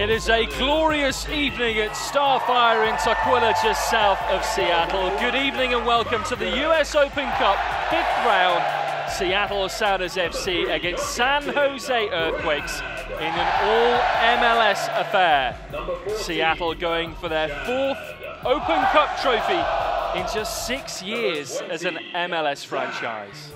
It is a glorious evening at Starfire in Tukwila, just south of Seattle. Good evening and welcome to the US Open Cup 5th round. Seattle Sounders FC against San Jose Earthquakes in an all-MLS affair. Seattle going for their 4th Open Cup trophy in just 6 years as an MLS franchise.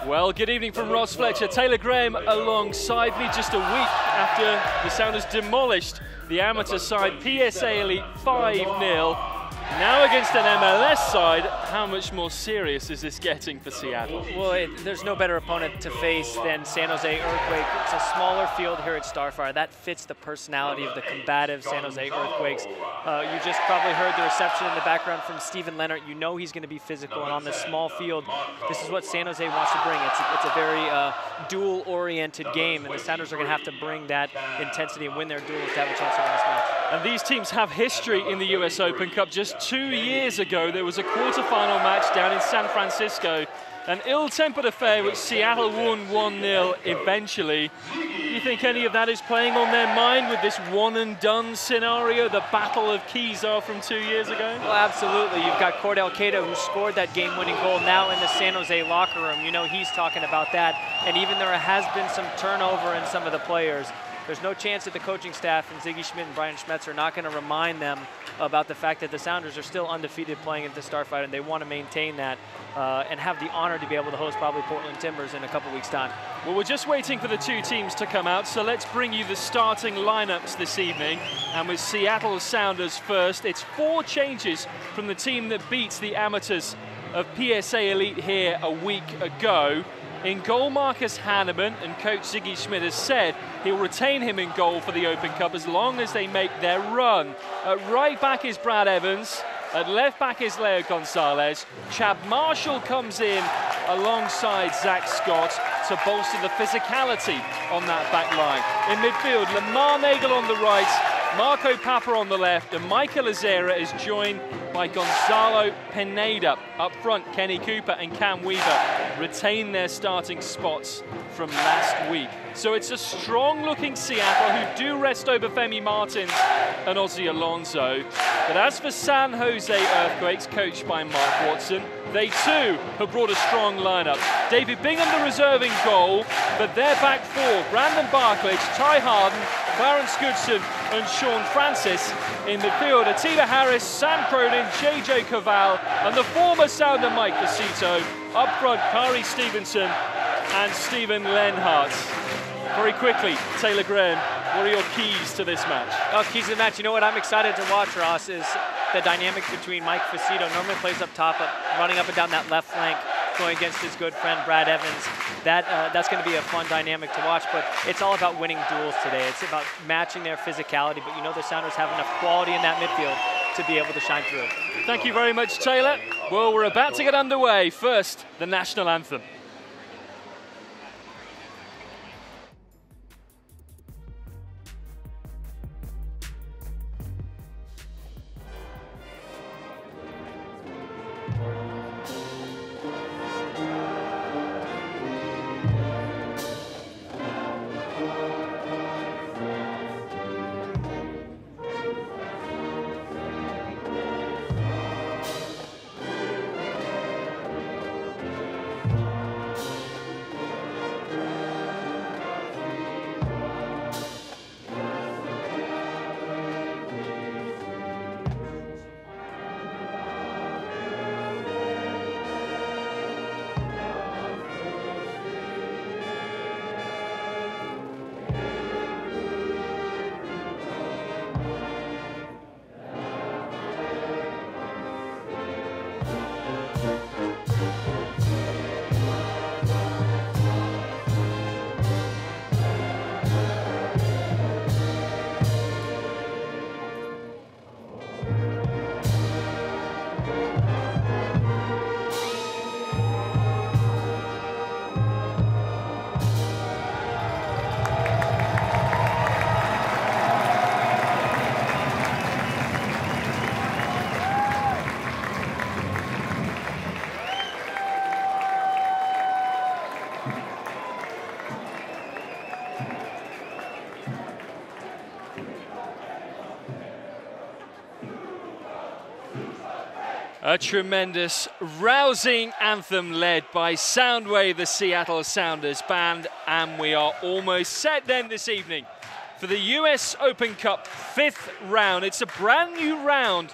Well, good evening from Ross Fletcher. Taylor Graham alongside me just a week after the Sounders demolished the amateur side PSA Elite 5-0. Now against an MLS side, how much more serious is this getting for Seattle? Well, there's no better opponent to face than San Jose Earthquake. It's a smaller field here at Starfire. That fits the personality of the combative San Jose Earthquakes. You just probably heard the reception in the background from Steven Leonard. You know he's going to be physical, and on this small field, this is what San Jose wants to bring. It's a very duel-oriented game, and the Sounders are going to have to bring that intensity and win their duels to have a chance to win this match. And these teams have history in the US Open Cup. Just 2 years ago, there was a quarterfinal match down in San Francisco, an ill-tempered affair which Seattle won 1-0 eventually. Do you think any of that is playing on their mind with this one-and-done scenario, the battle of Kezar from 2 years ago? Well, absolutely. You've got Cordell Cato, who scored that game-winning goal, now in the San Jose locker room. You know he's talking about that. And even there has been some turnover in some of the players, there's no chance that the coaching staff and Ziggy Schmidt and Brian Schmetz are not going to remind them about the fact that the Sounders are still undefeated playing at the Starfight, and they want to maintain that and have the honor to be able to host probably Portland Timbers in a couple weeks' time. Well, we're just waiting for the two teams to come out, so let's bring you the starting lineups this evening. And with Seattle Sounders first, it's 4 changes from the team that beats the amateurs of PSA Elite here a week ago. In goal, Marcus Hanneman, and coach Ziggy Schmidt has said he'll retain him in goal for the Open Cup as long as they make their run. At right back is Brad Evans. At left back is Leo Gonzalez. Chad Marshall comes in alongside Zach Scott to bolster the physicality on that back line. In midfield, Lamar Nagel on the right, Marco Papa on the left, and Michael Azera is joined by Gonzalo Pineda. Up front, Kenny Cooper and Cam Weaver retain their starting spots from last week. So it's a strong-looking Seattle who do rest Obafemi Martins and Ozzy Alonso. But as for San Jose Earthquakes, coached by Mark Watson, they too have brought a strong lineup. David Bingham, the reserve in goal, but their back 4, Brandon Barclage, Ty Harden, Clarence Goodson and Sean Francis. In midfield, Atiba Harris, Sam Cronin, JJ Caval, and the former Sounder Mike Casito. Up front, Kari Stevenson and Stephen Lenhart. Very quickly, Taylor Graham, what are your keys to this match? Oh, keys to the match. You know what I'm excited to watch, Ross, is the dynamic between Mike Facito, normally plays up top, running up and down that left flank, going against his good friend Brad Evans. That's going to be a fun dynamic to watch, but it's all about winning duels today. It's about matching their physicality, but you know the Sounders have enough quality in that midfield to be able to shine through. Thank you very much, Taylor. Well, we're about to get underway. First, the national anthem. A tremendous, rousing anthem led by Soundwave, the Seattle Sounders band, and we are almost set then this evening for the US Open Cup 5th round. It's a brand new round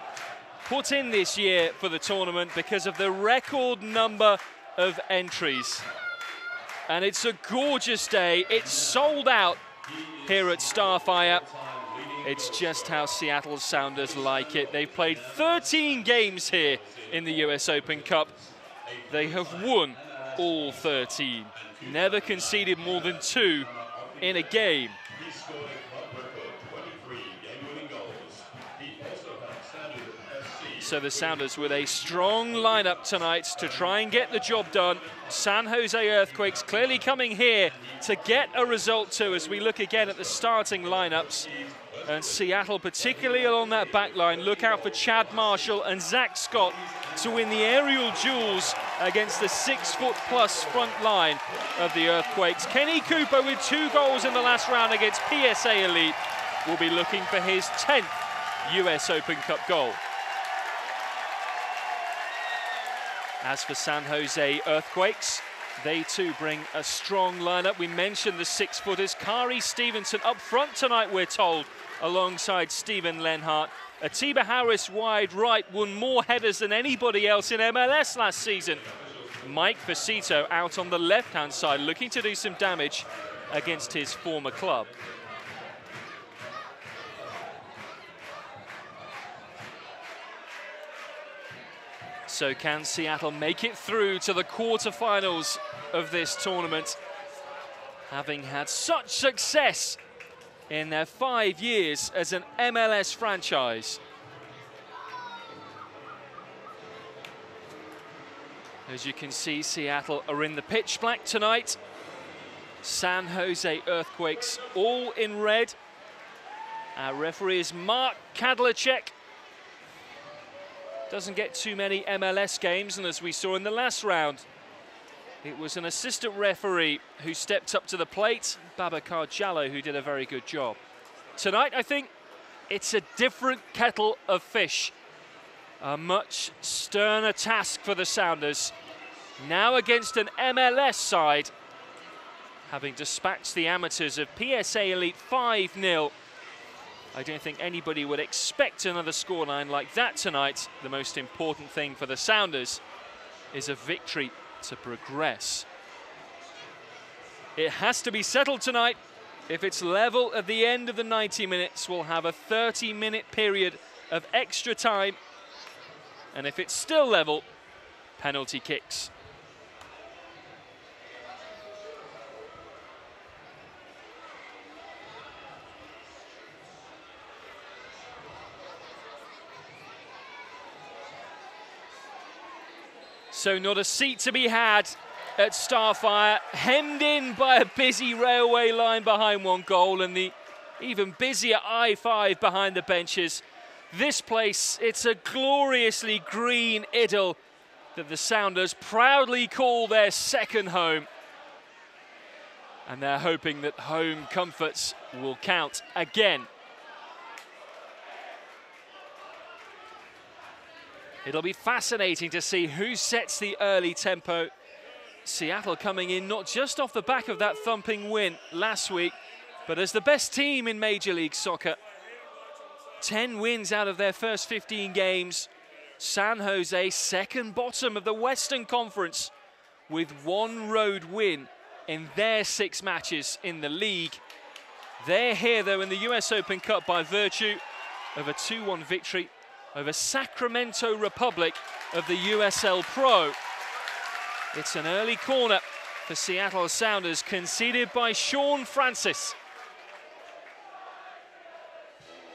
put in this year for the tournament because of the record number of entries. And it's a gorgeous day. It's sold out here at Starfire. It's just how Seattle Sounders like it. They've played 13 games here in the US Open Cup. They have won all 13. Never conceded more than 2 in a game. So the Sounders with a strong lineup tonight to try and get the job done. San Jose Earthquakes clearly coming here to get a result too, as we look again at the starting lineups. And Seattle, particularly along that back line, look out for Chad Marshall and Zach Scott to win the aerial duels against the 6-foot-plus front line of the Earthquakes. Kenny Cooper with 2 goals in the last round against PSA Elite will be looking for his 10th US Open Cup goal. As for San Jose Earthquakes, they too bring a strong lineup. We mentioned the 6-footers. Kari Stevenson up front tonight, we're told, alongside Stephen Lenhart. Atiba Harris wide right won more headers than anybody else in MLS last season. Mike Facito out on the left-hand side, looking to do some damage against his former club. So can Seattle make it through to the quarterfinals of this tournament, having had such success in their 5 years as an MLS franchise? As you can see, Seattle are in the pitch black tonight. San Jose Earthquakes all in red. Our referee is Mark Kadlacek. Doesn't get too many MLS games, and as we saw in the last round, it was an assistant referee who stepped up to the plate, Babacar Jallo, who did a very good job. Tonight, I think it's a different kettle of fish. A much sterner task for the Sounders. Now against an MLS side, having dispatched the Amateurs of PSA Elite 5-0. I don't think anybody would expect another scoreline like that tonight. The most important thing for the Sounders is a victory to progress. It has to be settled tonight. If it's level at the end of the 90 minutes, we'll have a 30-minute period of extra time. And if it's still level, penalty kicks. So not a seat to be had at Starfire, hemmed in by a busy railway line behind one goal and the even busier I-5 behind the benches. This place, it's a gloriously green idyll that the Sounders proudly call their second home. And they're hoping that home comforts will count again. It'll be fascinating to see who sets the early tempo. Seattle coming in not just off the back of that thumping win last week, but as the best team in Major League Soccer. 10 wins out of their first 15 games. San Jose second bottom of the Western Conference with 1 road win in their 6 matches in the league. They're here though in the US Open Cup by virtue of a 2-1 victory over Sacramento Republic of the USL Pro. It's an early corner for Seattle Sounders, conceded by Sean Francis.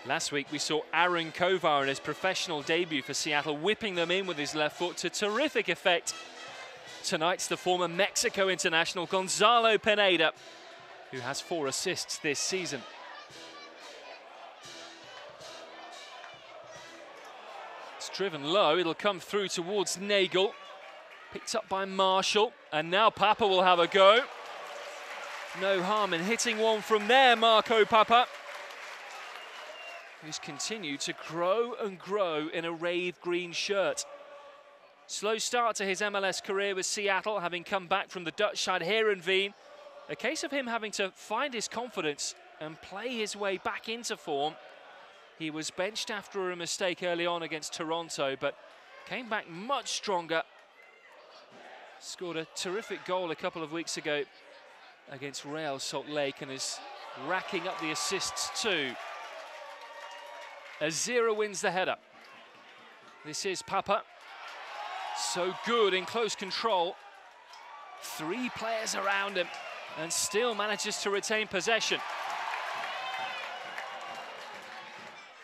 Last week we saw Aaron Kovar in his professional debut for Seattle, whipping them in with his left foot to terrific effect. Tonight's the former Mexico international Gonzalo Pineda, who has 4 assists this season. Driven low, it'll come through towards Nagel. Picked up by Marshall, and now Papa will have a go. No harm in hitting one from there, Marco Papa, who's continued to grow and grow in a rave green shirt. Slow start to his MLS career with Seattle, having come back from the Dutch side Heerenveen. A case of him having to find his confidence and play his way back into form. He was benched after a mistake early on against Toronto, but came back much stronger. Scored a terrific goal a couple of weeks ago against Real Salt Lake and is racking up the assists too. Azira wins the header. This is Papa. So good in close control. 3 players around him and still manages to retain possession.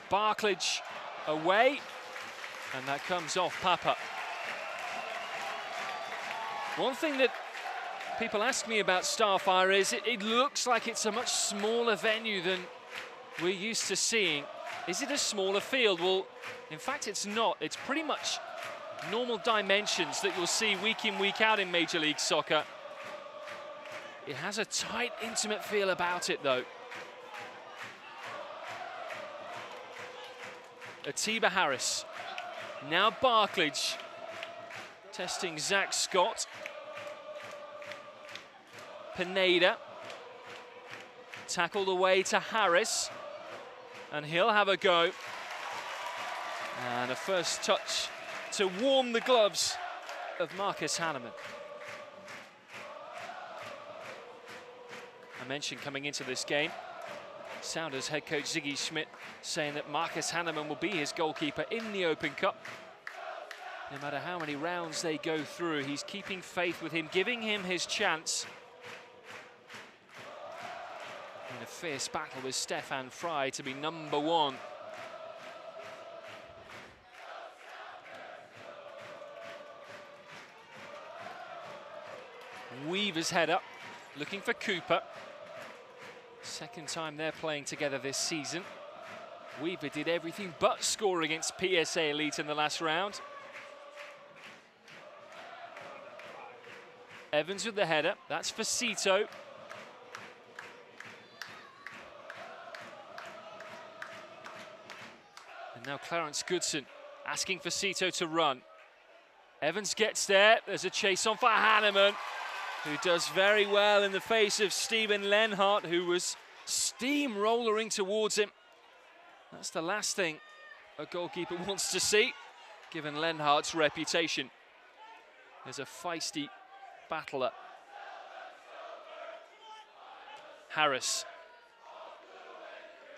Barklage away, and that comes off Papa. One thing that people ask me about Starfire is it looks like it's a much smaller venue than we're used to seeing. Is it a smaller field? Well, in fact, it's not. It's pretty much normal dimensions that you'll see week in, week out in Major League Soccer. It has a tight, intimate feel about it, though. Atiba Harris. Now Barklage. Testing Zach Scott. Pineda. Tackled away to Harris. And he'll have a go. And a first touch to warm the gloves of Marcus Hanneman. I mentioned coming into this game, Sounders head coach Ziggy Schmidt saying that Marcus Hanneman will be his goalkeeper in the Open Cup. No matter how many rounds they go through, he's keeping faith with him, giving him his chance. In a fierce battle with Stefan Frei to be number 1. Weaver's head up, looking for Cooper. Second time they're playing together this season. Weaver did everything but score against PSA Elite in the last round. Evans with the header, that's for Cito. And now Clarence Goodson asking for Cito to run. Evans gets there, there's a chase on for Hanneman, who does very well in the face of Steven Lenhart, who was steamrollering towards him. That's the last thing a goalkeeper wants to see, given Lenhart's reputation as a feisty battler. Harris.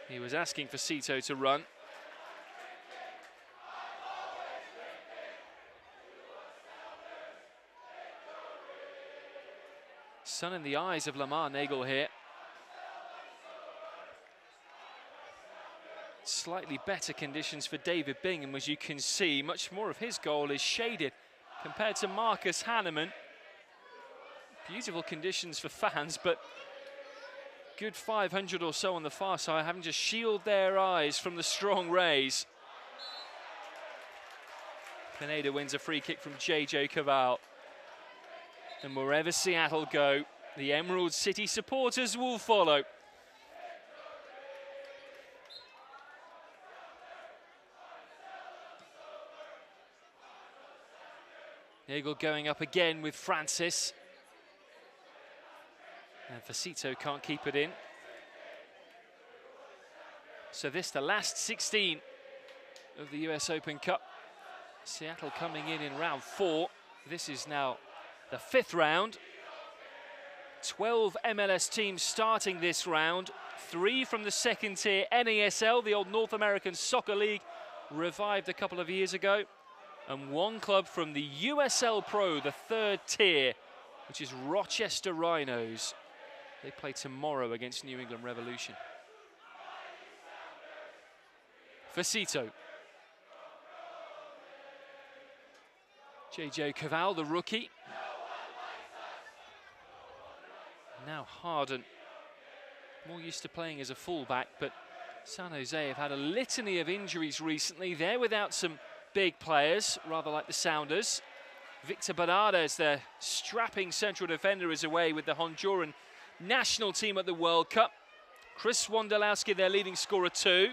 He was asking for Cito to run. Sun in the eyes of Lamar Nagel here. Slightly better conditions for David Bingham, as you can see. Much more of his goal is shaded compared to Marcus Hanneman. Beautiful conditions for fans, but good 500 or so on the far side, having to shield their eyes from the strong rays. Pineda wins a free kick from JJ Caval. And wherever Seattle go, the Emerald City supporters will follow. Nagel going up again with Francis. And Facito can't keep it in. So this, the last 16 of the US Open Cup. Seattle coming in round 4. This is now the 5th round. 12 MLS teams starting this round. 3 from the second tier NASL, the old North American Soccer League, revived a couple of years ago. And 1 club from the USL Pro, the 3rd tier, which is Rochester Rhinos. They play tomorrow against New England Revolution. Facito. JJ Caval, the rookie. Now Harden, more used to playing as a fullback, but San Jose have had a litany of injuries recently. They're without some big players, rather like the Sounders. Victor Bernardes, their strapping central defender, is away with the Honduran national team at the World Cup. Chris Wondolowski, their leading scorer too.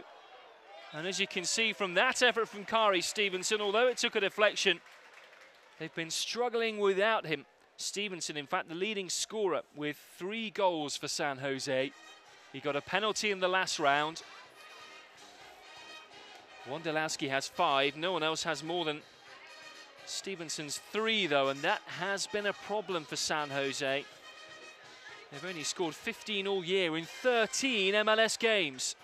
And as you can see from that effort from Kari Stevenson, although it took a deflection, They've been struggling without him. Stevenson, in fact, the leading scorer with 3 goals for San Jose. He got a penalty in the last round. Wondolowski has 5. No one else has more than Stevenson's 3, though, and that has been a problem for San Jose. They've only scored 15 all year in 13 MLS games.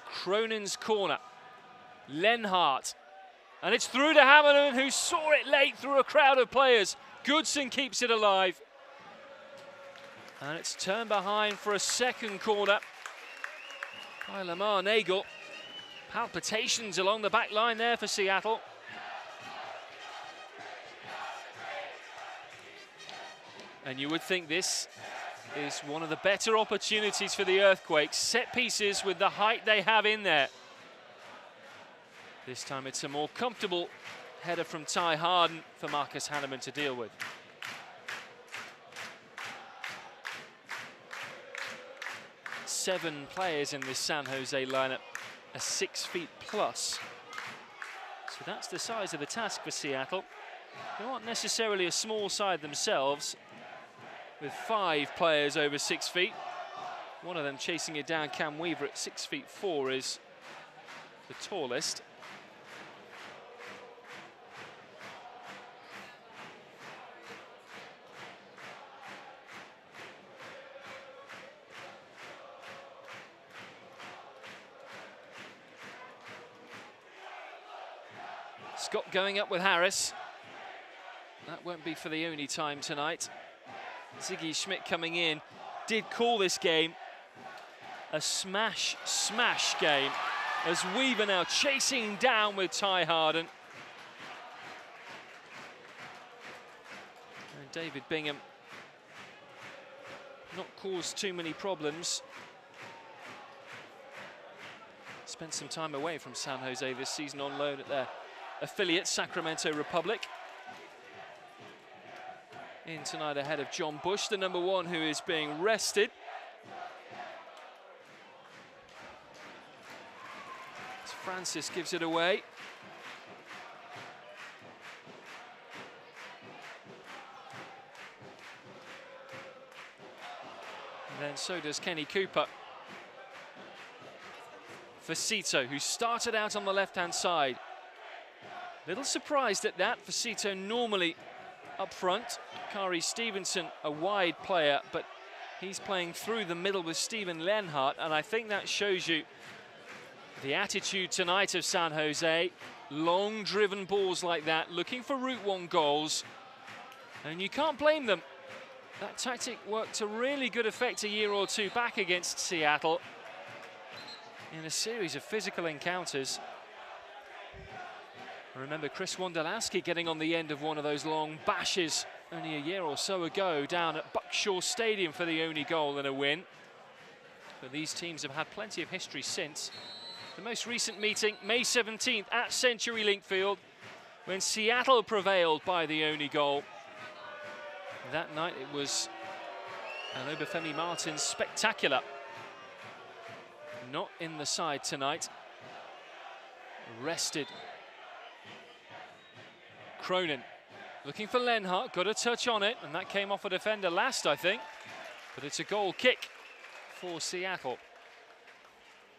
Cronin's corner. Lenhart. And it's through to Hamilton, who saw it late through a crowd of players. Goodson keeps it alive. And it's turned behind for a second corner by Lamar Nagel. Palpitations along the back line there for Seattle. And you would think this is one of the better opportunities for the Earthquakes. Set pieces with the height they have in there. This time it's a more comfortable header from Ty Harden for Marcus Hanneman to deal with. Seven players in this San Jose lineup are 6 feet plus. So that's the size of the task for Seattle. They aren't necessarily a small side themselves, with 5 players over 6 feet. One of them chasing it down, Cam Weaver at 6'4" is the tallest. Scott going up with Harris. That won't be for the only time tonight. Ziggy Schmidt coming in. Did call this game a smash game, as Weaver now chasing down with Ty Harden. And David Bingham not caused too many problems. Spent some time away from San Jose this season on loan at their affiliate, Sacramento Republic. In tonight ahead of John Bush, the number 1 who is being rested. As Francis gives it away. And then so does Kenny Cooper. Facito, who started out on the left-hand side. Little surprised at that. Facito normally up front. Kari Stevenson, a wide player, but he's playing through the middle with Steven Lenhart, and I think that shows you the attitude tonight of San Jose. Long driven balls like that, looking for Route 1 goals, and you can't blame them. That tactic worked to really good effect a year or 2 back against Seattle in a series of physical encounters. I remember Chris Wondolowski getting on the end of one of those long bashes only a year or so ago down at Buckshaw Stadium for the only goal in a win. But these teams have had plenty of history since. The most recent meeting, May 17th at CenturyLink Field, when Seattle prevailed by the only goal. That night it was an Obafemi Martins spectacular. Not in the side tonight. Rested. Cronin looking for Lenhart, got a touch on it, and that came off a defender last, I think. But it's a goal kick for Seattle.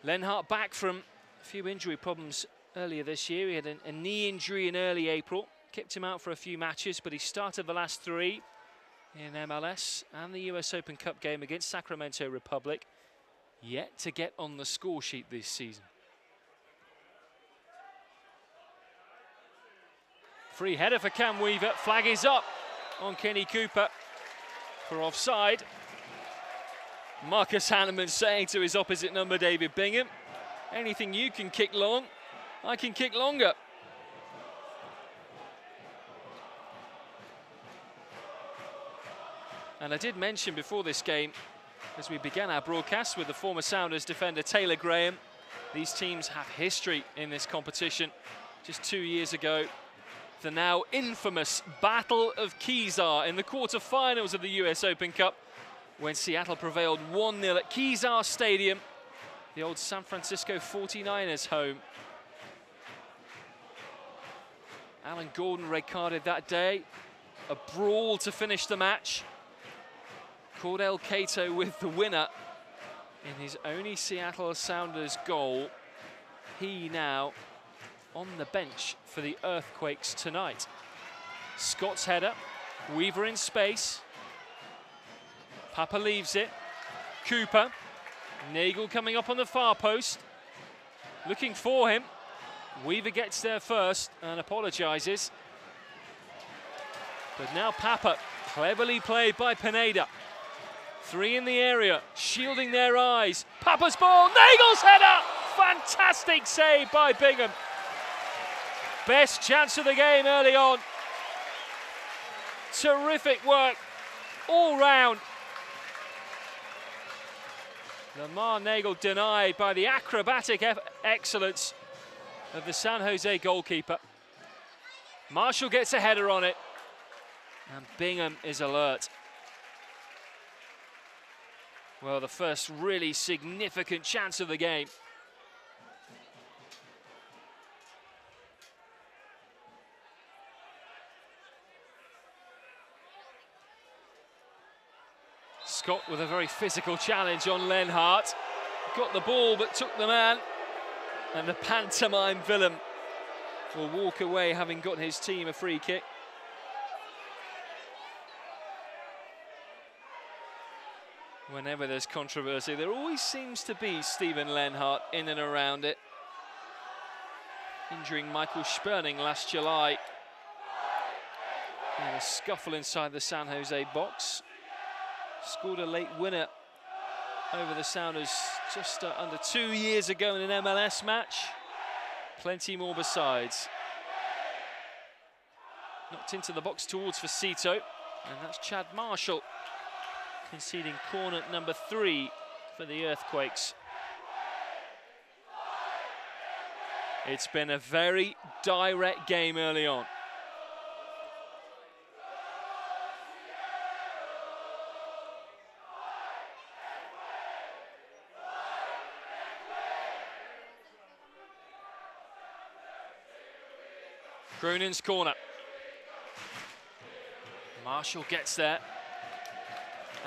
Lenhart back from a few injury problems earlier this year. He had a knee injury in early April, kept him out for a few matches, but he started the last 3 in MLS and the US Open Cup game against Sacramento Republic. Yet to get on the score sheet this season. Free header for Cam Weaver. Flag is up on Kenny Cooper for offside. Marcus Hanneman saying to his opposite number, David Bingham, anything you can kick long, I can kick longer. And I did mention before this game, as we began our broadcast with the former Sounders defender Taylor Graham, these teams have history in this competition. Just 2 years ago, the now infamous Battle of Kezar in the quarterfinals of the US Open Cup, when Seattle prevailed 1-0 at Kezar Stadium, the old San Francisco 49ers home. Alan Gordon red carded that day. A brawl to finish the match. Cordell Cato with the winner in his only Seattle Sounders goal. He now on the bench for the Earthquakes tonight. Scott's header, Weaver in space. Papa leaves it. Cooper, Nagel coming up on the far post, looking for him. Weaver gets there first and apologises. But now Papa, cleverly played by Pineda. 3 in the area, shielding their eyes. Papa's ball, Nagel's header! Fantastic save by Bingham. Best chance of the game early on. Terrific work all round. Lamar Nagel denied by the acrobatic excellence of the San Jose goalkeeper. Marshall gets a header on it, and Bingham is alert. Well, the first really significant chance of the game. Scott with a very physical challenge on Lenhart. Got the ball but took the man. And the pantomime villain will walk away having gotten his team a free kick. Whenever there's controversy, there always seems to be Stephen Lenhart in and around it. Injuring Michael Sperning last July. And a scuffle inside the San Jose box. Scored a late winner over the Sounders just under 2 years ago in an MLS match. Plenty more besides. Knocked into the box towards Facito, and that's Chad Marshall conceding corner number 3 for the Earthquakes. It's been a very direct game early on. Cronin's corner. Marshall gets there.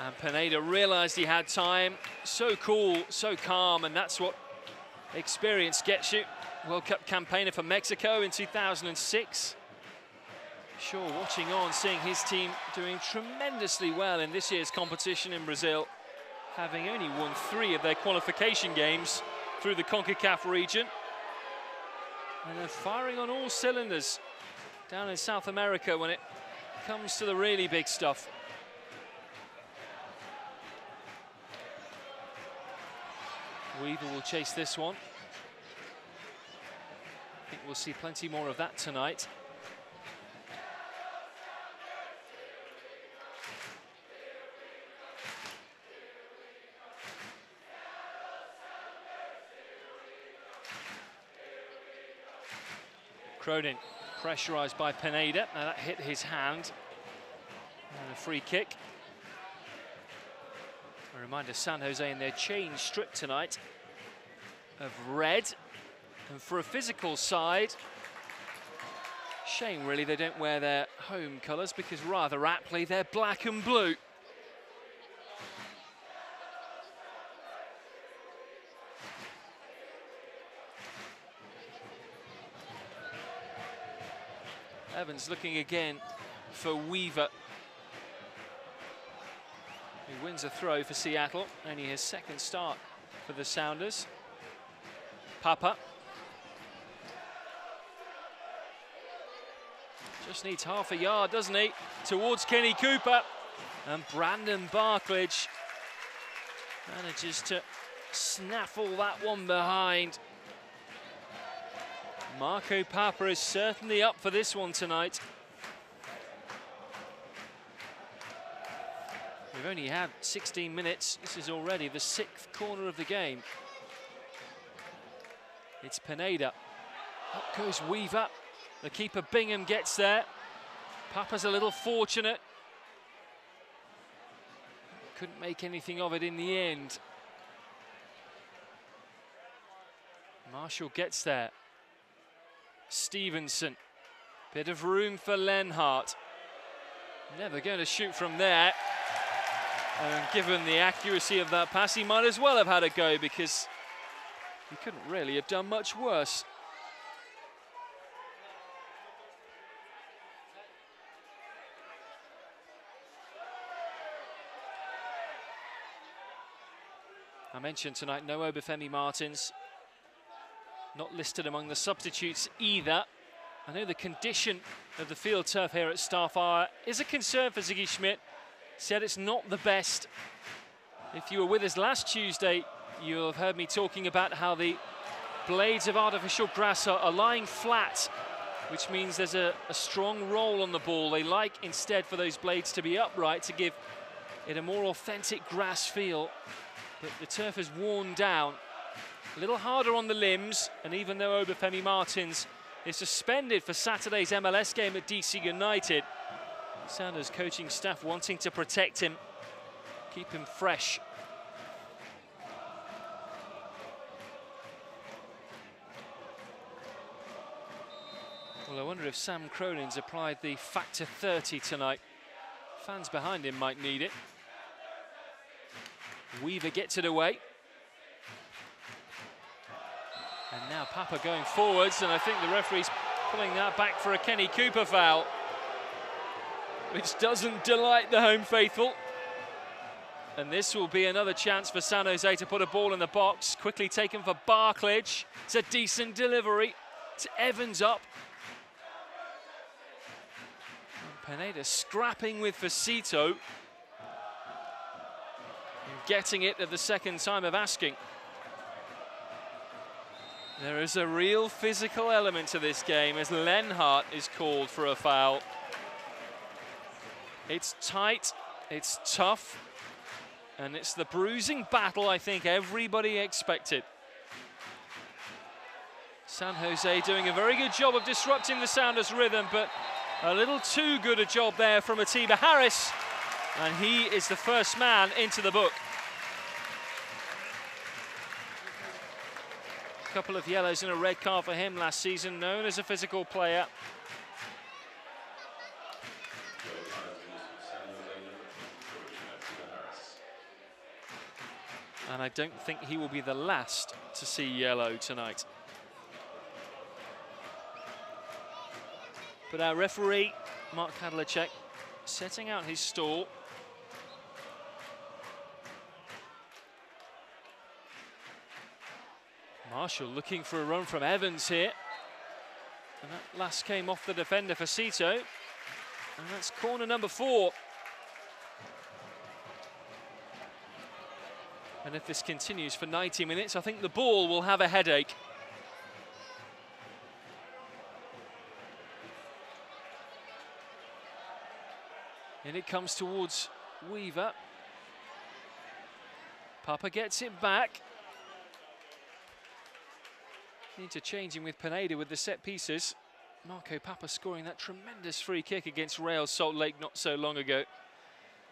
And Pineda realised he had time. So cool, so calm, and that's what experience gets you. World Cup campaigner for Mexico in 2006. Sure, watching on, seeing his team doing tremendously well in this year's competition in Brazil, having only won 3 of their qualification games through the CONCACAF region. And they're firing on all cylinders down in South America when it comes to the really big stuff. Weaver will chase this one. I think we'll see plenty more of that tonight. Cronin pressurised by Pineda. Now that hit his hand. And a free kick. A reminder, San Jose in their change strip tonight of red. And for a physical side, shame really they don't wear their home colours, because rather aptly they're black and blue. Evans looking again for Weaver, who wins a throw for Seattle. Only his second start for the Sounders. Papa. Just needs half a yard, doesn't he? Towards Kenny Cooper. And Brandon Barklage manages to snaffle that one behind. Marco Papa is certainly up for this one tonight. We've only had 16 minutes. This is already the 6th corner of the game. It's Pineda. Up goes Weaver. The keeper Bingham gets there. Papa's a little fortunate. Couldn't make anything of it in the end. Marshall gets there. Stevenson. Bit of room for Lenhart. Never going to shoot from there. And given the accuracy of that pass, he might as well have had a go because he couldn't really have done much worse. I mentioned tonight no Obafemi Martins, not listed among the substitutes either. I know the condition of the field turf here at Starfire is a concern for Ziggy Schmidt. Said it's not the best. If you were with us last Tuesday, you'll have heard me talking about how the blades of artificial grass are lying flat, which means there's a strong roll on the ball. They like instead for those blades to be upright to give it a more authentic grass feel. But the turf is worn down, a little harder on the limbs, and even though Obafemi Martins is suspended for Saturday's MLS game at DC United, Sounders coaching staff wanting to protect him, keep him fresh. Well, I wonder if Sam Cronin's applied the factor 30 tonight. Fans behind him might need it. Weaver gets it away. And now Papa going forwards, and I think the referee's pulling that back for a Kenny Cooper foul, which doesn't delight the home faithful. And this will be another chance for San Jose to put a ball in the box. Quickly taken for Barclage. It's a decent delivery. It's Evans up. And Pineda scrapping with Facito. Getting it at the second time of asking. There is a real physical element to this game as Lenhart is called for a foul. It's tight, it's tough, and it's the bruising battle I think everybody expected. San Jose doing a very good job of disrupting the Sounders' rhythm, but a little too good a job there from Atiba Harris, and he is the first man into the book. A couple of yellows and a red card for him last season, known as a physical player. And I don't think he will be the last to see yellow tonight. But our referee, Mark Kadlacek, setting out his stall. Marshall looking for a run from Evans here. And that last came off the defender, Facito. And that's corner number 4. And if this continues for 90 minutes, I think the ball will have a headache. And it comes towards Weaver. Papa gets it back. Need to change him with Pineda with the set pieces. Marco Papa scoring that tremendous free kick against Real Salt Lake not so long ago.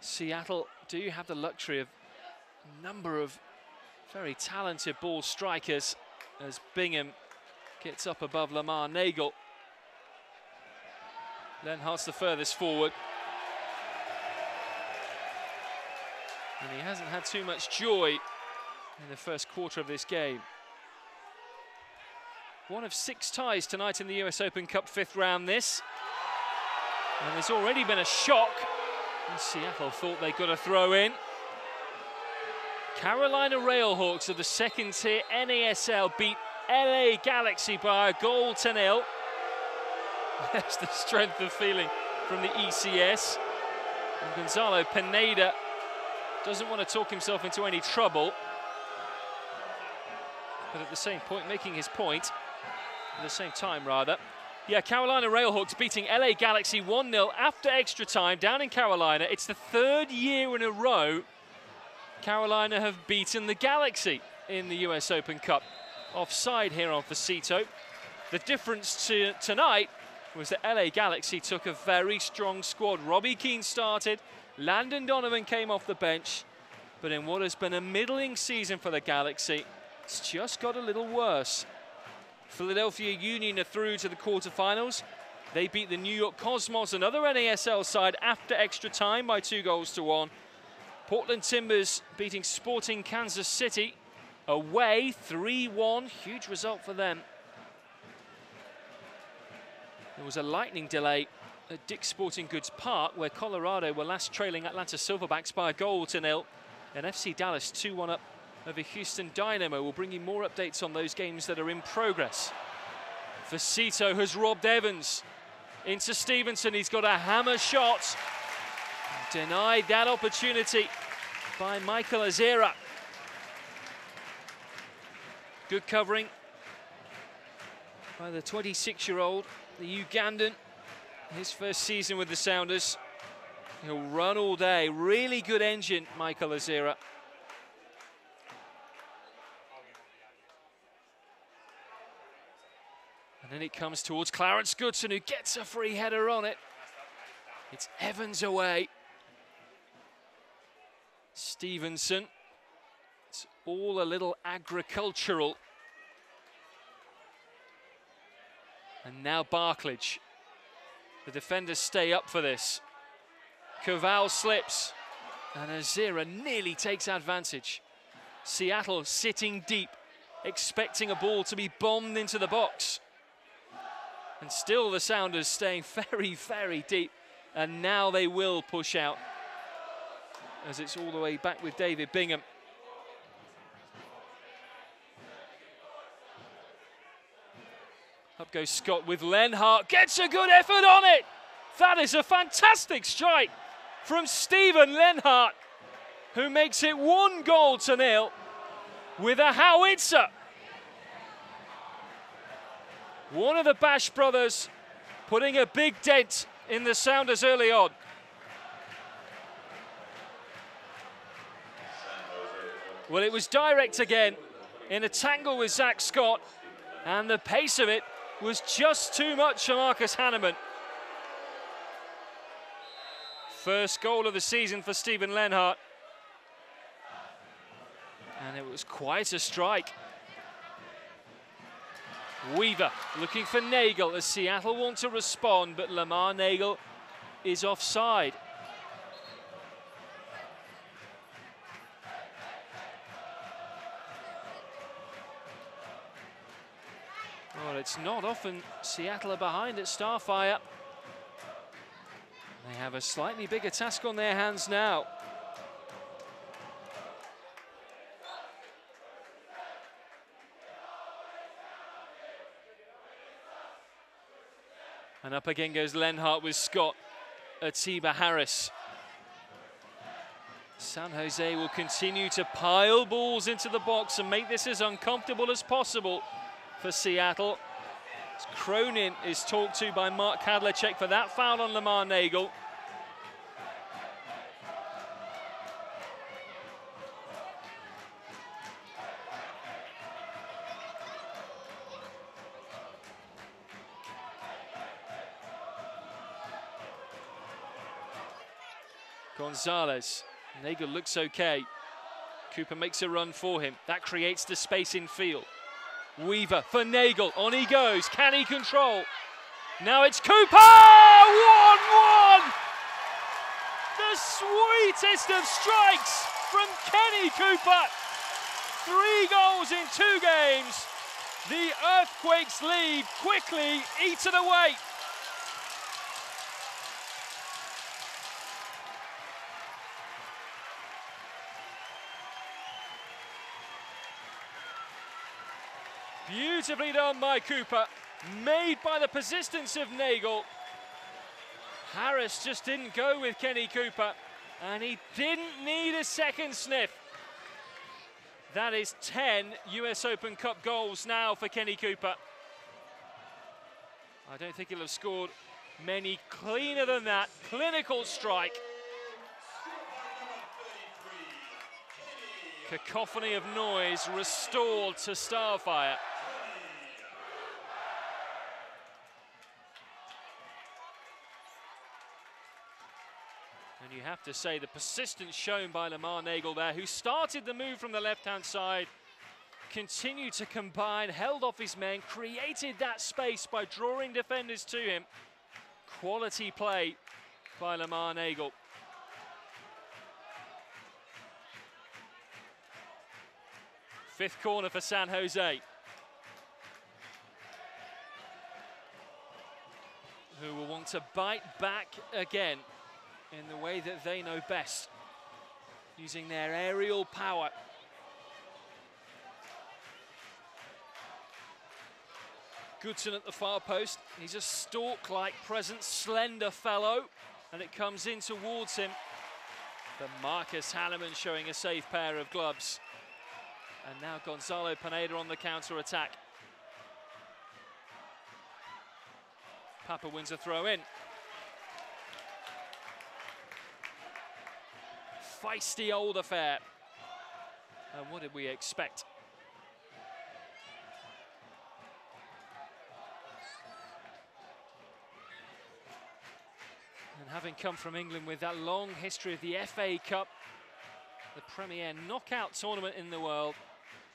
Seattle do have the luxury of a number of very talented ball strikers as Bingham gets up above Lamar Nagel. Lenhart's the furthest forward. And he hasn't had too much joy in the first quarter of this game. One of 6 ties tonight in the US Open Cup 5th round this. And there's already been a shock. And Seattle thought they got a throw in. Carolina Railhawks of the second tier NASL beat LA Galaxy by a goal to 0. That's the strength of feeling from the ECS. And Gonzalo Pineda doesn't want to talk himself into any trouble. But at the same point, making his point. At the same time, rather. Yeah, Carolina Railhawks beating LA Galaxy 1-0 after extra time down in Carolina. It's the 3rd year in a row Carolina have beaten the Galaxy in the US Open Cup. Offside here on Facito. The difference to tonight was that LA Galaxy took a very strong squad. Robbie Keane started, Landon Donovan came off the bench, but in what has been a middling season for the Galaxy, it's just got a little worse. Philadelphia Union are through to the quarterfinals. They beat the New York Cosmos, another NASL side, after extra time by 2-1. Portland Timbers beating Sporting Kansas City away 3-1, huge result for them. There was a lightning delay at Dick's Sporting Goods Park, where Colorado were last trailing Atlanta Silverbacks by 1-0. And FC Dallas 2-1 up over Houston Dynamo. We'll bring you more updates on those games that are in progress. Facito has robbed Evans into Stevenson. He's got a hammer shot. Denied that opportunity by Michael Azera. Good covering by the 26-year-old, the Ugandan. His first season with the Sounders. He'll run all day. Really good engine, Michael Azera. And then it comes towards Clarence Goodson, who gets a free header on it. It's Evans away. Stevenson. It's all a little agricultural. And now Barklage. The defenders stay up for this. Koval slips, and Azera nearly takes advantage. Seattle sitting deep, expecting a ball to be bombed into the box. And still the Sounders staying very, very deep. And now they will push out, as it's all the way back with David Bingham. Up goes Scott with Lenhart, gets a good effort on it. That is a fantastic strike from Steven Lenhart, who makes it 1-0 with a howitzer. One of the Bash brothers putting a big dent in the Sounders early on. Well, it was direct again in a tangle with Zach Scott, and the pace of it was just too much for Marcus Hanneman. First goal of the season for Steven Lenhart. And it was quite a strike. Weaver looking for Nagel as Seattle want to respond, but Lamar Nagel is offside. Well, it's not often Seattle are behind at Starfire. They have a slightly bigger task on their hands now. And up again goes Lenhart with Scott, Atiba Harris. San Jose will continue to pile balls into the box and make this as uncomfortable as possible for Seattle. Cronin is talked to by Mark Kadlecek for that foul on Lamar Nagel. Gonzalez. Nagel looks okay. Cooper makes a run for him. That creates the space in field. Weaver for Nagel. On he goes. Can he control? Now it's Cooper! 1-1! The sweetest of strikes from Kenny Cooper. 3 goals in 2 games. The Earthquakes lead quickly eaten away. Beautifully done by Cooper, made by the persistence of Nagel. Harris just didn't go with Kenny Cooper, and he didn't need a second sniff. That is 10 US Open Cup goals now for Kenny Cooper. I don't think he'll have scored many cleaner than that. Clinical strike. Cacophony of noise restored to Starfire. And you have to say the persistence shown by Lamar Nagel there, who started the move from the left-hand side, continued to combine, held off his men, created that space by drawing defenders to him. Quality play by Lamar Nagel. Fifth corner for San Jose, who will want to bite back again in the way that they know best, using their aerial power. Goodson at the far post. He's a stalk-like presence, slender fellow, and it comes in towards him. But Marcus Hanneman showing a safe pair of gloves. And now Gonzalo Pineda on the counter-attack. Papa wins a throw in. Feisty old affair. And what did we expect? And having come from England with that long history of the FA Cup, the premier knockout tournament in the world,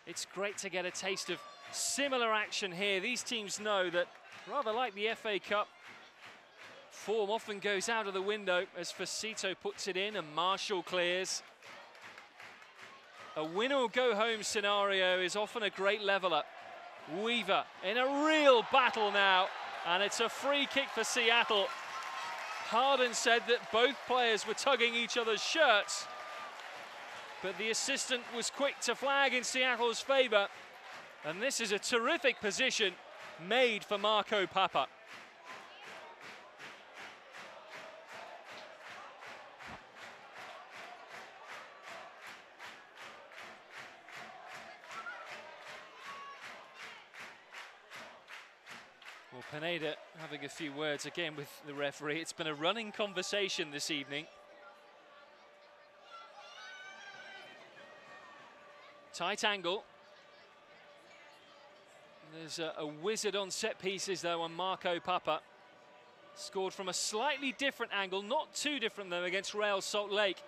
it's great to get a taste of similar action here. These teams know that, rather like the FA Cup, form often goes out of the window as Facito puts it in and Marshall clears. A win or go home scenario is often a great leveler. Weaver in a real battle now, and it's a free kick for Seattle. Harden said that both players were tugging each other's shirts, but the assistant was quick to flag in Seattle's favour, and this is a terrific position made for Marco Papa. Well, Pineda having a few words again with the referee. It's been a running conversation this evening. Tight angle. There's a wizard on set pieces though on Marco Papa. Scored from a slightly different angle, not too different though, against Real Salt Lake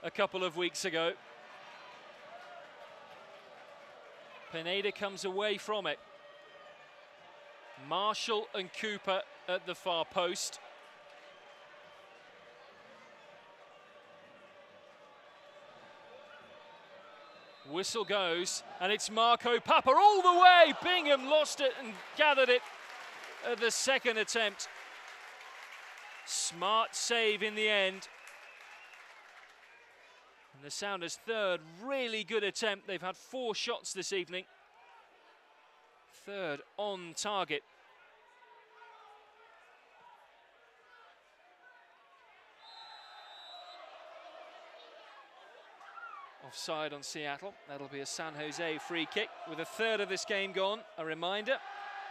a couple of weeks ago. Pineda comes away from it. Marshall and Cooper at the far post. Whistle goes, and it's Marco Papa all the way. Bingham lost it and gathered it at the second attempt. Smart save in the end. And the Sounders' third really good attempt. They've had 4 shots this evening. Third on target. Offside on Seattle. That'll be a San Jose free kick with a third of this game gone. A reminder,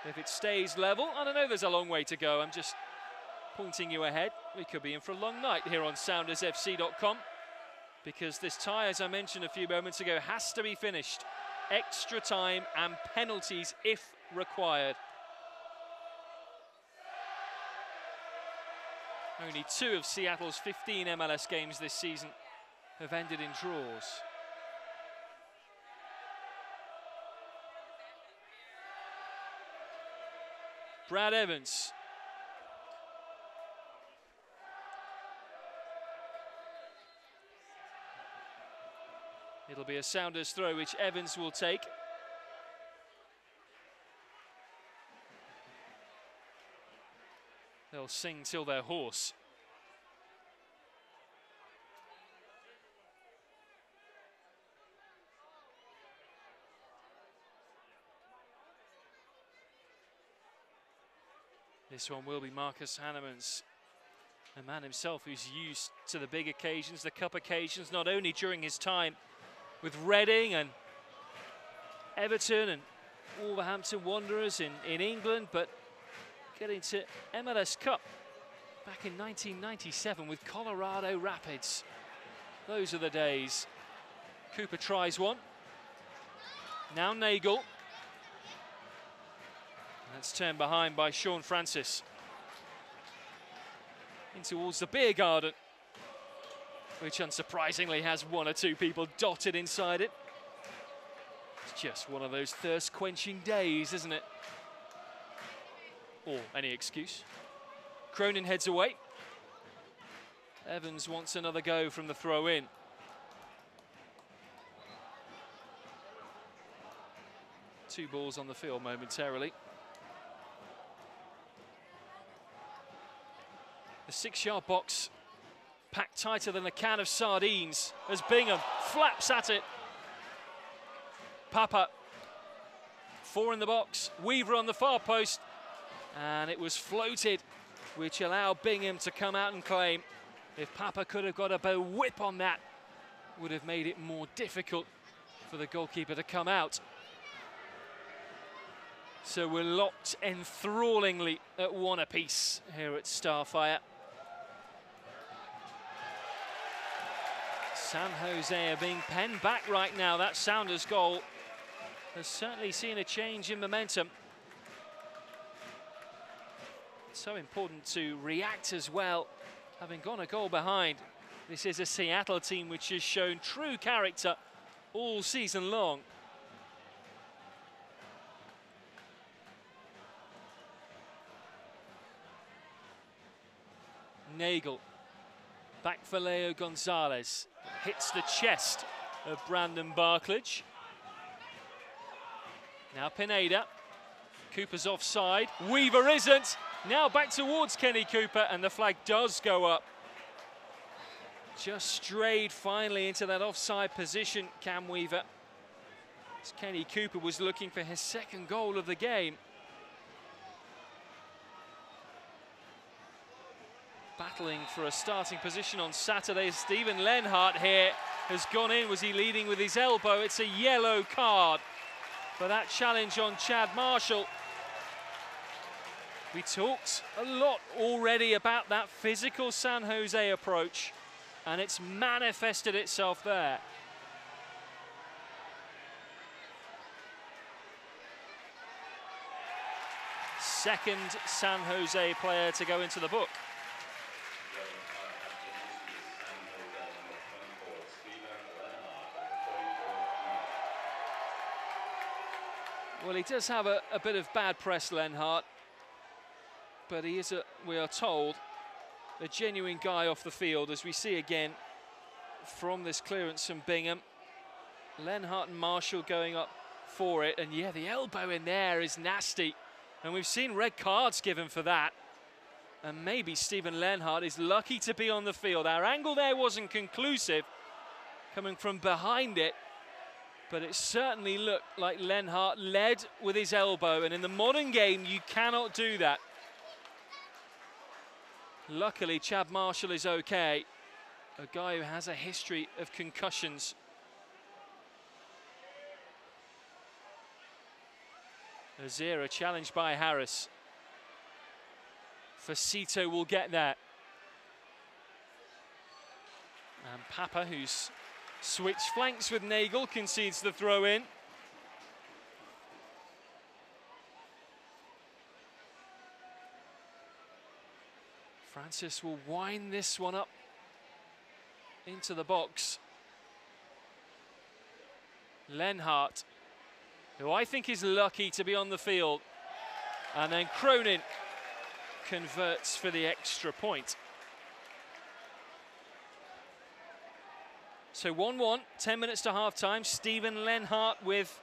if it stays level, I don't know, there's a long way to go. I'm just pointing you ahead. We could be in for a long night here on SoundersFC.com, because this tie, as I mentioned a few moments ago, has to be finished. Extra time and penalties if required. Only 2 of Seattle's 15 MLS games this season have ended in draws. Brad Evans. It'll be a Sounders throw, which Evans will take. They'll sing till they're hoarse. This one will be Marcus Hanneman's, a man himself who's used to the big occasions, the cup occasions, not only during his time with Reading and Everton and Wolverhampton Wanderers in England, but getting to MLS Cup back in 1997 with Colorado Rapids. Those are the days. Cooper tries one. Now Nagel. That's turned behind by Sean Francis. In towards the beer garden, which unsurprisingly has 1 or 2 people dotted inside it. It's just one of those thirst-quenching days, isn't it? Or any excuse. Cronin heads away. Evans wants another go from the throw in. Two balls on the field momentarily. The 6-yard box packed tighter than a can of sardines as Bingham flaps at it. Papa, 4 in the box, Weaver on the far post, and it was floated, which allowed Bingham to come out and claim. If Papa could have got a bow whip on that, would have made it more difficult for the goalkeeper to come out. So we're locked enthrallingly at 1 apiece here at Starfire. San Jose are being penned back right now. That Sounders goal has certainly seen a change in momentum. It's so important to react as well, having gone a goal behind. This is a Seattle team which has shown true character all season long. Nagel, back for Leo Gonzalez, hits the chest of Brandon Barklage. Now Pineda, Cooper's offside, Weaver isn't. Now back towards Kenny Cooper, and the flag does go up. Just strayed finally into that offside position, Cam Weaver. As Kenny Cooper was looking for his 2nd goal of the game. Battling for a starting position on Saturday. Stephen Lenhart here has gone in. Was he leading with his elbow? It's a yellow card for that challenge on Chad Marshall. We talked a lot already about that physical San Jose approach, and it's manifested itself there. Second San Jose player to go into the book. Well, he does have a bit of bad press, Lenhart, but he is, we are told, a genuine guy off the field, as we see again from this clearance from Bingham. Lenhart and Marshall going up for it, and yeah, the elbow in there is nasty, and we've seen red cards given for that. And maybe Stephen Lenhart is lucky to be on the field. Our angle there wasn't conclusive, coming from behind it, but it certainly looked like Lenhart led with his elbow, and in the modern game, you cannot do that. Luckily, Chad Marshall is okay, a guy who has a history of concussions. Azira challenged by Harris. Facito will get that. And Papa, who's switched flanks with Nagel, concedes the throw in. Francis will wind this one up into the box. Lenhart, who I think is lucky to be on the field. And then Cronin converts for the extra point. So 1-1, 10 minutes to half-time. Stephen Lenhart with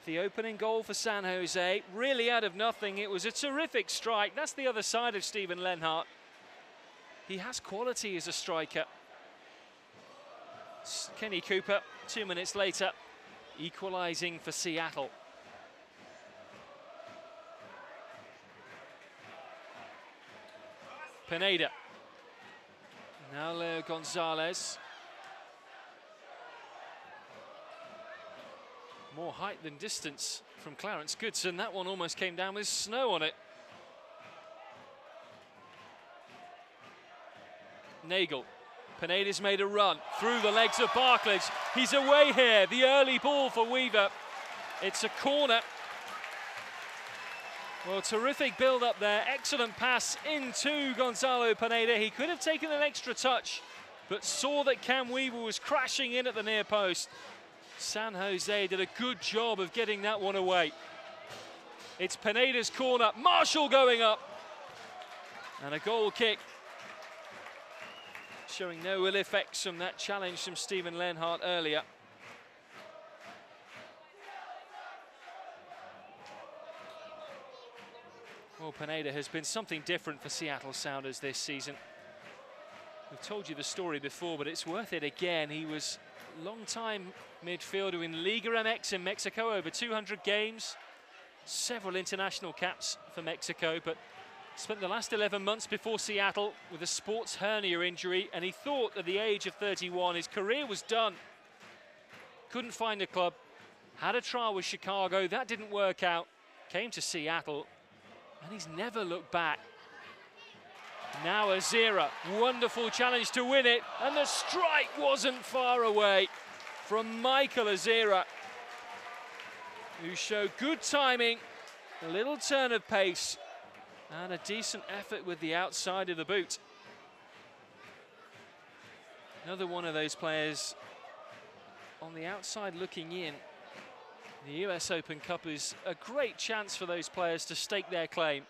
the opening goal for San Jose. Really out of nothing. It was a terrific strike. That's the other side of Stephen Lenhart. He has quality as a striker. Kenny Cooper, 2 minutes later, equalising for Seattle. Pineda. Now Leo Gonzalez. More height than distance from Clarence Goodson. That one almost came down with snow on it. Nagel. Pineda's made a run through the legs of Barklage. He's away here. The early ball for Weaver. It's a corner. Well, terrific build-up there. Excellent pass into Gonzalo Pineda. He could have taken an extra touch, but saw that Cam Weaver was crashing in at the near post. San Jose did a good job of getting that one away. It's Pineda's corner. Marshall going up. And a goal kick, showing no ill effects from that challenge from Steven Lenhart earlier. Well, Pineda has been something different for Seattle Sounders this season. We've told you the story before, but it's worth it again. He was a long-time midfielder in Liga MX in Mexico, over 200 games, several international caps for Mexico, but spent the last 11 months before Seattle with a sports hernia injury, and he thought at the age of 31 his career was done. Couldn't find a club, had a trial with Chicago, that didn't work out, came to Seattle, and he's never looked back. Now Azira, wonderful challenge to win it, and the strike wasn't far away from Michael Azira, who showed good timing, a little turn of pace, and a decent effort with the outside of the boot. Another one of those players on the outside looking in. The US Open Cup is a great chance for those players to stake their claim.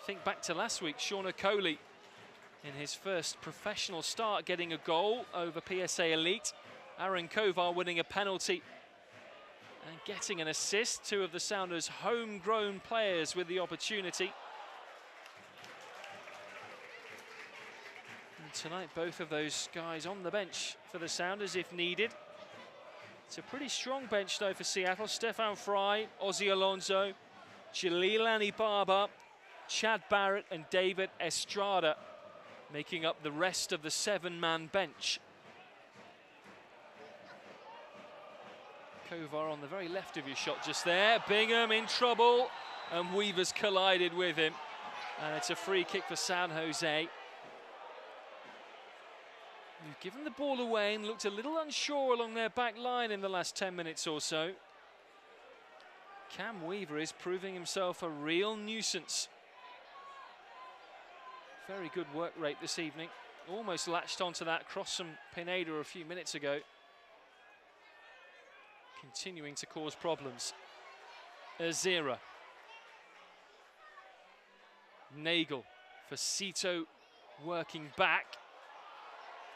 Think back to last week, Sean Okoli in his first professional start getting a goal over PSA Elite. Aaron Kovar winning a penalty and getting an assist. Two of the Sounders' homegrown players with the opportunity. And tonight, both of those guys on the bench for the Sounders if needed. It's a pretty strong bench though for Seattle. Stefan Fry, Ozzy Alonso, Jalilani Barber, Chad Barrett and David Estrada making up the rest of the 7-man bench. Kovar on the very left of your shot just there. Bingham in trouble, and Weaver's collided with him. And it's a free kick for San Jose. We've given the ball away and looked a little unsure along their back line in the last 10 minutes or so. Cam Weaver is proving himself a real nuisance. Very good work rate this evening. Almost latched onto that cross from Pineda a few minutes ago. Continuing to cause problems. Azira. Nagel for Cito working back.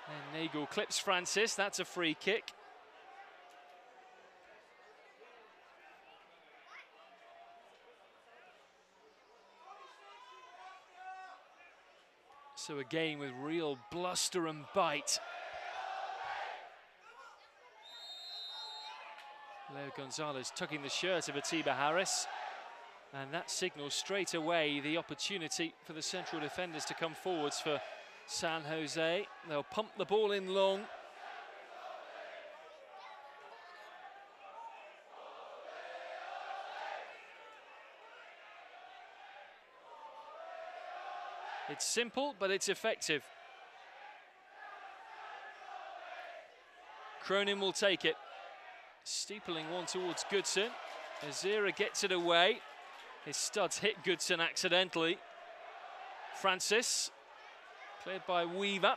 And Nagel clips Francis, that's a free kick. So a game with real bluster and bite. Leo Gonzalez tugging the shirt of Atiba Harris. And that signals straight away the opportunity for the central defenders to come forwards for San Jose. They'll pump the ball in long. It's simple, but it's effective. Cronin will take it. Steepling one towards Goodson. Azira gets it away. His studs hit Goodson accidentally. Francis, cleared by Weaver.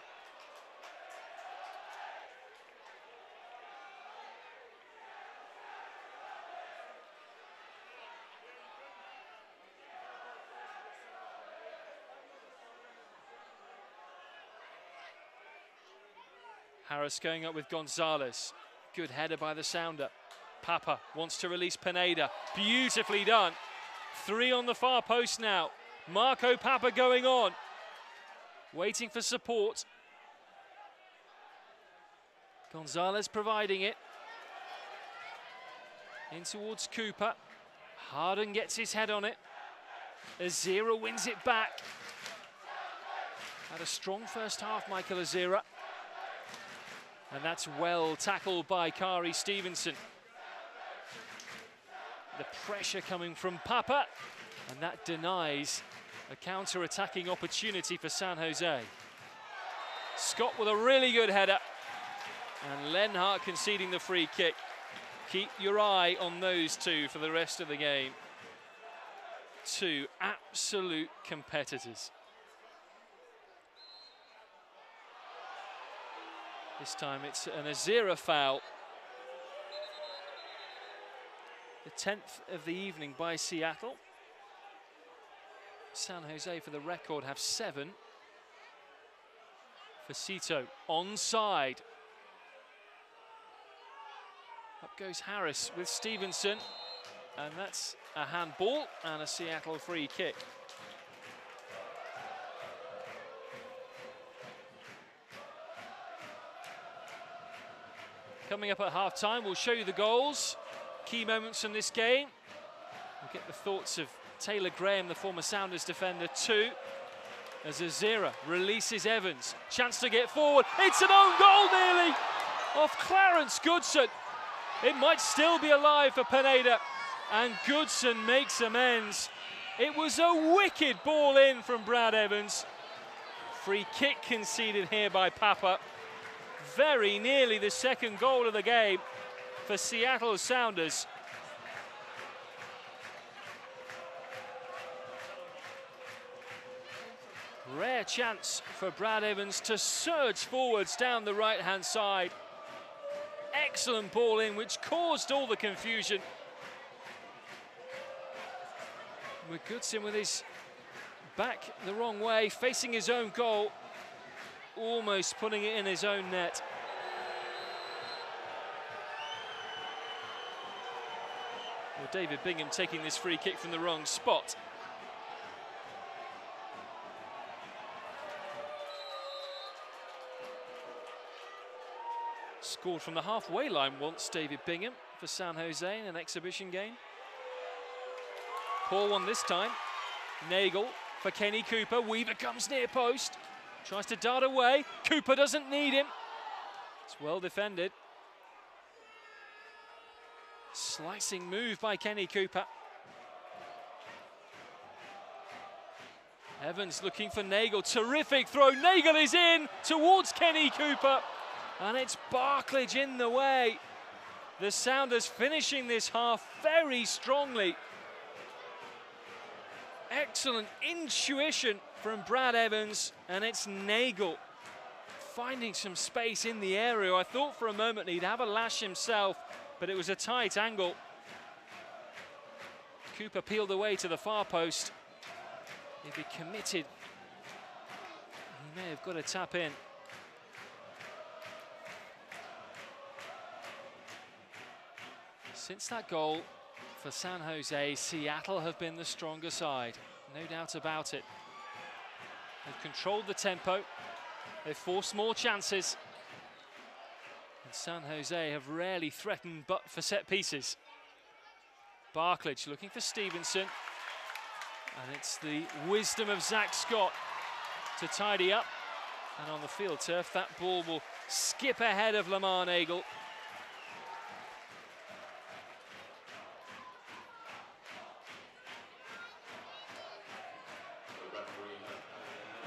Harris going up with Gonzalez. Good header by the Sounder. Papa wants to release Pineda. Beautifully done. 3 on the far post now. Marco Papa going on. Waiting for support. Gonzalez providing it. In towards Cooper. Harden gets his head on it. Azira wins it back. Had a strong first half, Michael Azira. And that's well tackled by Kari Stevenson. The pressure coming from Papa, and that denies a counter-attacking opportunity for San Jose. Scott with a really good header, and Lenhart conceding the free kick. Keep your eye on those two for the rest of the game. Two absolute competitors. This time it's an Azira foul. The 10th of the evening by Seattle. San Jose, for the record, have 7. Facito onside. Up goes Harris with Stevenson. And that's a handball and a Seattle free kick. Coming up at half-time, we'll show you the goals. Key moments from this game. We'll get the thoughts of Taylor Graham, the former Sounders defender, too. As Azira releases Evans. Chance to get forward. It's an own goal nearly off Clarence Goodson. It might still be alive for Pineda. And Goodson makes amends. It was a wicked ball in from Brad Evans. Free kick conceded here by Papa. Very nearly the second goal of the game for Seattle Sounders. Rare chance for Brad Evans to surge forwards down the right-hand side. Excellent ball in, which caused all the confusion. With Goodson with his back the wrong way, facing his own goal, almost putting it in his own net. Well, David Bingham taking this free kick from the wrong spot. Scored from the halfway line once, David Bingham, for San Jose in an exhibition game. Poor one this time. Nagel for Kenny Cooper. Weaver comes near post. Tries to dart away. Cooper doesn't need him. It's well defended. Slicing move by Kenny Cooper. Evans looking for Nagel. Terrific throw. Nagel is in towards Kenny Cooper. And it's Barklage in the way. The Sounders finishing this half very strongly. Excellent intuition from Brad Evans, and it's Nagel finding some space in the area. I thought for a moment he'd have a lash himself, but it was a tight angle. Cooper peeled away to the far post. If he committed, he may have got a tap in. Since that goal for San Jose, Seattle have been the stronger side, no doubt about it. They've controlled the tempo, they've forced more chances, and San Jose have rarely threatened but for set pieces. Barklage looking for Stevenson, and it's the wisdom of Zach Scott to tidy up, and on the field turf that ball will skip ahead of Lamar Nagel.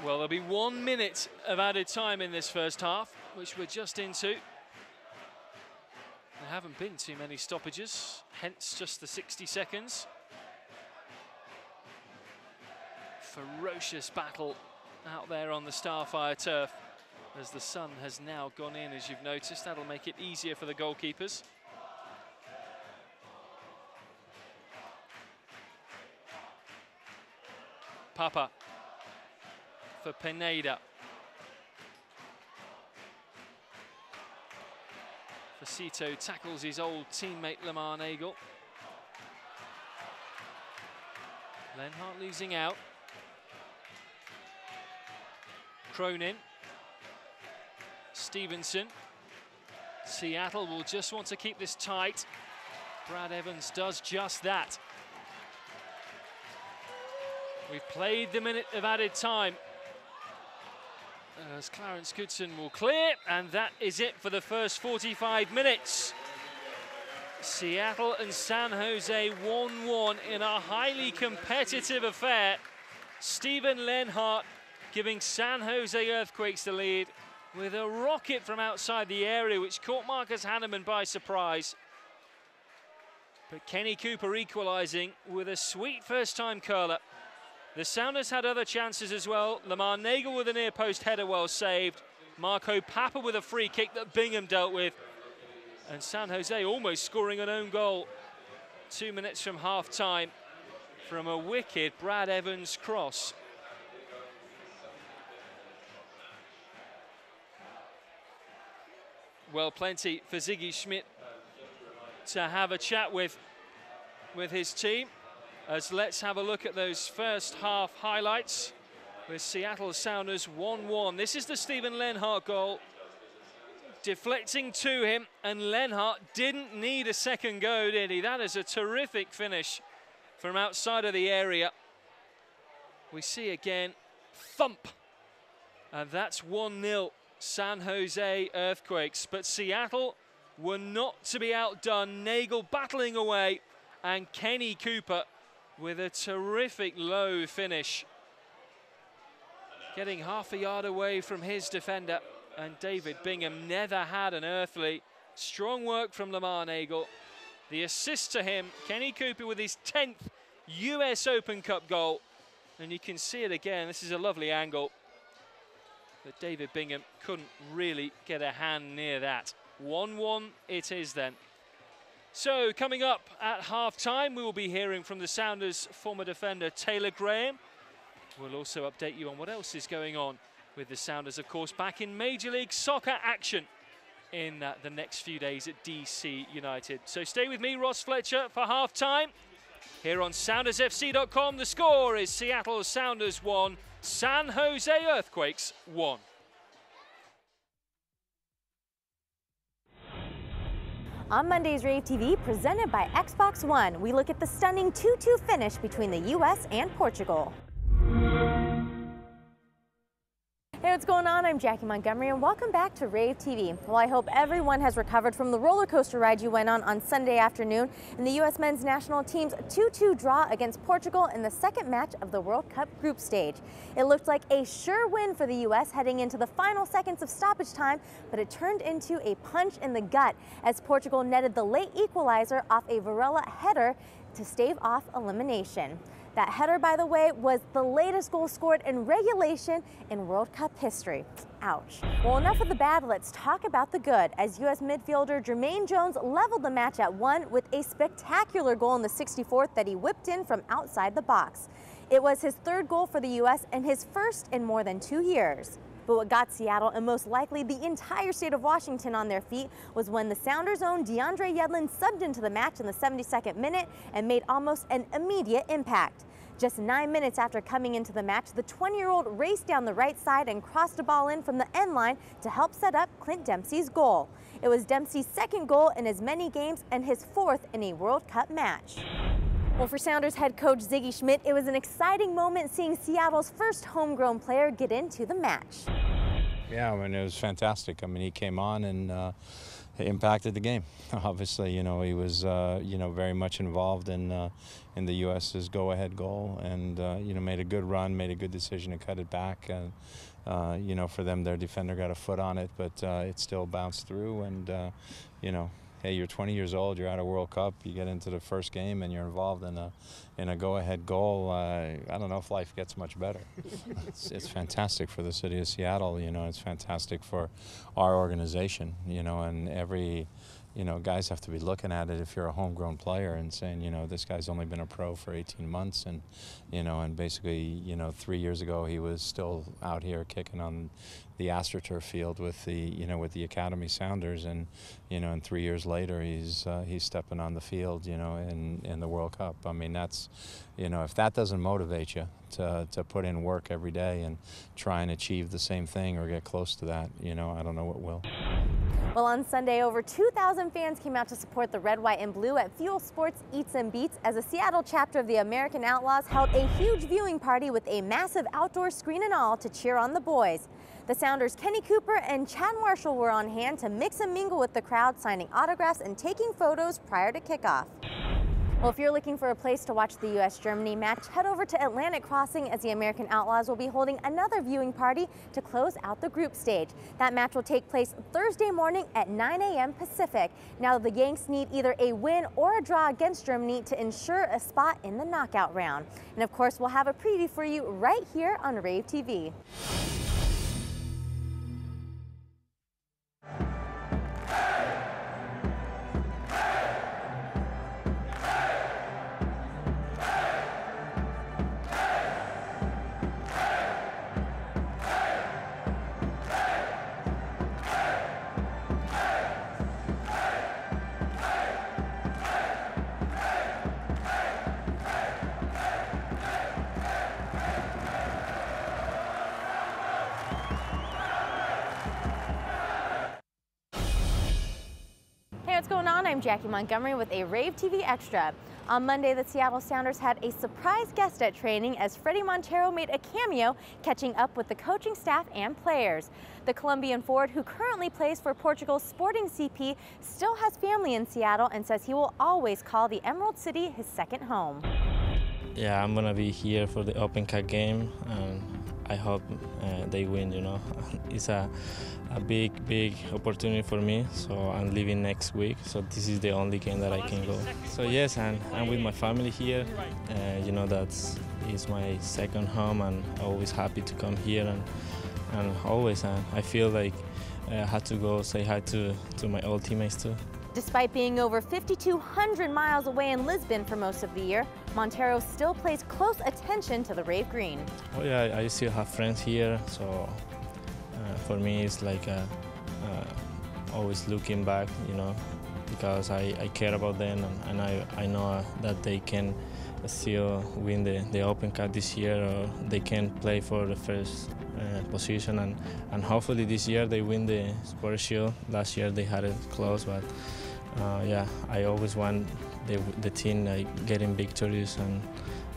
Well, there'll be 1 minute of added time in this first half, which we're just into. There haven't been too many stoppages, hence just the 60 seconds. Ferocious battle out there on the Starfire turf as the sun has now gone in, as you've noticed. That'll make it easier for the goalkeepers. Papa for Pineda. Facito tackles his old teammate Lamar Nagel. Lenhart losing out. Cronin. Stevenson. Seattle will just want to keep this tight. Brad Evans does just that. We've played the minute of added time. As Clarence Goodson will clear, and that is it for the first 45 minutes. Seattle and San Jose 1-1 in a highly competitive affair. Steven Lenhart giving San Jose Earthquakes the lead with a rocket from outside the area, which caught Marcus Hanneman by surprise. But Kenny Cooper equalising with a sweet first-time curler. The Sounders had other chances as well. Lamar Nagel with a near post header well saved. Marco Papa with a free kick that Bingham dealt with. And San Jose almost scoring an own goal 2 minutes from half time. from a wicked Brad Evans cross. Well, plenty for Ziggy Schmidt to have a chat with his team. As let's have a look at those first half highlights with Seattle Sounders 1-1. This is the Steven Lenhart goal. Deflecting to him, and Lenhart didn't need a second go, did he? That is a terrific finish from outside of the area. We see again, thump, and that's 1-0 San Jose Earthquakes. But Seattle were not to be outdone. Nagel battling away, and Kenny Cooper with a terrific low finish. Getting half a yard away from his defender, and David Bingham never had an earthly. Strong work from Lamar Nagel. The assist to him, Kenny Cooper with his 10th US Open Cup goal. And you can see it again, this is a lovely angle. But David Bingham couldn't really get a hand near that. 1-1 it is then. So coming up at half-time, we will be hearing from the Sounders' former defender Taylor Graham. We'll also update you on what else is going on with the Sounders, of course, back in Major League Soccer action in the next few days at DC United. So stay with me, Ross Fletcher, for half-time. Here on SoundersFC.com, the score is Seattle Sounders 1, San Jose Earthquakes 1. On Monday's Rave TV, presented by Xbox One, we look at the stunning 2-2 finish between the U.S. and Portugal. Hey, what's going on? I'm Jackie Montgomery, and welcome back to Rave TV. Well, I hope everyone has recovered from the roller coaster ride you went on Sunday afternoon in the U.S. men's national team's 2-2 draw against Portugal in the second match of the World Cup group stage. It looked like a sure win for the U.S. heading into the final seconds of stoppage time, but it turned into a punch in the gut as Portugal netted the late equalizer off a Varela header to stave off elimination. That header, by the way, was the latest goal scored in regulation in World Cup history. Ouch. Well, enough of the bad, let's talk about the good, as U.S. midfielder Jermaine Jones leveled the match at 1 with a spectacular goal in the 64th that he whipped in from outside the box. It was his third goal for the U.S. and his first in more than 2 years. But what got Seattle, and most likely the entire state of Washington, on their feet was when the Sounders' own DeAndre Yedlin subbed into the match in the 72nd minute and made almost an immediate impact. Just 9 minutes after coming into the match, the 20-year-old raced down the right side and crossed a ball in from the end line to help set up Clint Dempsey's goal. It was Dempsey's second goal in as many games and his fourth in a World Cup match. Well, for Sounders head coach Ziggy Schmidt, it was an exciting moment seeing Seattle's first homegrown player get into the match. Yeah, I mean, it was fantastic. I mean, he came on and impacted the game. Obviously, you know, he was, you know, very much involved in the U.S.'s go-ahead goal, and you know, made a good run, made a good decision to cut it back. And you know, for them, their defender got a foot on it, but it still bounced through. And you know, hey, you're 20 years old, you're at a World Cup, you get into the first game, and you're involved in a go-ahead goal. I don't know if life gets much better. It's fantastic for the city of Seattle. You know, it's fantastic for our organization. You know, and every, you know, guys have to be looking at it if you're a homegrown player and saying, you know, this guy's only been a pro for 18 months, and you know, and basically, you know, 3 years ago he was still out here kicking on the AstroTurf field with the, you know, with the Academy Sounders, and you know, and 3 years later he's stepping on the field, you know, in the World Cup. I mean, that's, you know, if that doesn't motivate you to put in work every day and try and achieve the same thing or get close to that, you know, I don't know what will. Well, on Sunday, over 2,000 fans came out to support the red, white, and blue at Fuel Sports Eats and Beats as the Seattle chapter of the American Outlaws held a huge viewing party with a massive outdoor screen and all to cheer on the boys. The Sounders' Kenny Cooper and Chad Marshall were on hand to mix and mingle with the crowd, signing autographs and taking photos prior to kickoff. Well, if you're looking for a place to watch the U.S.-Germany match, head over to Atlantic Crossing as the American Outlaws will be holding another viewing party to close out the group stage. That match will take place Thursday morning at 9 a.m. Pacific. Now, the Yanks need either a win or a draw against Germany to ensure a spot in the knockout round. And of course, we'll have a preview for you right here on Rave TV. Hey, what's going on? I'm Jackie Montgomery with a Rave TV Extra. On Monday, the Seattle Sounders had a surprise guest at training as Fredy Montero made a cameo catching up with the coaching staff and players. The Colombian forward, who currently plays for Portugal's Sporting CP, still has family in Seattle and says he will always call the Emerald City his second home. Yeah, I'm gonna be here for the Open Cup game, and I hope they win. You know, it's a big opportunity for me. So I'm leaving next week. So this is the only game that I can go. So yes, and I'm with my family here. You know, it's my second home, and always happy to come here, and always I feel like I had to go say hi to my old teammates too. Despite being over 5,200 miles away in Lisbon for most of the year, Montero still pays close attention to the Rave Green. Oh yeah, I still have friends here, so for me it's like always looking back, you know, because I care about them, and I know that they can still win the Open Cup this year, or they can play for the first position, and hopefully this year they win the Sport Shield. Last year they had it close, but yeah, I always want the team getting victories, and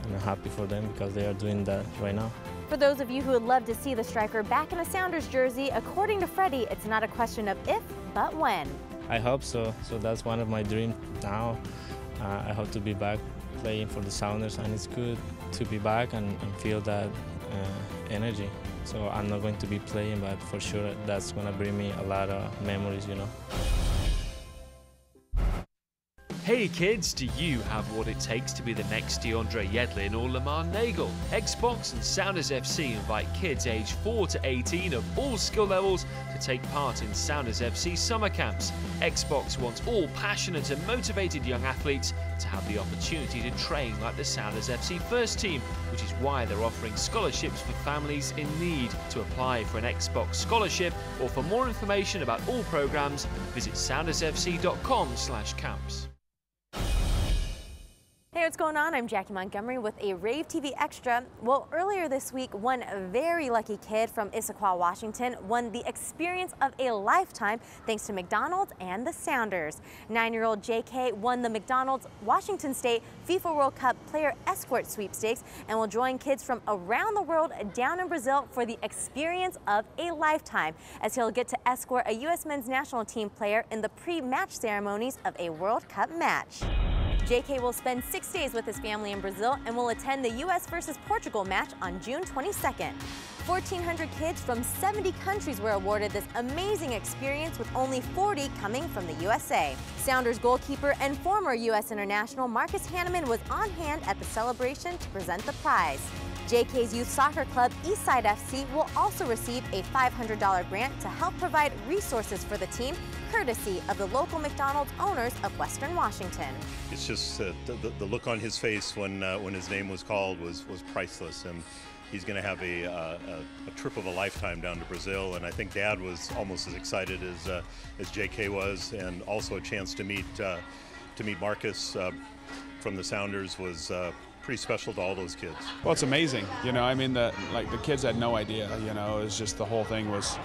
I'm happy for them because they are doing that right now. For those of you who would love to see the striker back in a Sounders jersey, according to Fredy, it's not a question of if, but when. I hope so. So that's one of my dreams now. I hope to be back playing for the Sounders, and it's good to be back and feel that energy. So I'm not going to be playing, but for sure that's going to bring me a lot of memories, you know. Hey kids, do you have what it takes to be the next DeAndre Yedlin or Lamar Nagel? Xbox and Sounders FC invite kids aged 4 to 18 of all skill levels to take part in Sounders FC summer camps. Xbox wants all passionate and motivated young athletes to have the opportunity to train like the Sounders FC first team, which is why they're offering scholarships for families in need. To apply for an Xbox scholarship or for more information about all programs, visit soundersfc.com/camps. Hey, what's going on? I'm Jackie Montgomery with a Rave TV Extra. Well, earlier this week, one very lucky kid from Issaquah, Washington won the experience of a lifetime thanks to McDonald's and the Sounders. 9-year-old JK won the McDonald's Washington State FIFA World Cup Player Escort Sweepstakes and will join kids from around the world down in Brazil for the experience of a lifetime, as he'll get to escort a U.S. men's national team player in the pre-match ceremonies of a World Cup match. JK will spend 6 days with his family in Brazil and will attend the U.S. versus Portugal match on June 22nd. 1,400 kids from 70 countries were awarded this amazing experience, with only 40 coming from the USA. Sounders goalkeeper and former U.S. international Marcus Hanneman was on hand at the celebration to present the prize. JK's youth soccer club, Eastside FC, will also receive a $500 grant to help provide resources for the team, courtesy of the local McDonald's owners of Western Washington. It's just the look on his face when his name was called was priceless, and he's going to have a trip of a lifetime down to Brazil. And I think Dad was almost as excited as JK was, and also a chance to meet Marcus from the Sounders was pretty special to all those kids. Well, it's amazing. You know, I mean, the kids had no idea. You know, it was just, the whole thing was,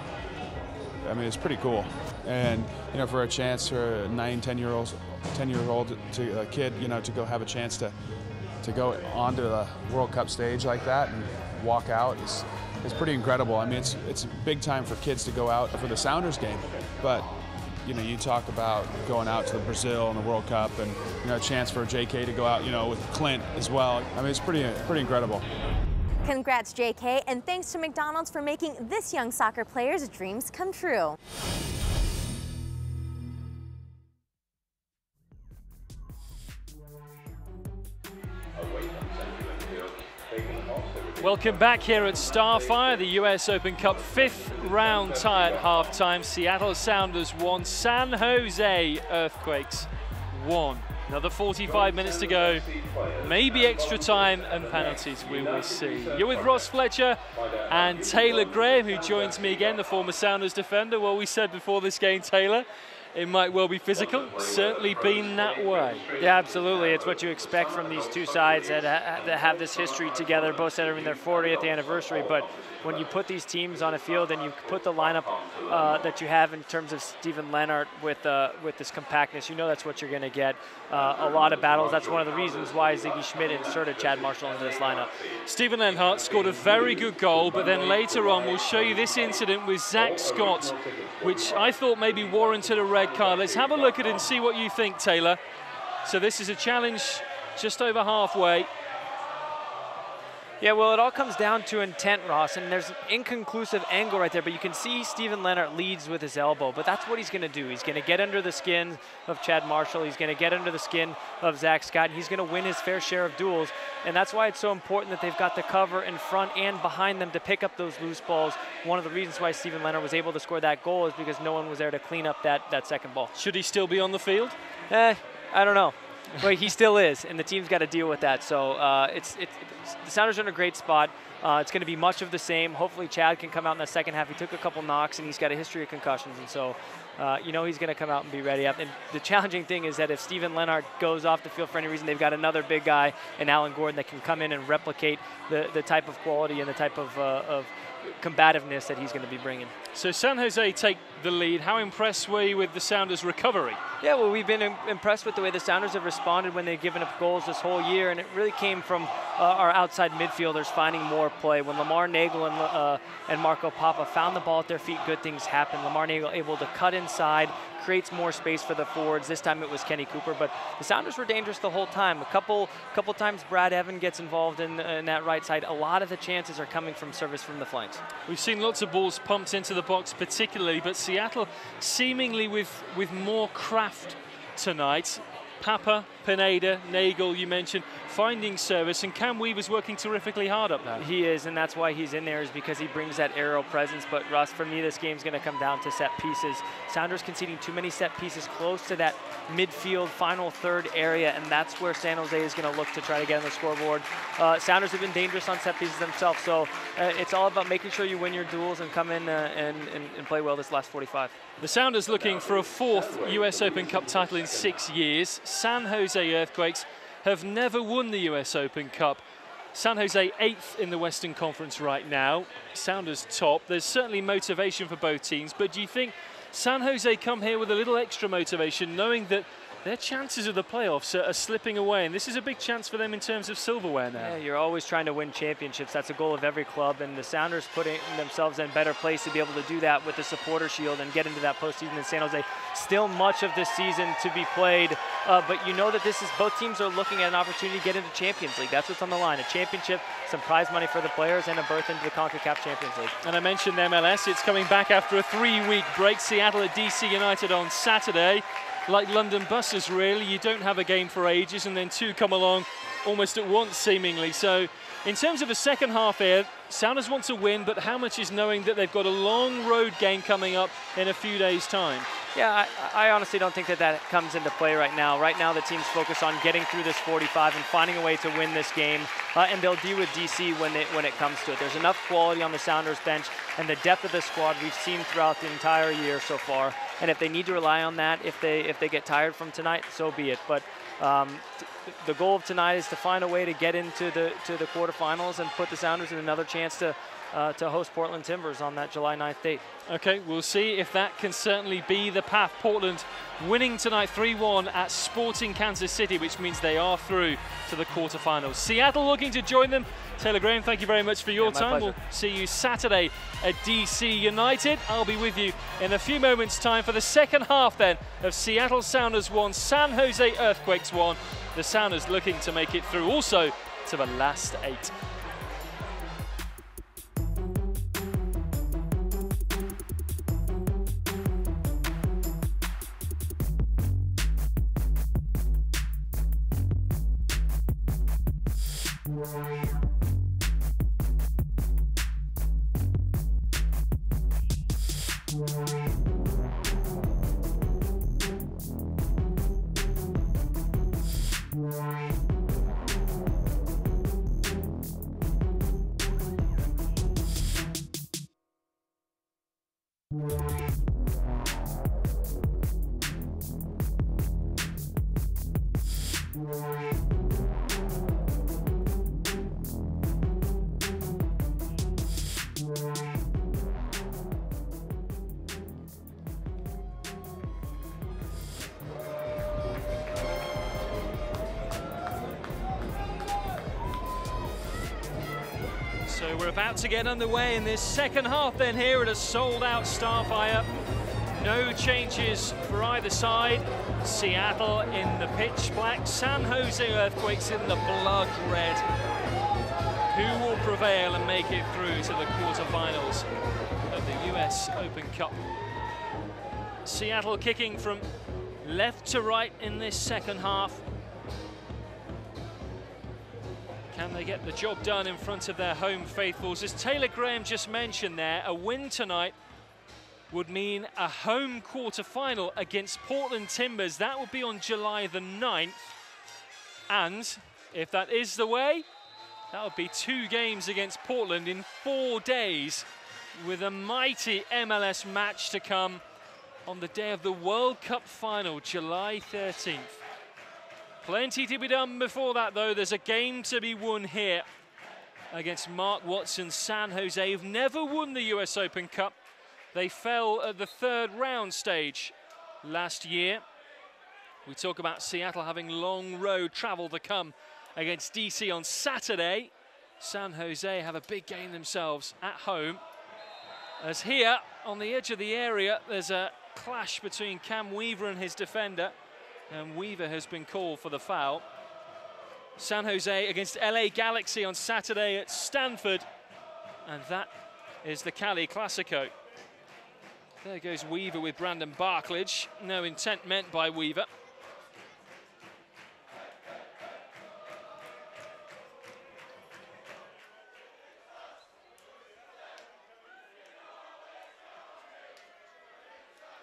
I mean, it's pretty cool. And, you know, for a chance for a 10-year-old kid, you know, to go have a chance to go onto the World Cup stage like that and walk out is pretty incredible. I mean, it's big time for kids to go out for the Sounders game, but you know, you talk about going out to Brazil and the World Cup, and you know, a chance for JK to go out, you know, with Clint as well. I mean, it's pretty incredible. Congrats, JK, and thanks to McDonald's for making this young soccer player's dreams come true. Welcome back here at Starfire, the US Open Cup 5th round tie at halftime. Seattle Sounders 1, San Jose Earthquakes 1. Another 45 minutes to go. Maybe extra time and penalties, we will see. You're with Ross Fletcher and Taylor Graham, who joins me again, the former Sounders defender. Well, we said before this game, Taylor, it might well be physical. Certainly been that way. Yeah, absolutely. It's what you expect from these two sides that have this history together, both celebrating their 40th anniversary. But when you put these teams on a field and you put the lineup that you have in terms of Steven Lennart with this compactness, you know that's what you're going to get. A lot of battles. That's one of the reasons why Ziggy Schmidt inserted Chad Marshall into this lineup. Steven Lennart scored a very good goal, but then later on we'll show you this incident with Zach Scott, which I thought maybe warranted a red card. Let's have a look at it and see what you think, Taylor. So this is a challenge just over halfway. Yeah, well, it all comes down to intent, Ross, and there's an inconclusive angle right there, but you can see Steven Lennart leads with his elbow, but that's what he's going to do. He's going to get under the skin of Chad Marshall. He's going to get under the skin of Zach Scott. He's going to win his fair share of duels, and that's why it's so important that they've got the cover in front and behind them to pick up those loose balls. One of the reasons why Steven Lennart was able to score that goal is because no one was there to clean up that second ball. Should he still be on the field? I don't know. But he still is, and the team's got to deal with that. So the Sounders are in a great spot. It's going to be much of the same. Hopefully Chad can come out in the second half. He took a couple knocks, and he's got a history of concussions, and so you know he's going to come out and be ready. And the challenging thing is that if Steven Lennart goes off the field for any reason, they've got another big guy in Alan Gordon that can come in and replicate the type of quality and the type of combativeness that he's going to be bringing. So San Jose take the lead. How impressed were you with the Sounders' recovery? Yeah, well, we've been impressed with the way the Sounders have responded when they've given up goals this whole year, and it really came from our outside midfielders finding more play. When Lamar Nagel and Marco Papa found the ball at their feet, good things happened. Lamar Nagel able to cut inside, creates more space for the forwards. This time it was Kenny Cooper, but the Sounders were dangerous the whole time. A couple times Brad Evan gets involved in that right side. A lot of the chances are coming from service from the flanks. We've seen lots of balls pumped into the box particularly, but Seattle seemingly with more craft tonight. Papa, Pineda, Nagel, you mentioned, finding service, and Cam Weaver's working terrifically hard up there. He is, and that's why he's in there, is because he brings that aerial presence. But Russ, for me, this game's going to come down to set pieces. Sounders conceding too many set pieces close to that midfield final third area, and that's where San Jose is going to look to try to get on the scoreboard. Sounders have been dangerous on set pieces themselves, so it's all about making sure you win your duels and come in and play well this last 45. The Sounders looking for a 4th US Open Cup title in 6 years. San Jose Earthquakes have never won the US Open Cup. San Jose 8th in the Western Conference right now. Sounders top. There's certainly motivation for both teams, but do you think San Jose come here with a little extra motivation, knowing that their chances of the playoffs are slipping away, and this is a big chance for them in terms of silverware now? Yeah, you're always trying to win championships. That's a goal of every club, and the Sounders putting themselves in a better place to be able to do that with the supporter shield and get into that postseason in San Jose. Still much of this season to be played, but you know that both teams are looking at an opportunity to get into Champions League. That's what's on the line, a championship, some prize money for the players, and a berth into the CONCACAF Champions League. And I mentioned MLS. It's coming back after a 3-week break. Seattle at DC United on Saturday. Like London buses, really. You don't have a game for ages, and then two come along almost at once, seemingly. So in terms of the second half here, Sounders want to win, but how much is knowing that they've got a long road game coming up in a few days' time? Yeah, I honestly don't think that comes into play right now. Right now, the team's focused on getting through this 45 and finding a way to win this game, and they'll deal with DC when it comes to it. There's enough quality on the Sounders bench, and the depth of the squad we've seen throughout the entire year so far. And if they need to rely on that, if they get tired from tonight, so be it. But the goal of tonight is to find a way to get into the quarterfinals and put the Sounders in another chance to host Portland Timbers on that July 9th date. Okay, we'll see if that can certainly be the path. Portland winning tonight 3-1 at Sporting Kansas City, which means they are through to the quarterfinals. Seattle looking to join them. Taylor Graham, thank you very much for your time. Pleasure. We'll see you Saturday at DC United. I'll be with you in a few moments' time for the second half then of Seattle Sounders 1, San Jose Earthquakes 1. The Sounders looking to make it through also to the last 8. So we're about to get underway in this second half then here at a sold-out Starfire. No changes for either side. Seattle in the pitch black, San Jose Earthquakes in the blood red. Who will prevail and make it through to the quarterfinals of the US Open Cup? Seattle kicking from left to right in this second half. Can they get the job done in front of their home faithfuls? As Taylor Graham just mentioned there, a win tonight would mean a home quarter-final against Portland Timbers. That will be on July the 9th. And if that is the way, that would be 2 games against Portland in 4 days, with a mighty MLS match to come on the day of the World Cup final, July 13th. Plenty to be done before that, though. There's a game to be won here against Mark Watson's San Jose, who've never won the US Open Cup. They fell at the 3rd round stage last year. We talk about Seattle having long road travel to come against DC on Saturday. San Jose have a big game themselves at home. As here, on the edge of the area, there's a clash between Cam Weaver and his defender. And Weaver has been called for the foul. San Jose against LA Galaxy on Saturday at Stanford. And that is the Cali Classico. There goes Weaver with Brandon Barklage. No intent meant by Weaver.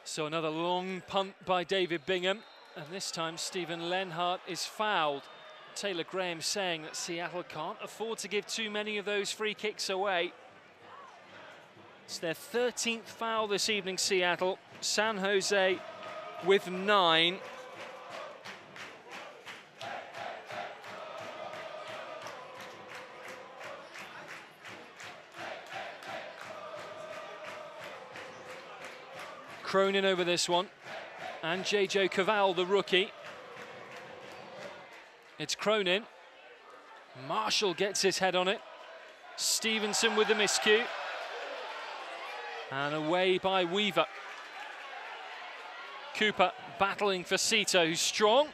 So another long punt by David Bingham. And this time Stephen Lenhart is fouled. Taylor Graham saying that Seattle can't afford to give too many of those free kicks away. It's their 13th foul this evening, Seattle. San Jose with 9. Cronin over this one. And J.J. Cavall, the rookie. It's Cronin. Marshall gets his head on it. Stevenson with the miscue. And away by Weaver. Cooper battling for Cito, who's strong.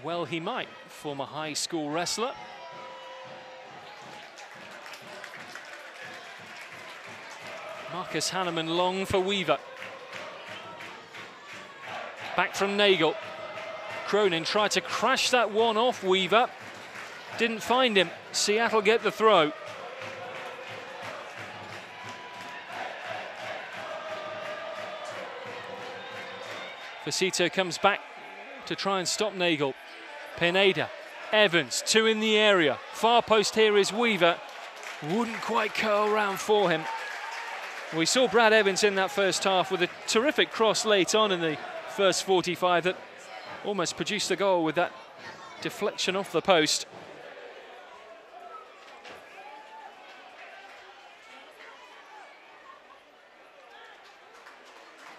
Well, he might, former high school wrestler. Marcus Hanneman long for Weaver. Back from Nagel. Cronin tried to crash that one off Weaver. Didn't find him. Seattle get the throw. Facito comes back to try and stop Nagel. Pineda, Evans, 2 in the area. Far post here is Weaver. Wouldn't quite curl round for him. We saw Brad Evans in that first half with a terrific cross late on in the first 45 that almost produced a goal with that deflection off the post.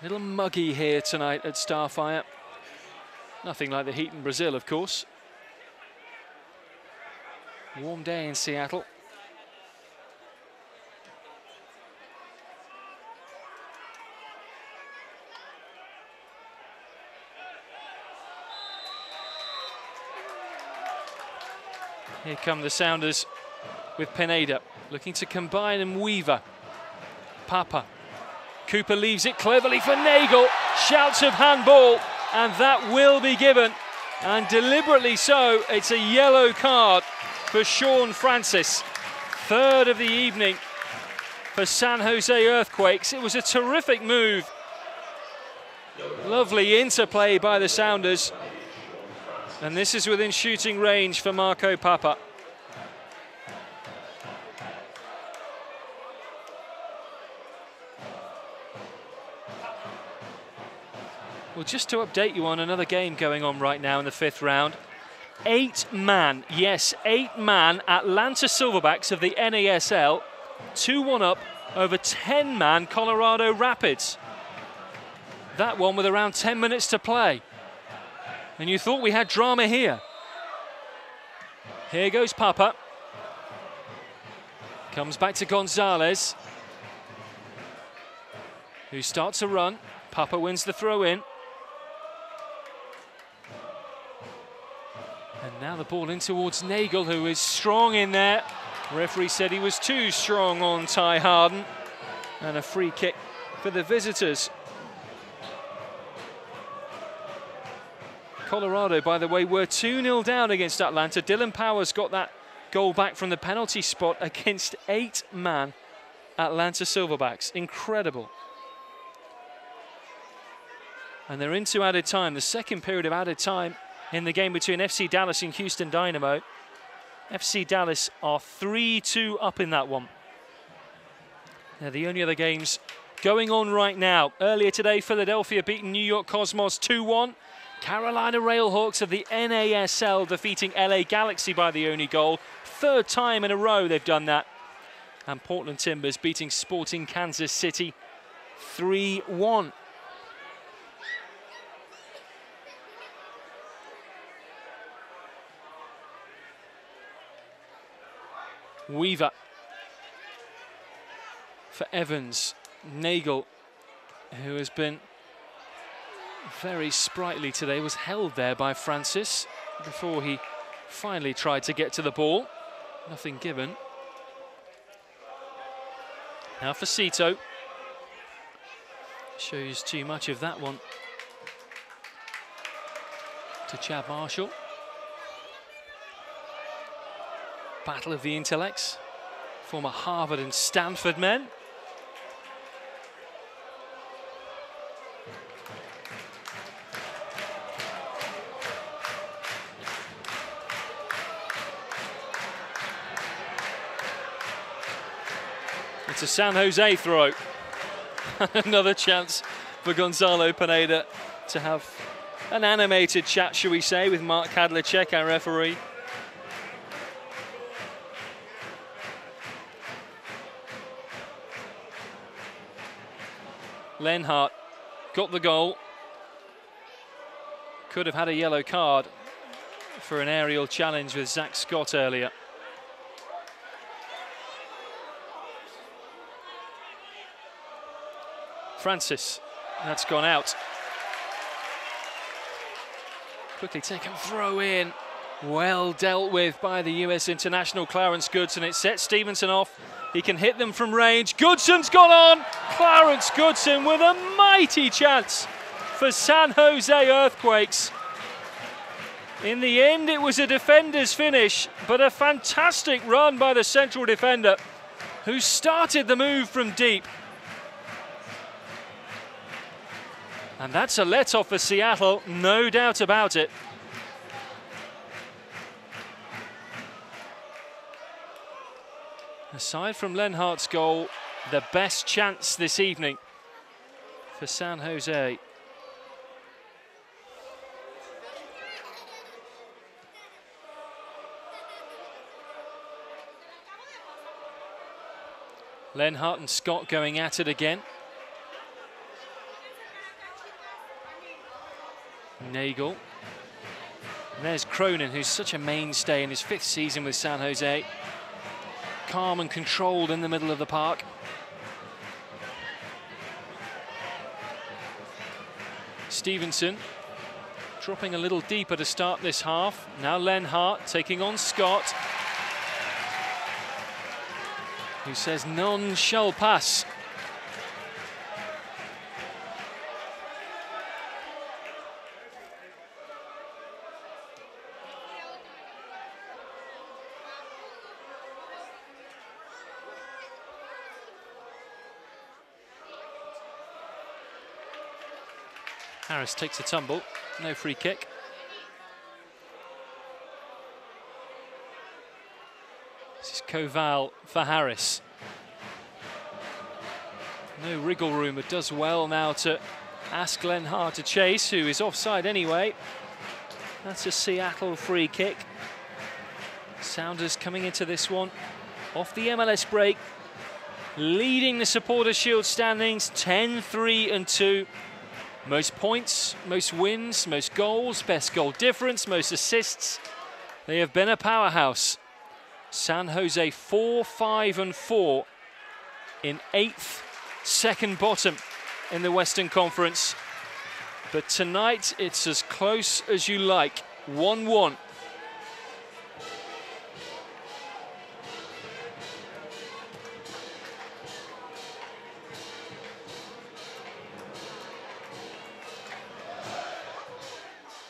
A little muggy here tonight at Starfire. Nothing like the heat in Brazil, of course. Warm day in Seattle. Here come the Sounders with Pineda, looking to combine and Weaver. Papa. Cooper leaves it cleverly for Nagel. Shouts of handball, and that will be given. And deliberately so, it's a yellow card for Sean Francis. 3rd of the evening for San Jose Earthquakes. It was a terrific move. Lovely interplay by the Sounders. And this is within shooting range for Marco Papa. Well, just to update you on another game going on right now in the 5th round. 8-man, yes, 8-man Atlanta Silverbacks of the NASL, 2-1 up over 10-man Colorado Rapids. That one with around 10 minutes to play. And you thought we had drama here. Here goes Papa. Comes back to Gonzalez, who starts a run. Papa wins the throw in. And now the ball in towards Nagel, who is strong in there. Referee said he was too strong on Ty Harden. And a free kick for the visitors. Colorado, by the way, were 2-0 down against Atlanta. Dylan Powers got that goal back from the penalty spot against 8-man Atlanta Silverbacks. Incredible. And they're into added time, the second period of added time in the game between FC Dallas and Houston Dynamo. FC Dallas are 3-2 up in that one. They're the only other games going on right now. Earlier today, Philadelphia beating New York Cosmos 2-1. Carolina Railhawks of the NASL defeating LA Galaxy by the only goal. 3rd time in a row they've done that. And Portland Timbers beating Sporting Kansas City 3-1. Weaver for Evans. Nagel, who has been very sprightly today, was held there by Francis before he finally tried to get to the ball. Nothing given. Now for Cito. Shows too much of that one to Chad Marshall. Battle of the intellects. Former Harvard and Stanford men. It's a San Jose throw. Another chance for Gonzalo Pineda to have an animated chat, shall we say, with Mark Kadlicek, our referee. Lenhart got the goal. Could have had a yellow card for an aerial challenge with Zach Scott earlier. Francis, that's gone out. Quickly taken, throw in. Well dealt with by the US international Clarence Goodson. It sets Stevenson off. He can hit them from range. Goodson's gone on. Clarence Goodson with a mighty chance for San Jose Earthquakes. In the end, it was a defender's finish, but a fantastic run by the central defender who started the move from deep. And that's a let-off for Seattle, no doubt about it. Aside from Lenhart's goal, the best chance this evening for San Jose. Lenhart and Scott going at it again. Nagel. And there's Cronin, who's such a mainstay in his 5th season with San Jose. Calm and controlled in the middle of the park. Stevenson dropping a little deeper to start this half. Now Lenhart taking on Scott, who says none shall pass. Harris takes a tumble, no free kick. This is Koval for Harris. No wriggle room, but does well now to Ask Lenhart to chase, who is offside anyway. That's a Seattle free kick. Sounders coming into this one off the MLS break, leading the Supporters' Shield standings 10-3-2. Most points, most wins, most goals, best goal difference, most assists. They have been a powerhouse. San Jose 4-5-4 in 8th, second bottom in the Western Conference. But tonight it's as close as you like, 1-1.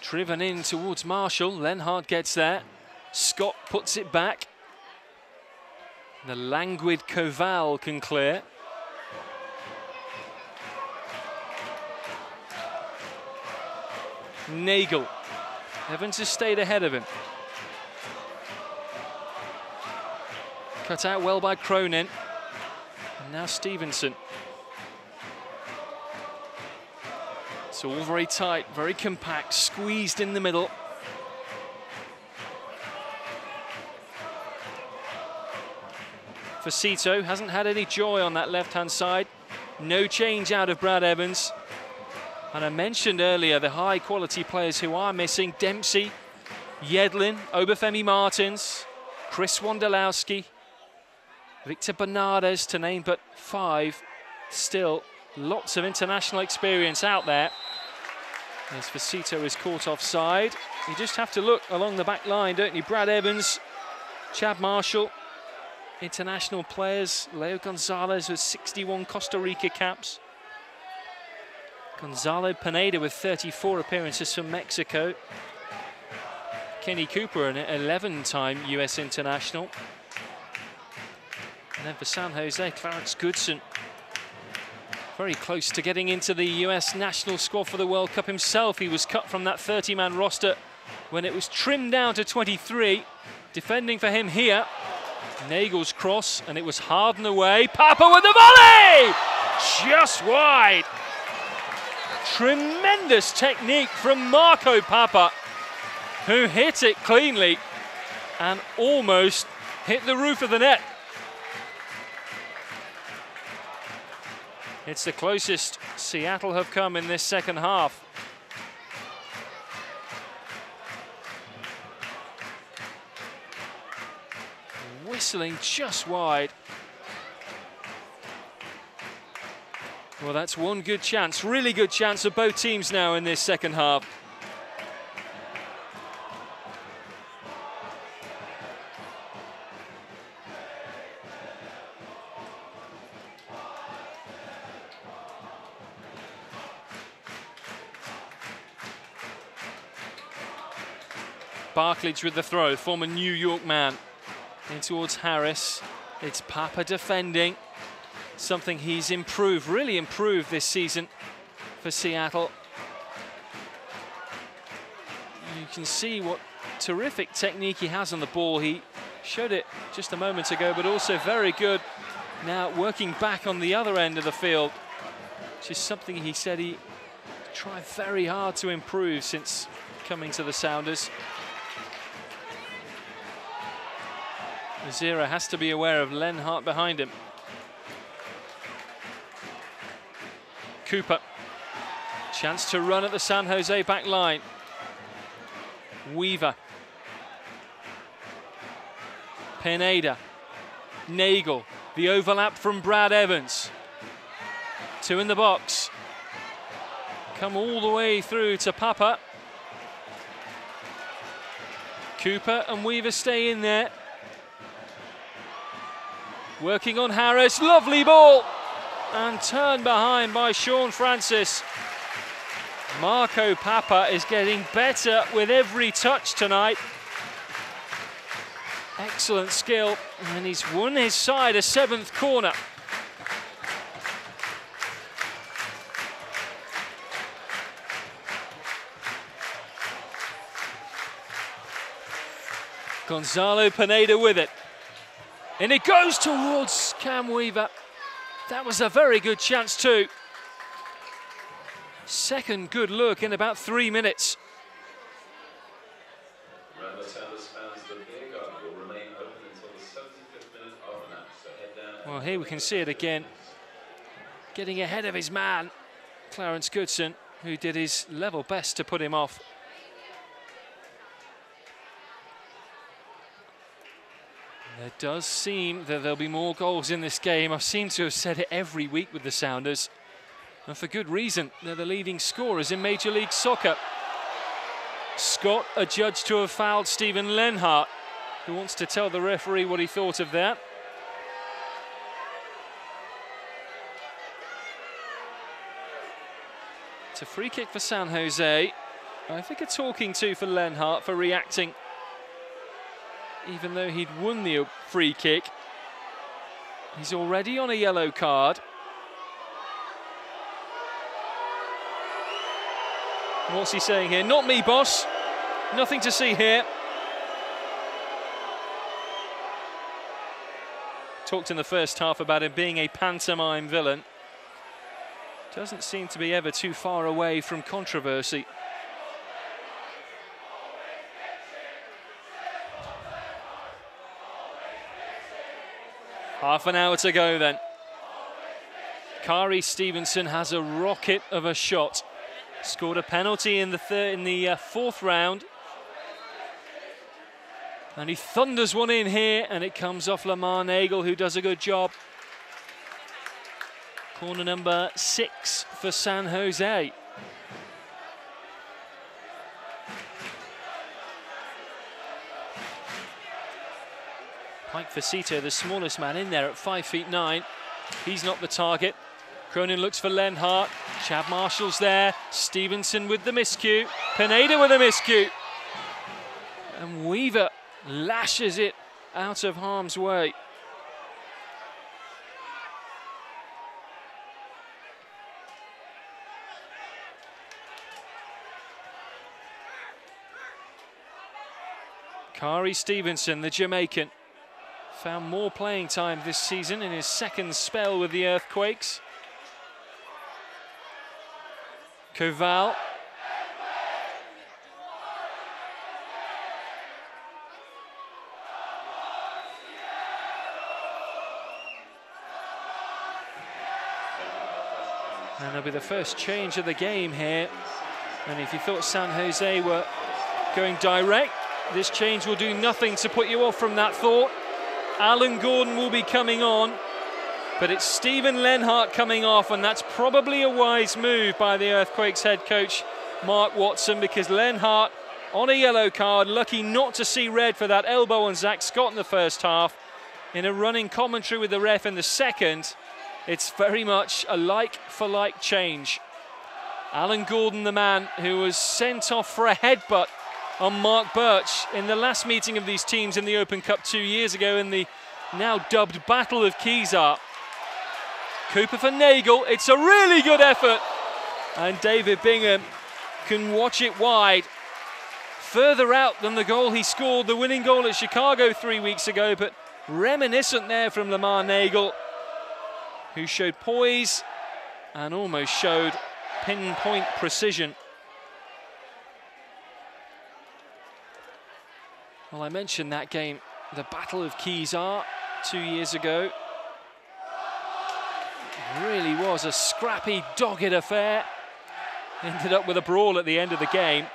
Driven in towards Marshall, Lenhart gets there. Scott puts it back. The languid Koval can clear. Nagel. Evans has stayed ahead of him. Cut out well by Cronin. And now Stevenson. It's all very tight, very compact, squeezed in the middle. Facito hasn't had any joy on that left-hand side. No change out of Brad Evans. And I mentioned earlier the high-quality players who are missing. Dempsey, Yedlin, Obafemi Martins, Chris Wondolowski, Victor Bernardes, to name but 5. Still lots of international experience out there. As Facito is caught offside. You just have to look along the back line, don't you? Brad Evans, Chad Marshall, international players. Leo Gonzalez with 61 Costa Rica caps. Gonzalo Pineda with 34 appearances for Mexico. Kenny Cooper, an 11-time US international. And then for San Jose, Clarence Goodson, very close to getting into the US national squad for the World Cup himself. He was cut from that 30-man roster when it was trimmed down to 23. Defending for him here, Nagel's cross, and it was hard and away. Papa with the volley! Just wide. Tremendous technique from Marco Papa, who hit it cleanly and almost hit the roof of the net. It's the closest Seattle have come in this second half. Whistling just wide. Well, that's one good chance, really good chance of both teams now in this second half. Barklage with the throw, former New York man. In towards Harris. It's Papa defending. Something he's improved, really improved this season for Seattle. You can see what terrific technique he has on the ball. He showed it just a moment ago, but also very good now working back on the other end of the field, which is something he said he tried very hard to improve since coming to the Sounders. Zira has to be aware of Lenhart behind him. Cooper, chance to run at the San Jose back line. Weaver. Pineda. Nagel, the overlap from Brad Evans. 2 in the box. Come all the way through to Papa. Cooper and Weaver stay in there. Working on Harris, lovely ball, and turned behind by Sean Francis. Marco Papa is getting better with every touch tonight. Excellent skill, and he's won his side a 7th corner. Gonzalo Pineda with it. And it goes towards Cam Weaver. That was a very good chance too. Second good look in about 3 minutes. Well, here we can see it again. Getting ahead of his man, Clarence Goodson, who did his level best to put him off. There does seem that there'll be more goals in this game. I seem to have said it every week with the Sounders. And for good reason. They're the leading scorers in Major League Soccer. Scott adjudged to have fouled Stephen Lenhart, who wants to tell the referee what he thought of that. It's a free kick for San Jose. I think a talking to for Lenhart for reacting, even though he'd won the free kick. He's already on a yellow card. What's he saying here? Not me, boss. Nothing to see here. Talked in the first half about him being a pantomime villain. Doesn't seem to be ever too far away from controversy. Half an hour to go then. Kari Stevenson has a rocket of a shot. Scored a penalty in the fourth round. And he thunders one in here, and it comes off Lamar Nagel, who does a good job. Corner number 6 for San Jose. Pike Facito, the smallest man in there at 5'9". He's not the target. Cronin looks for Lenhart. Chad Marshall's there. Stevenson with the miscue. Pineda with a miscue. And Weaver lashes it out of harm's way. Kari Stevenson, the Jamaican, found more playing time this season in his second spell with the Earthquakes. Koval. And that'll be the first change of the game here. And if you thought San Jose were going direct, this change will do nothing to put you off from that thought. Alan Gordon will be coming on, but it's Stephen Lenhart coming off, and that's probably a wise move by the Earthquakes head coach, Mark Watson, because Lenhart on a yellow card, lucky not to see red for that elbow on Zach Scott in the first half. In a running commentary with the ref in the second, it's very much a like-for-like change. Alan Gordon, the man who was sent off for a headbutt on Mark Birch in the last meeting of these teams in the Open Cup 2 years ago in the now dubbed Battle of Kezar. Cooper for Nagel, it's a really good effort. And David Bingham can watch it wide. Further out than the goal he scored, the winning goal at Chicago 3 weeks ago, but reminiscent there from Lamar Nagel, who showed poise and almost showed pinpoint precision. Well, I mentioned that game, the Battle of Kezar 2 years ago. It really was a scrappy, dogged affair. Ended up with a brawl at the end of the game.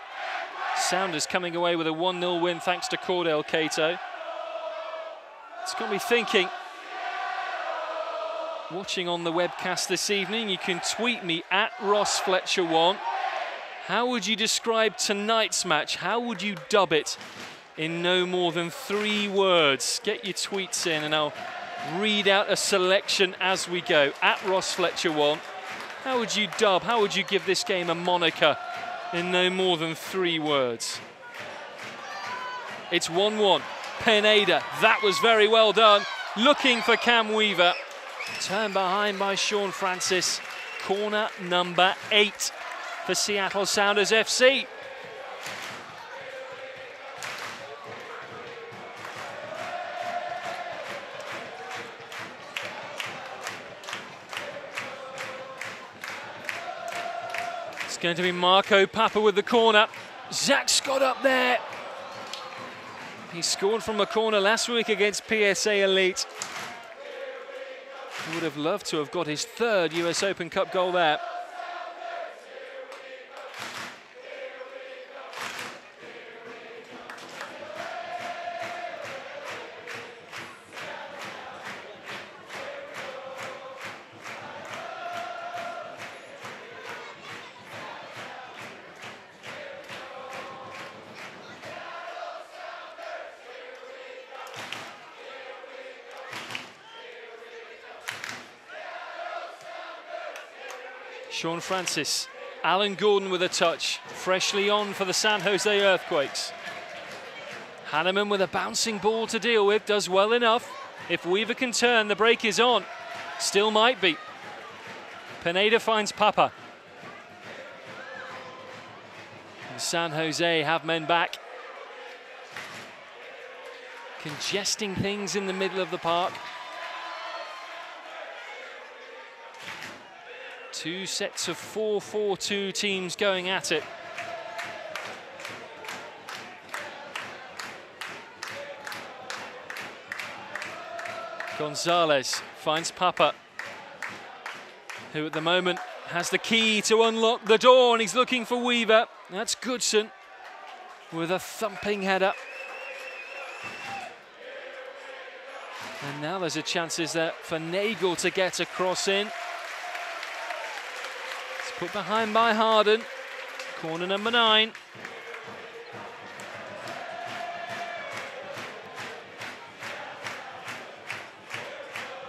Sounders coming away with a 1-0 win thanks to Cordell Cato. It's got me thinking. Watching on the webcast this evening, you can tweet me at RossFletcher1. How would you describe tonight's match? How would you dub it in no more than 3 words? Get your tweets in and I'll read out a selection as we go. At RossFletcher1. How would you dub, how would you give this game a moniker in no more than 3 words? It's 1-1. Pineda, that was very well done. Looking for Cam Weaver. Turned behind by Sean Francis. Corner number 8 for Seattle Sounders FC. going to be Marco Papa with the corner. Zach Scott up there. He scored from a corner last week against PSA Elite. He would have loved to have got his third US Open Cup goal there. Sean Francis, Alan Gordon with a touch, freshly on for the San Jose Earthquakes. Hanneman with a bouncing ball to deal with, does well enough. If Weaver can turn, the break is on. Still might be. Pineda finds Papa. And San Jose have men back. Congesting things in the middle of the park. Two sets of 4-4-2 teams going at it. Gonzalez finds Papa, who at the moment has the key to unlock the door, and he's looking for Weaver. That's Goodson with a thumping header. And now there's a chance there for Nagel to get a cross in. Put behind by Harden. Corner number 9.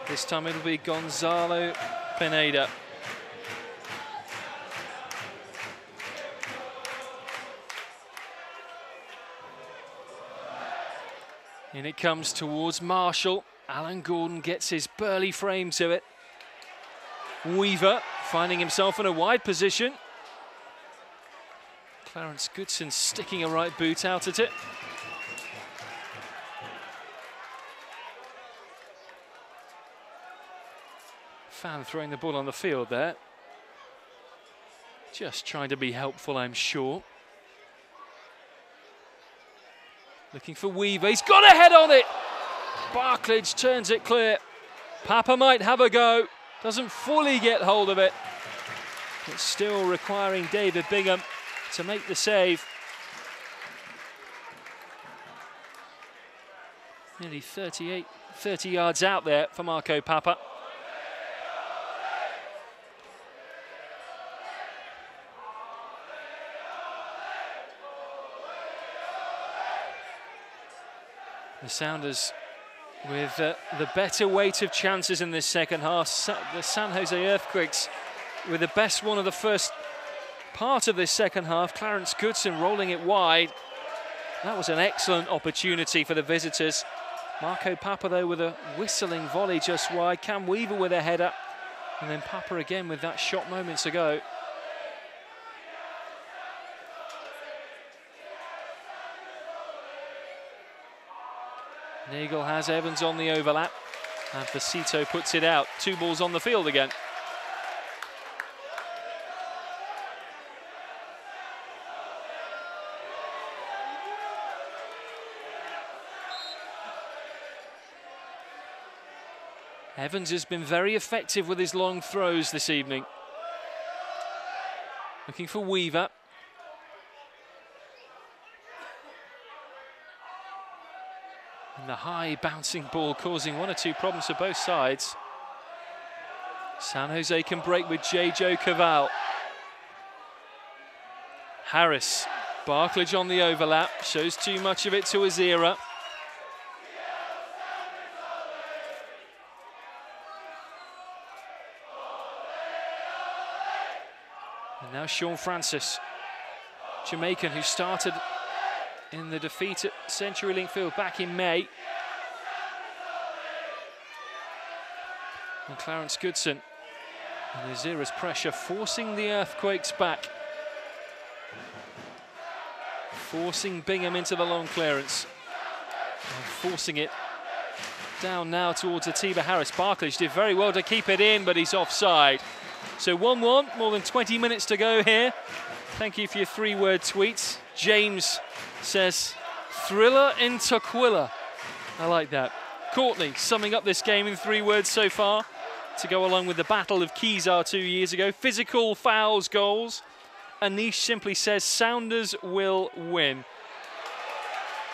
This time it'll be Gonzalo Pineda. In it comes towards Marshall. Alan Gordon gets his burly frame to it. Weaver finding himself in a wide position. Clarence Goodson sticking a right boot out at it. Fan throwing the ball on the field there. Just trying to be helpful, I'm sure. Looking for Weaver, he's got a head on it! Barclage turns it clear. Papa might have a go. Doesn't fully get hold of it. It's still requiring David Bingham to make the save. Nearly 30 yards out there for Marco Papa. The Sounders with the better weight of chances in this second half. The San Jose Earthquakes with the best one of the first part of this second half. Clarence Goodson rolling it wide. That was an excellent opportunity for the visitors. Marco Papa, though, with a whistling volley just wide. Cam Weaver with a header. And then Papa again with that shot moments ago. Nagel has Evans on the overlap, and Facito puts it out. 2 balls on the field again. Evans has been very effective with his long throws this evening. Looking for Weaver. And the high bouncing ball causing 1 or 2 problems for both sides. San Jose can break with J.J. Caval. Harris, Barclage on the overlap, shows too much of it to Azira. And now Sean Francis, Jamaican, who started in the defeat at CenturyLink Field back in May. And Clarence Goodson, and Azira's pressure forcing the Earthquakes back. Forcing Bingham into the long clearance. And forcing it down now towards Atiba Harris. Barclage did very well to keep it in, but he's offside. So 1-1, more than 20 minutes to go here. Thank you for your 3-word tweets. James says, thriller in Tukwila. I like that. Courtney summing up this game in 3 words so far to go along with the Battle of Kezar 2 years ago. Physical, fouls, goals. Anish simply says Sounders will win.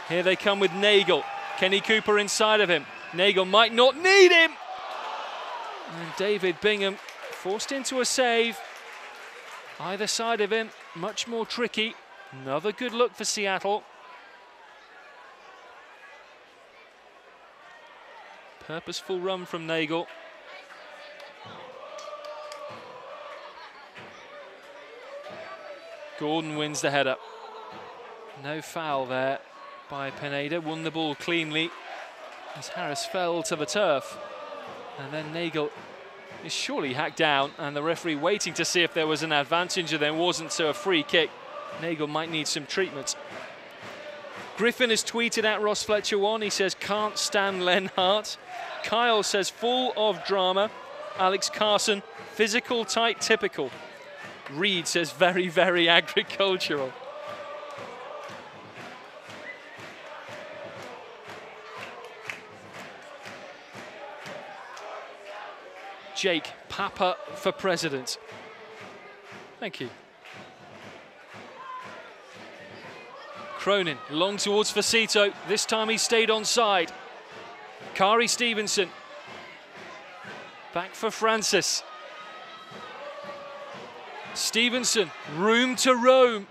Here they come with Nagel. Kenny Cooper inside of him. Nagel might not need him. And David Bingham forced into a save. Either side of him, much more tricky. Another good look for Seattle. Purposeful run from Nagel. Gordon wins the header. No foul there by Pineda. Won the ball cleanly as Harris fell to the turf. And then Nagel is surely hacked down, and the referee waiting to see if there was an advantage, and there wasn't, so a free kick. Nagel might need some treatment. Griffin has tweeted at Ross Fletcher 1. He says, can't stand Len Hart. Kyle says, full of drama. Alex Carson, physical, tight, typical. Reed says, very, very agricultural. Jake, Papa for president. Thank you. Cronin, long towards Facito. This time he stayed onside. Kari Stevenson. Back for Francis. Stevenson, room to roam.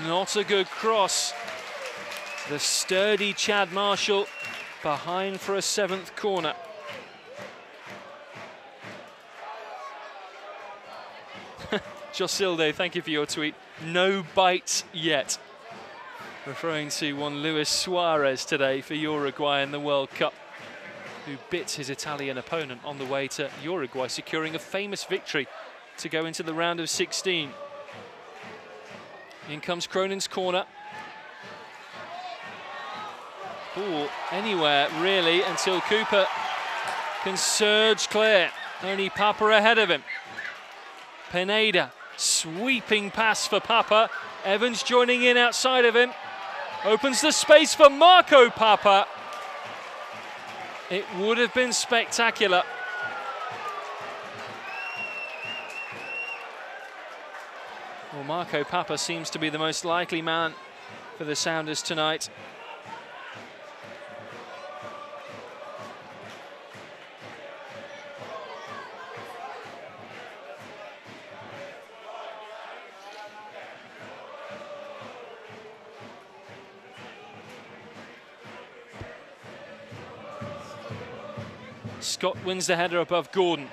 Not a good cross. The sturdy Chad Marshall behind for a 7th corner. Josilde, thank you for your tweet. No bites yet. Referring to one Luis Suarez today for Uruguay in the World Cup, who bit his Italian opponent on the way to Uruguay, securing a famous victory to go into the round of 16. In comes Cronin's corner. Ball anywhere, really, until Cooper can surge clear. Only Papa ahead of him. Pineda, sweeping pass for Papa. Evans joining in outside of him. Opens the space for Marco Papa. It would have been spectacular. Well, Marco Papa seems to be the most likely man for the Sounders tonight. Scott wins the header above Gordon.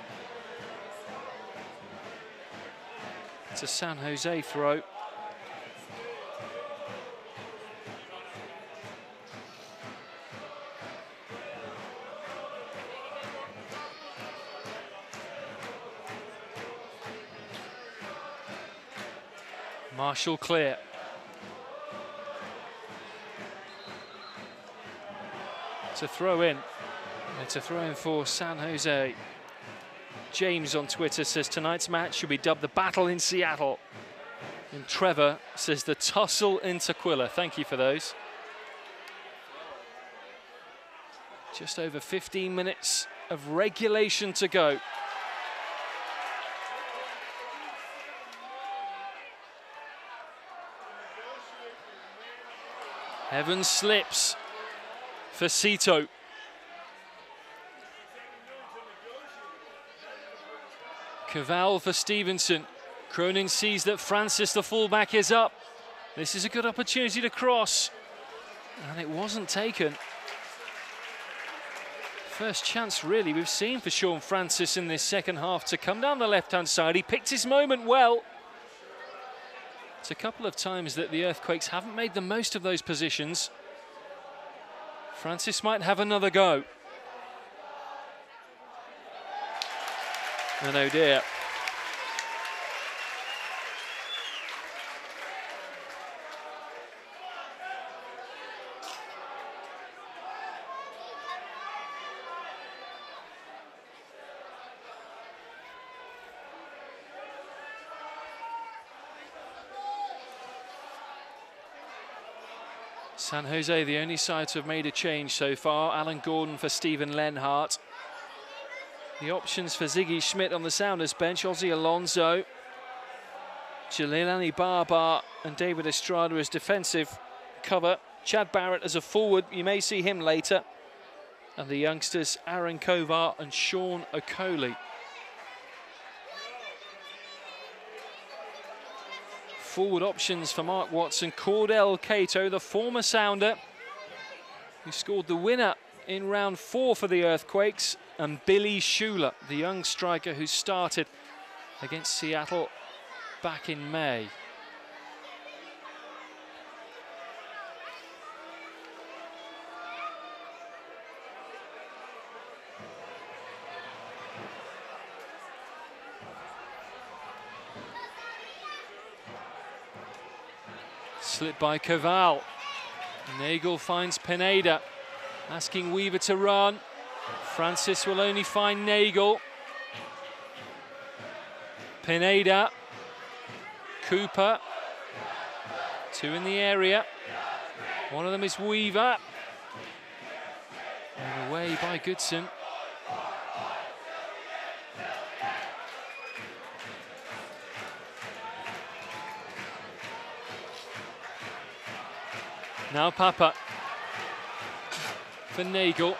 It's a San Jose throw. Marshall clear. It's a throw in. It's a throw in for San Jose. James on Twitter says tonight's match should be dubbed the Battle in Seattle. And Trevor says the Tussle in Tukwila. Thank you for those. Just over 15 minutes of regulation to go. Evans slips for Cito. Cavall for Stevenson. Cronin sees that Francis, the fullback, is up. This is a good opportunity to cross. And it wasn't taken. First chance, really, we've seen for Sean Francis in this second half to come down the left-hand side. He picked his moment well. It's a couple of times that the Earthquakes haven't made the most of those positions. Francis might have another go. And oh dear. San Jose, the only side to have made a change so far. Alan Gordon for Stephen Lenhart. The options for Ziggy Schmidt on the Sounders bench, Ozzy Alonso, Jalilani Barbar and David Estrada as defensive cover. Chad Barrett as a forward, you may see him later. And the youngsters, Aaron Kovar and Sean Okoli. Forward options for Mark Watson, Cordell Cato, the former Sounder, who scored the winner in round 4 for the Earthquakes, and Billy Schuler, the young striker who started against Seattle back in May. Slip by Koval. Nagel finds Pineda, asking Weaver to run. Francis will only find Nagel. Pineda. Cooper. 2 in the area. One of them is Weaver. And away by Goodson. Now Papa for Nagel.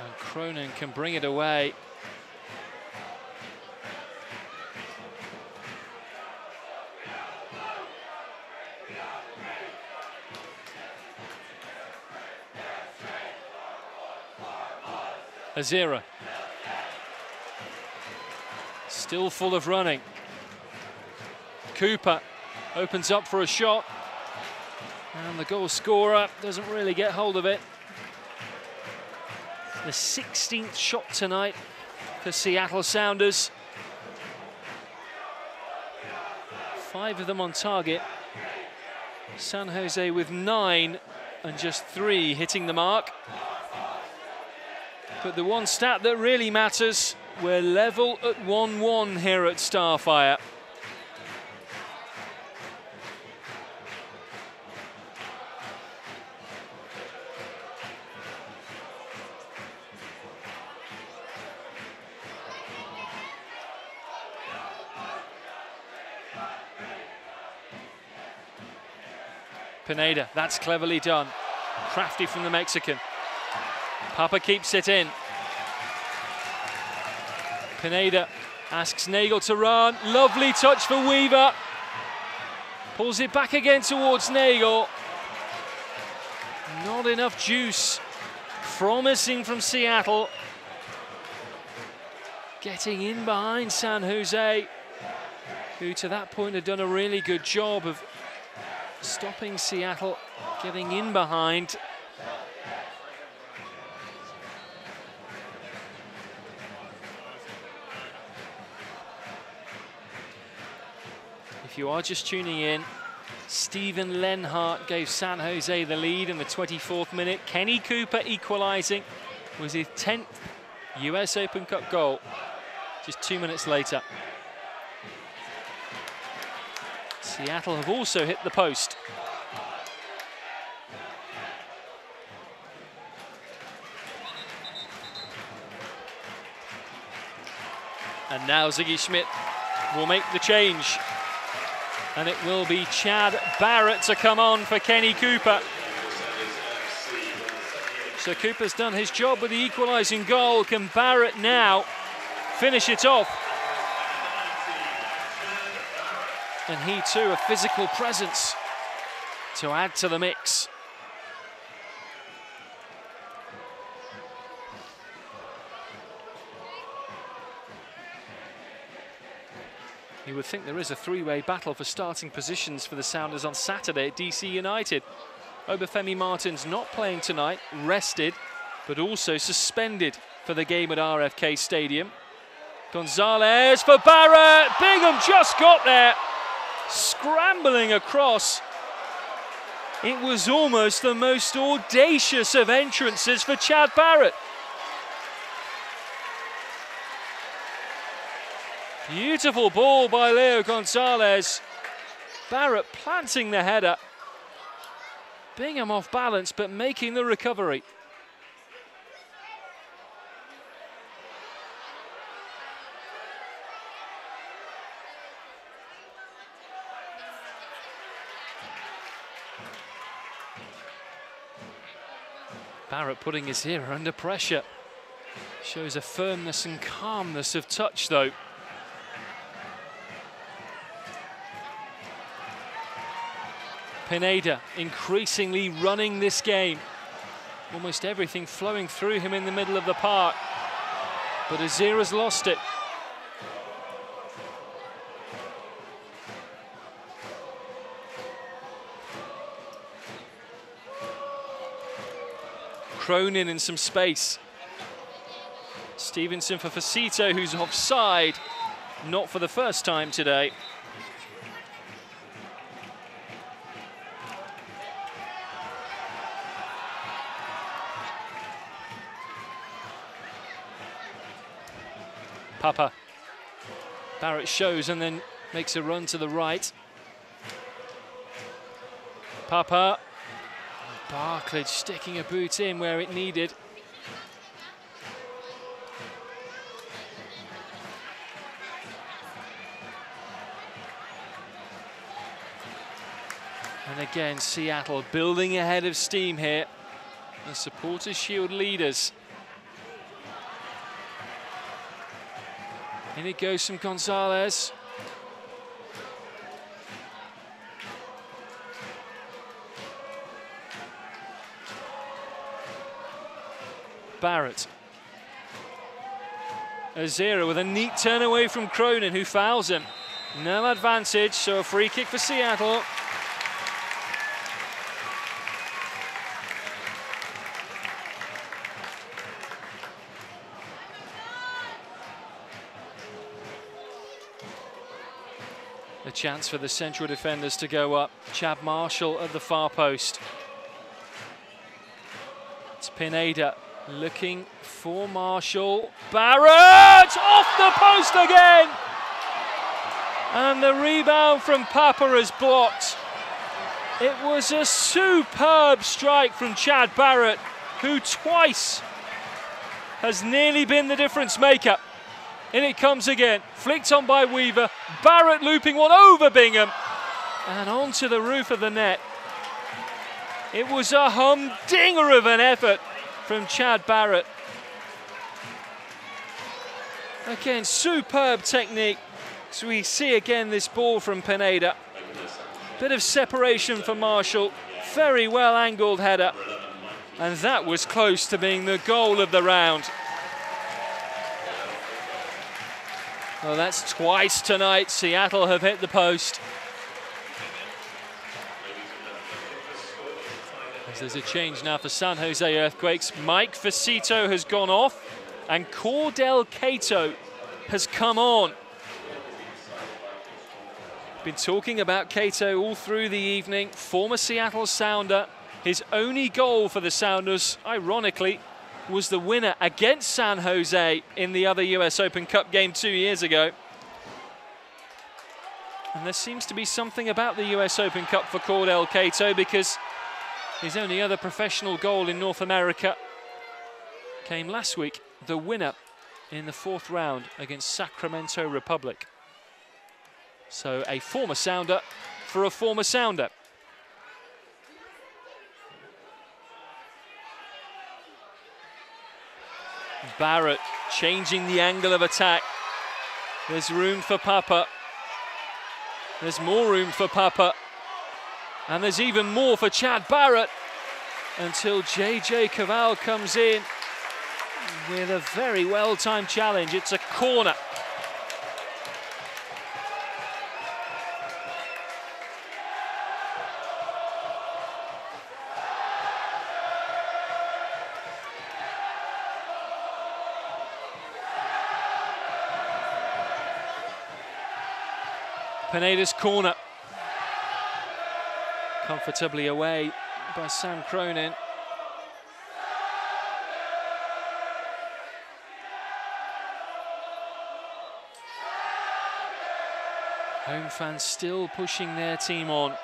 And Cronin can bring it away. Azira. Still full of running. Cooper opens up for a shot. And the goal scorer doesn't really get hold of it. The 16th shot tonight for Seattle Sounders. 5 of them on target. San Jose with 9 and just 3 hitting the mark. But the one stat that really matters, we're level at 1-1 here at Starfire. Pineda, that's cleverly done. Crafty from the Mexican. Papa keeps it in. Pineda asks Nagel to run. Lovely touch for Weaver. Pulls it back again towards Nagel. Not enough juice. Promising from Seattle. Getting in behind San Jose, who to that point had done a really good job of stopping Seattle getting in behind. If you are just tuning in, Stephen Lenhart gave San Jose the lead in the 24th minute. Kenny Cooper equalising was his 10th US Open Cup goal just 2 minutes later. Seattle have also hit the post. And now Ziggy Schmidt will make the change. And it will be Chad Barrett to come on for Kenny Cooper. So Cooper's done his job with the equalising goal. Can Barrett now finish it off? And he too, a physical presence to add to the mix. You would think there is a three-way battle for starting positions for the Sounders on Saturday at DC United. Obafemi Martin's not playing tonight, rested, but also suspended for the game at RFK Stadium. Gonzalez for Barrett. Bingham just got there. Scrambling across. It was almost the most audacious of entrances for Chad Barrett. Beautiful ball by Leo Gonzalez. Barrett planting the header. Bingham off balance, but making the recovery. Barrett putting his ear under pressure. Shows a firmness and calmness of touch, though. Pineda increasingly running this game. Almost everything flowing through him in the middle of the park. But Azira's lost it. Cronin in some space. Stevenson for Facito, who's offside. Not for the first time today. Papa. Barrett shows and then makes a run to the right. Papa. Barclay sticking a boot in where it needed. And again, Seattle building ahead of steam here. The Supporters' Shield leaders. In it goes from Gonzalez. Barrett. Azira with a neat turn away from Cronin, who fouls him. No advantage, so a free kick for Seattle. A chance for the central defenders to go up. Chad Marshall at the far post. It's Pineda looking for Marshall. Barrett off the post again! And the rebound from Papa is blocked. It was a superb strike from Chad Barrett, who twice has nearly been the difference maker. In it comes again, flicked on by Weaver. Barrett looping one over Bingham and onto the roof of the net. It was a humdinger of an effort from Chad Barrett. Again, superb technique. So we see again this ball from Pineda. Bit of separation for Marshall. Very well angled header. And that was close to being the goal of the round. Well, that's twice tonight Seattle have hit the post. As there's a change now for San Jose Earthquakes. Mike Facito has gone off and Cordell Cato has come on. Been talking about Cato all through the evening. Former Seattle Sounder. His only goal for the Sounders, ironically, was the winner against San Jose in the other US Open Cup game 2 years ago. And there seems to be something about the US Open Cup for Cordell Cato, because his only other professional goal in North America came last week, the winner in the 4th round against Sacramento Republic. So a former Sounder for a former Sounder. Barrett changing the angle of attack. There's room for Papa. There's more room for Papa. And there's even more for Chad Barrett until JJ Caval comes in with a very well-timed challenge. It's a corner. Pineda's corner. Comfortably away by Sam Cronin. Home fans still pushing their team on.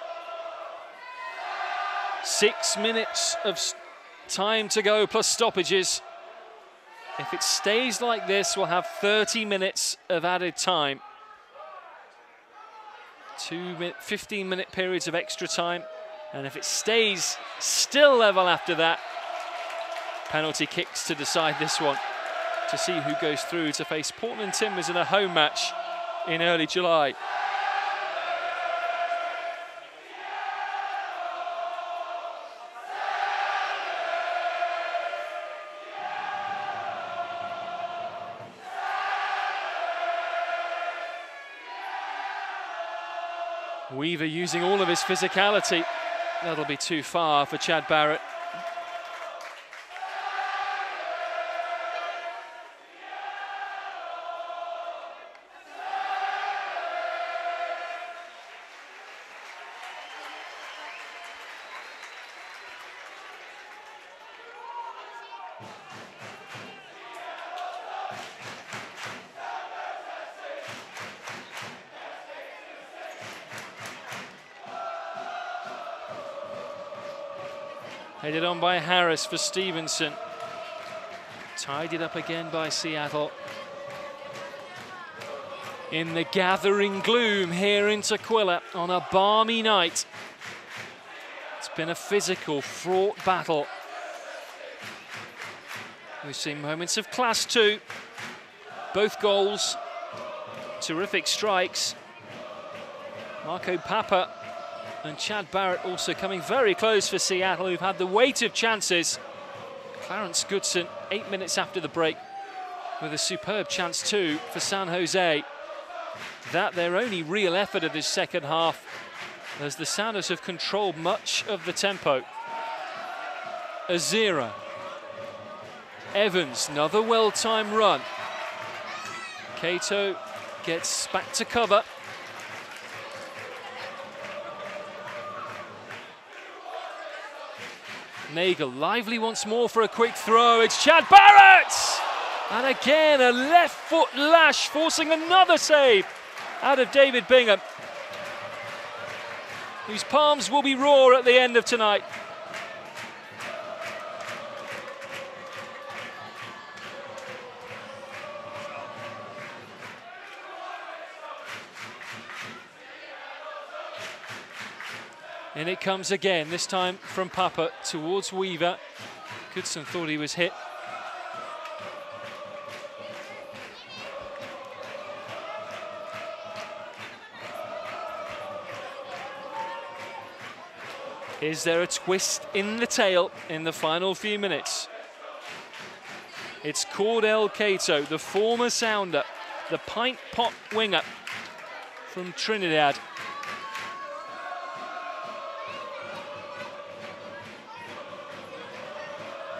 6 minutes of time to go plus stoppages. If it stays like this, we'll have 30 minutes of added time. 15-minute periods of extra time. And if it stays still level after that, penalty kicks to decide this one, to see who goes through to face Portland Timbers in a home match in early July. Weaver using all of his physicality. That'll be too far for Chad Barrett. Headed on by Harris for Stevenson. Tied it up again by Seattle. In the gathering gloom here in Tukwila on a balmy night. It's been a physical, fraught battle. We've seen moments of class too. Both goals, terrific strikes. Marco Papa and Chad Barrett also coming very close for Seattle, who've had the weight of chances. Clarence Goodson, 8 minutes after the break, with a superb chance too for San Jose. That their only real effort of this second half, as the Sounders have controlled much of the tempo. Azira. Evans, another well-timed run. Cato gets back to cover. Nagel lively once more for a quick throw. It's Chad Barrett! And again, a left foot lash, forcing another save out of David Bingham, whose palms will be raw at the end of tonight. And it comes again, this time from Papa towards Weaver. Goodson thought he was hit. Is there a twist in the tail in the final few minutes? It's Cordell Cato, the former Sounder, the pint pot winger from Trinidad.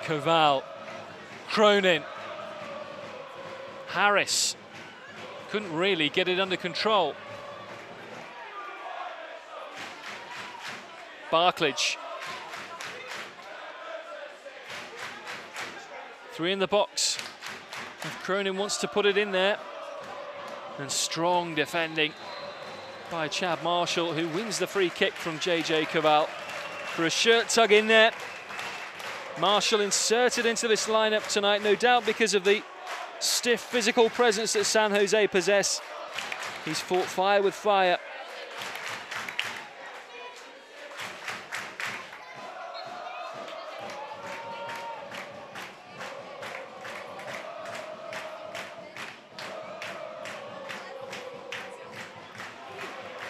Koval, Cronin, Harris couldn't really get it under control. Barklage, 3 in the box. If Cronin wants to put it in there, and strong defending by Chad Marshall, who wins the free kick from JJ Koval for a shirt tug in there. Marshall inserted into this lineup tonight, no doubt because of the stiff physical presence that San Jose possess. He's fought fire with fire.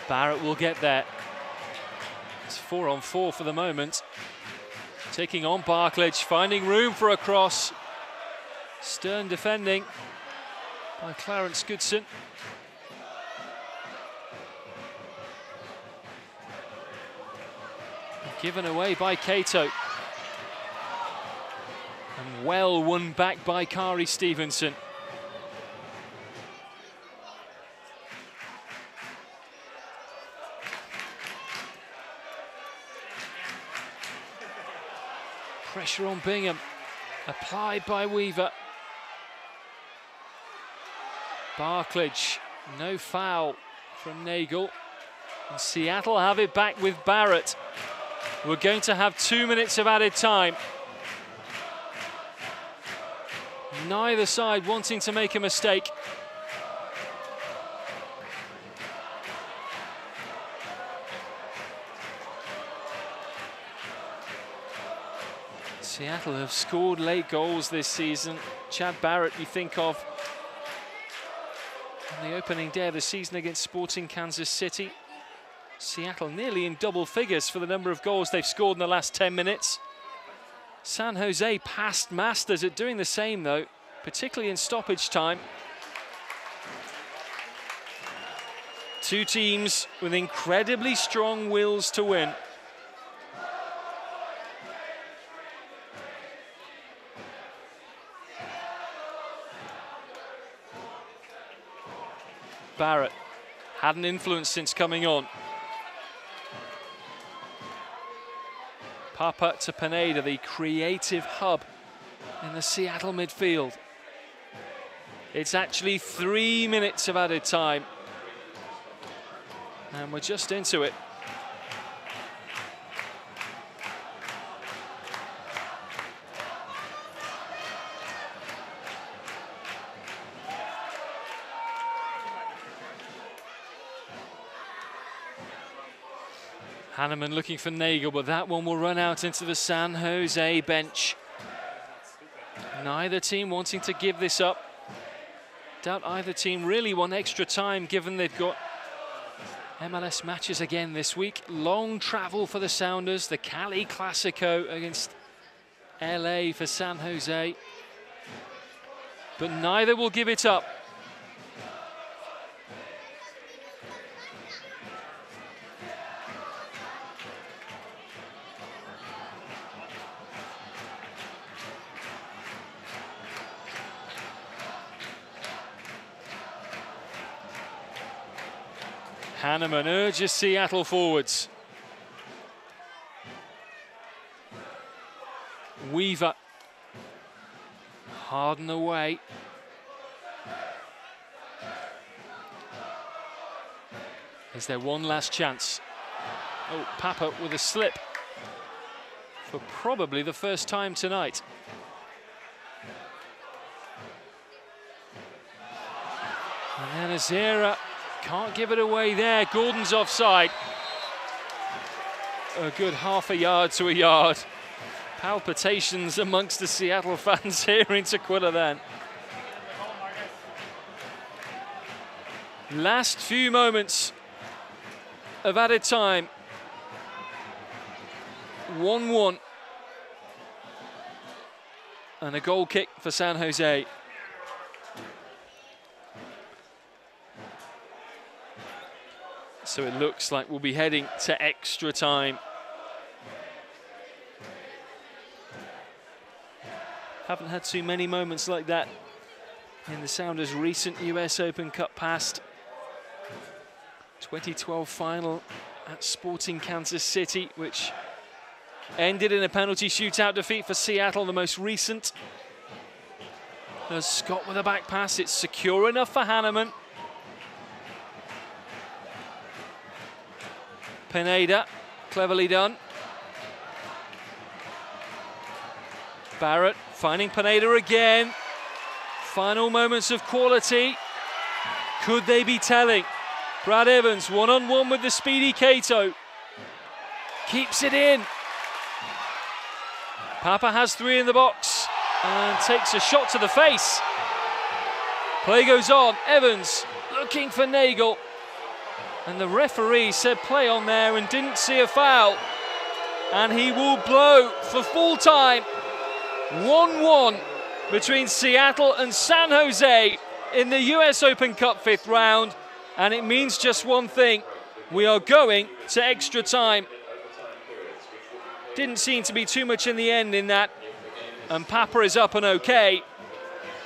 Barrett will get there. It's 4-on-4 for the moment. Taking on Barklage, finding room for a cross. Stern defending by Clarence Goodson. Given away by Cato. And well won back by Kari Stevenson. Pressure on Bingham, applied by Weaver. Barklage, no foul from Nagel. And Seattle have it back with Barrett. We're going to have 2 minutes of added time. Neither side wanting to make a mistake. Seattle have scored late goals this season. Chad Barrett, you think of on the opening day of the season against Sporting Kansas City. Seattle nearly in double figures for the number of goals they've scored in the last 10 minutes. San Jose past masters at doing the same though, particularly in stoppage time. Two teams with incredibly strong wills to win. Barrett had an influence since coming on. Papa to Pineda, the creative hub in the Seattle midfield. It's actually 3 minutes of added time. And we're just into it. Hanneman looking for Nagel, but that one will run out into the San Jose bench. Neither team wanting to give this up. Doubt either team really want extra time, given they've got MLS matches again this week. Long travel for the Sounders, the Cali Clasico against LA for San Jose. But neither will give it up. Hanneman urges Seattle forwards. Weaver. Harden away. Is there one last chance? Oh, Papa with a slip. For probably the first time tonight. And then Azera. Can't give it away there. Gordon's offside. A good half a yard to a yard. Palpitations amongst the Seattle fans here in Tequila then. Last few moments of added time. 1-1. And a goal kick for San Jose. So it looks like we'll be heading to extra time. Haven't had too many moments like that in the Sounders' recent US Open Cup past. 2012 final at Sporting Kansas City, which ended in a penalty shootout defeat for Seattle, the most recent. There's Scott with a back pass. It's secure enough for Hanneman. Pineda, cleverly done. Barrett finding Pineda again. Final moments of quality. Could they be telling? Brad Evans, one-on-one with the speedy Cato. Keeps it in. Papa has three in the box and takes a shot to the face. Play goes on. Evans looking for Nagel. And the referee said play on there and didn't see a foul. And he will blow for full time. 1-1 between Seattle and San Jose in the US Open Cup 5th round. And it means just one thing. We are going to extra time. Didn't seem to be too much in the end in that. And Papa is up and okay.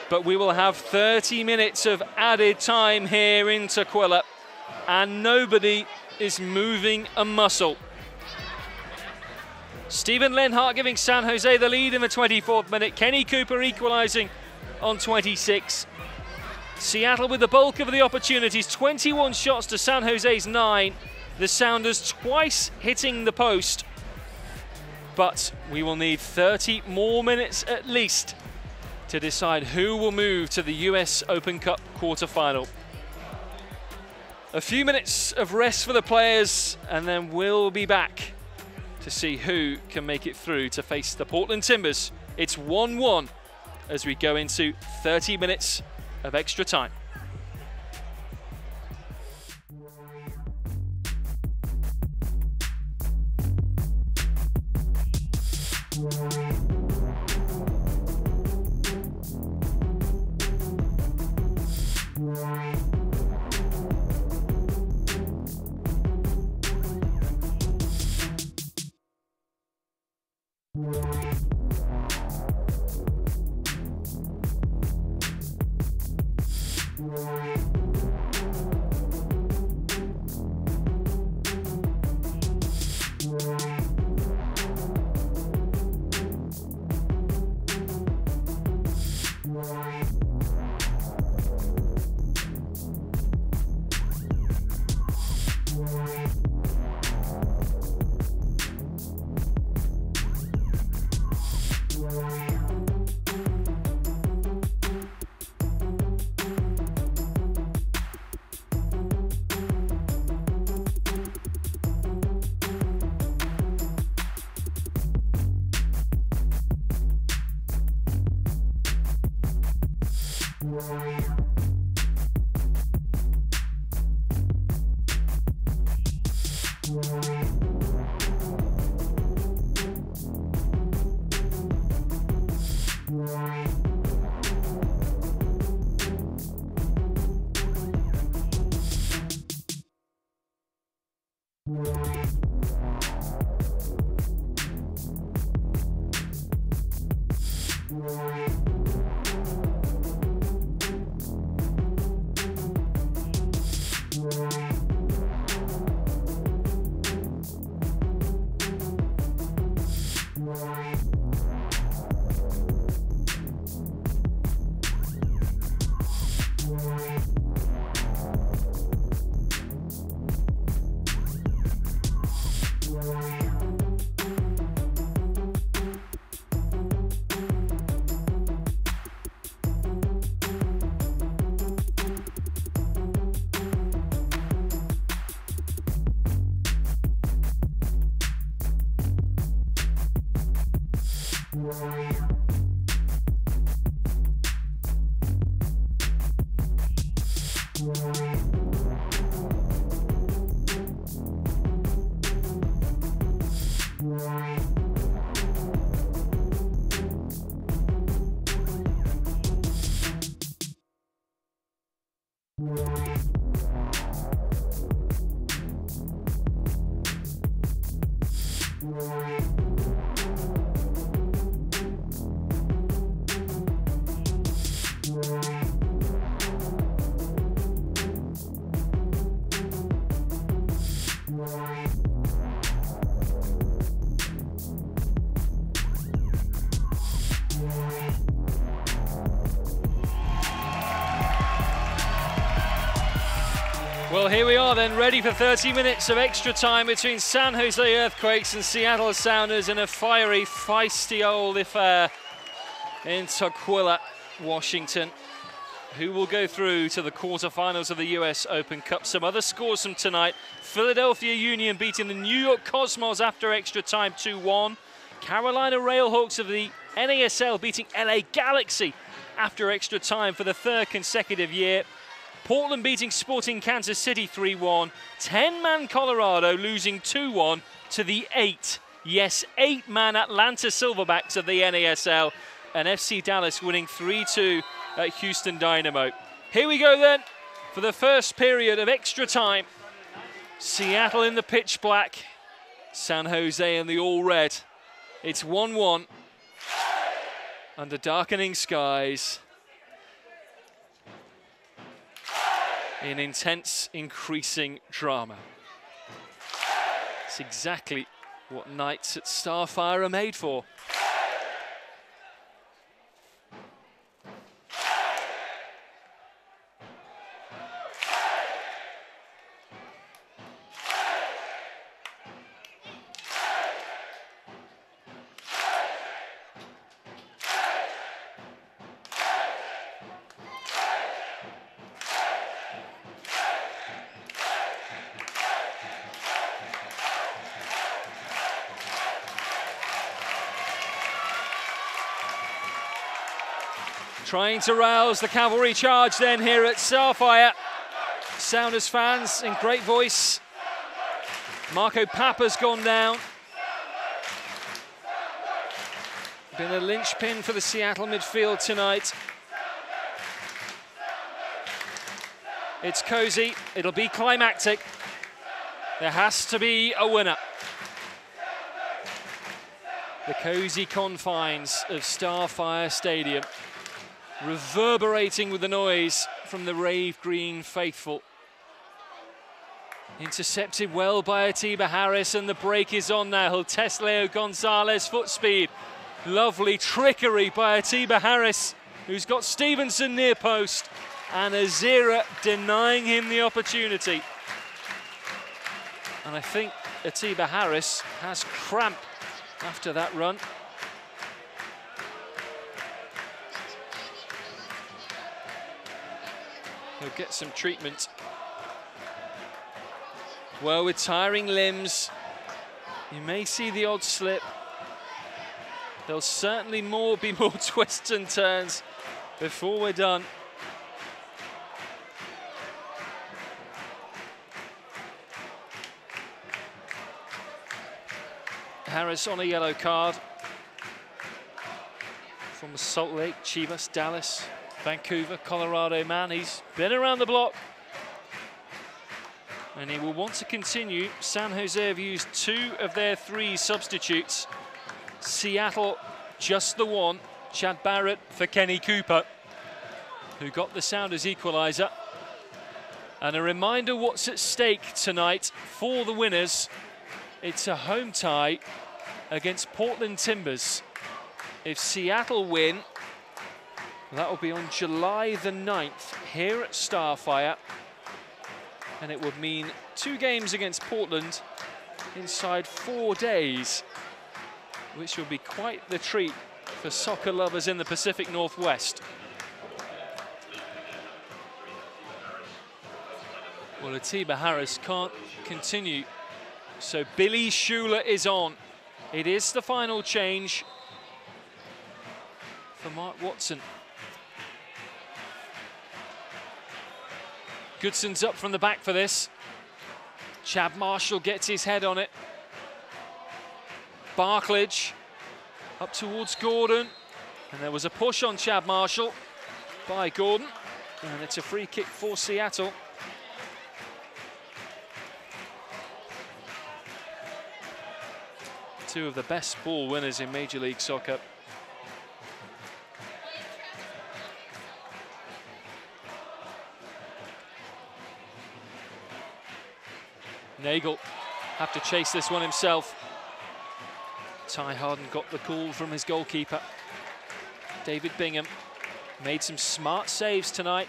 But we will have 30 minutes of added time here in Tequila. And nobody is moving a muscle. Steven Lenhart giving San Jose the lead in the 24th minute. Kenny Cooper equalising on 26. Seattle with the bulk of the opportunities. 21 shots to San Jose's 9. The Sounders twice hitting the post. but we will need 30 more minutes at least to decide who will move to the US Open Cup quarterfinal. A few minutes of rest for the players, and then we'll be back to see who can make it through to face the Portland Timbers. It's 1-1 as we go into 30 minutes of extra time. Well, here we are then, ready for 30 minutes of extra time between San Jose Earthquakes and Seattle Sounders in a fiery, feisty old affair in Tukwila, Washington. Who will go through to the quarterfinals of the US Open Cup? Some other scores from tonight. Philadelphia Union beating the New York Cosmos after extra time 2-1. Carolina Railhawks of the NASL beating LA Galaxy after extra time for the third consecutive year. Portland beating Sporting Kansas City 3-1. 10-man Colorado losing 2-1 to the 8-man Atlanta Silverbacks of the NASL. And FC Dallas winning 3-2 at Houston Dynamo. Here we go then for the first period of extra time. Seattle in the pitch black, San Jose in the all red. It's 1-1 under darkening skies in intense, increasing drama. It's exactly what nights at Starfire are made for. Trying to rouse the cavalry charge then here at Starfire. Sounders fans in great voice. Marco Papa's gone down. Been a linchpin for the Seattle midfield tonight. It's cozy, it'll be climactic. There has to be a winner. The cozy confines of Starfire Stadium, reverberating with the noise from the Rave Green faithful. Intercepted well by Atiba Harris, and the break is on now. He'll test Leo Gonzalez, foot speed. Lovely trickery by Atiba Harris, who's got Stevenson near post, and Azira denying him the opportunity. And I think Atiba Harris has cramp after that run. He'll get some treatment. Well, with tiring limbs, you may see the odd slip. There'll certainly be more twists and turns before we're done. Harris on a yellow card. From Salt Lake, Chivas, Dallas, Vancouver, Colorado man. He's been around the block. And he will want to continue. San Jose have used 2 of their 3 substitutes. Seattle, just the one. Chad Barrett for Kenny Cooper, who got the Sounders equaliser. And a reminder what's at stake tonight for the winners. It's a home tie against Portland Timbers. If Seattle win, that will be on July the 9th here at Starfire. And it would mean 2 games against Portland inside 4 days, which will be quite the treat for soccer lovers in the Pacific Northwest. Well, Atiba Harris can't continue, so Billy Schuler is on. It is the final change for Mark Watson. Goodson's up from the back for this. Chad Marshall gets his head on it. Barklage up towards Gordon. And there was a push on Chad Marshall by Gordon. And it's a free kick for Seattle. Two of the best ball winners in Major League Soccer. Nagel have to chase this one himself. Ty Harden got the call from his goalkeeper. David Bingham made some smart saves tonight.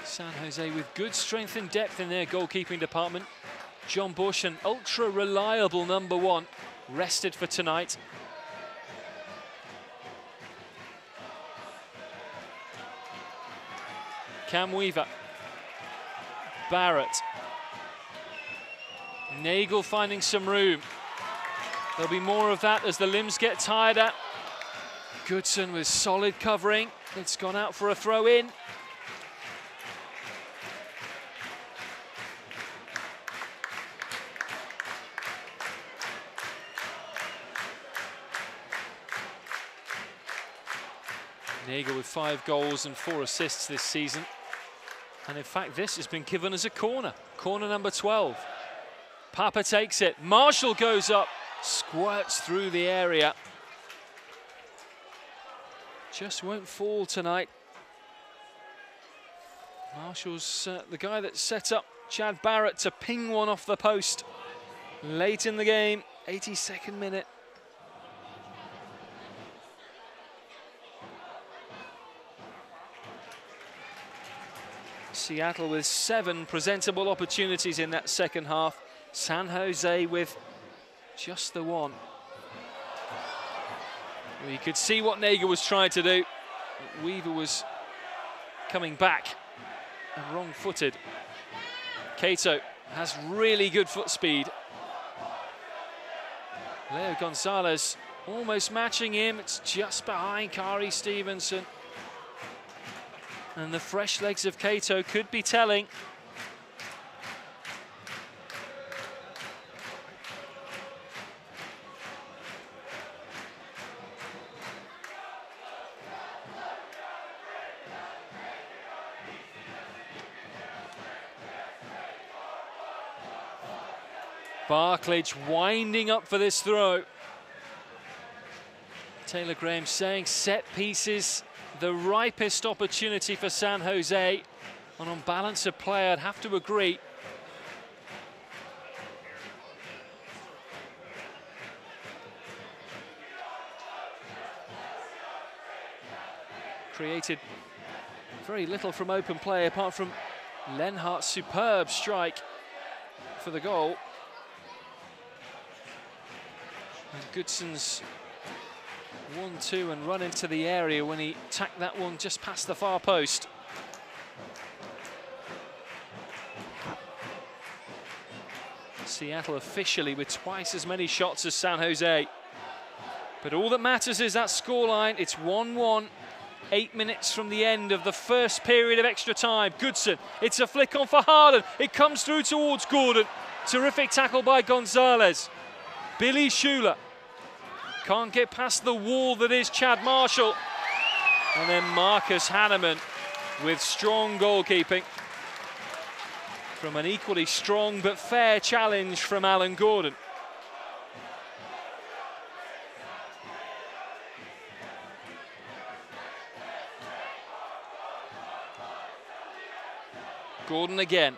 San Jose with good strength and depth in their goalkeeping department. John Bush, an ultra-reliable #1, rested for tonight. Cam Weaver. Barrett. Nagel finding some room. There'll be more of that as the limbs get tireder. Goodson with solid covering. It's gone out for a throw-in. Nagel with 5 goals and 4 assists this season. And in fact, this has been given as a corner. Corner number 12. Papa takes it. Marshall goes up, squirts through the area. Just won't fall tonight. Marshall's the guy that set up Chad Barrett to ping one off the post late in the game, 82nd minute. Seattle with 7 presentable opportunities in that second half. San Jose with just the one. Well, you could see what Nagel was trying to do. Weaver was coming back and wrong-footed. Cato has really good foot speed. Leo Gonzalez almost matching him. It's just behind Kari Stevenson. And the fresh legs of Kato could be telling. Barclage winding up for this throw. Taylor Graham saying set pieces, the ripest opportunity for San Jose. And on balance of play, I'd have to agree. Created very little from open play apart from Lenhart's superb strike for the goal. And Goodson's 1-2 and run into the area when he tacked that one just past the far post. Seattle officially with twice as many shots as San Jose. But all that matters is that scoreline. It's 1-1, 8 minutes from the end of the first period of extra time. Goodson, it's a flick on for Harden. It comes through towards Gordon. Terrific tackle by Gonzalez. Billy Schuler can't get past the wall that is Chad Marshall. And then Marcus Hanneman with strong goalkeeping from an equally strong but fair challenge from Alan Gordon. Gordon again.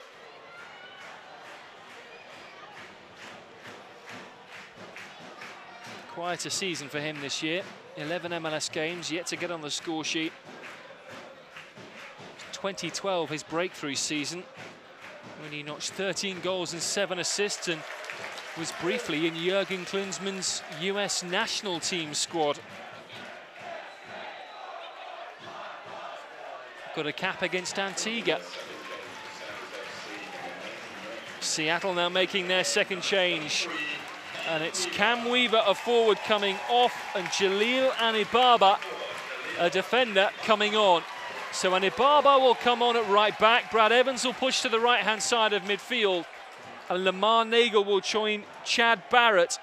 Quite a season for him this year. 11 MLS games, yet to get on the score sheet. 2012, his breakthrough season, when he notched 13 goals and 7 assists and was briefly in Jurgen Klinsmann's US national team squad. Got a cap against Antigua. Seattle now making their second change. And it's Cam Weaver, a forward, coming off, and Jalil Anibaba, a defender, coming on. So Anibaba will come on at right back. Brad Evans will push to the right-hand side of midfield. And Lamar Nagel will join Chad Barrett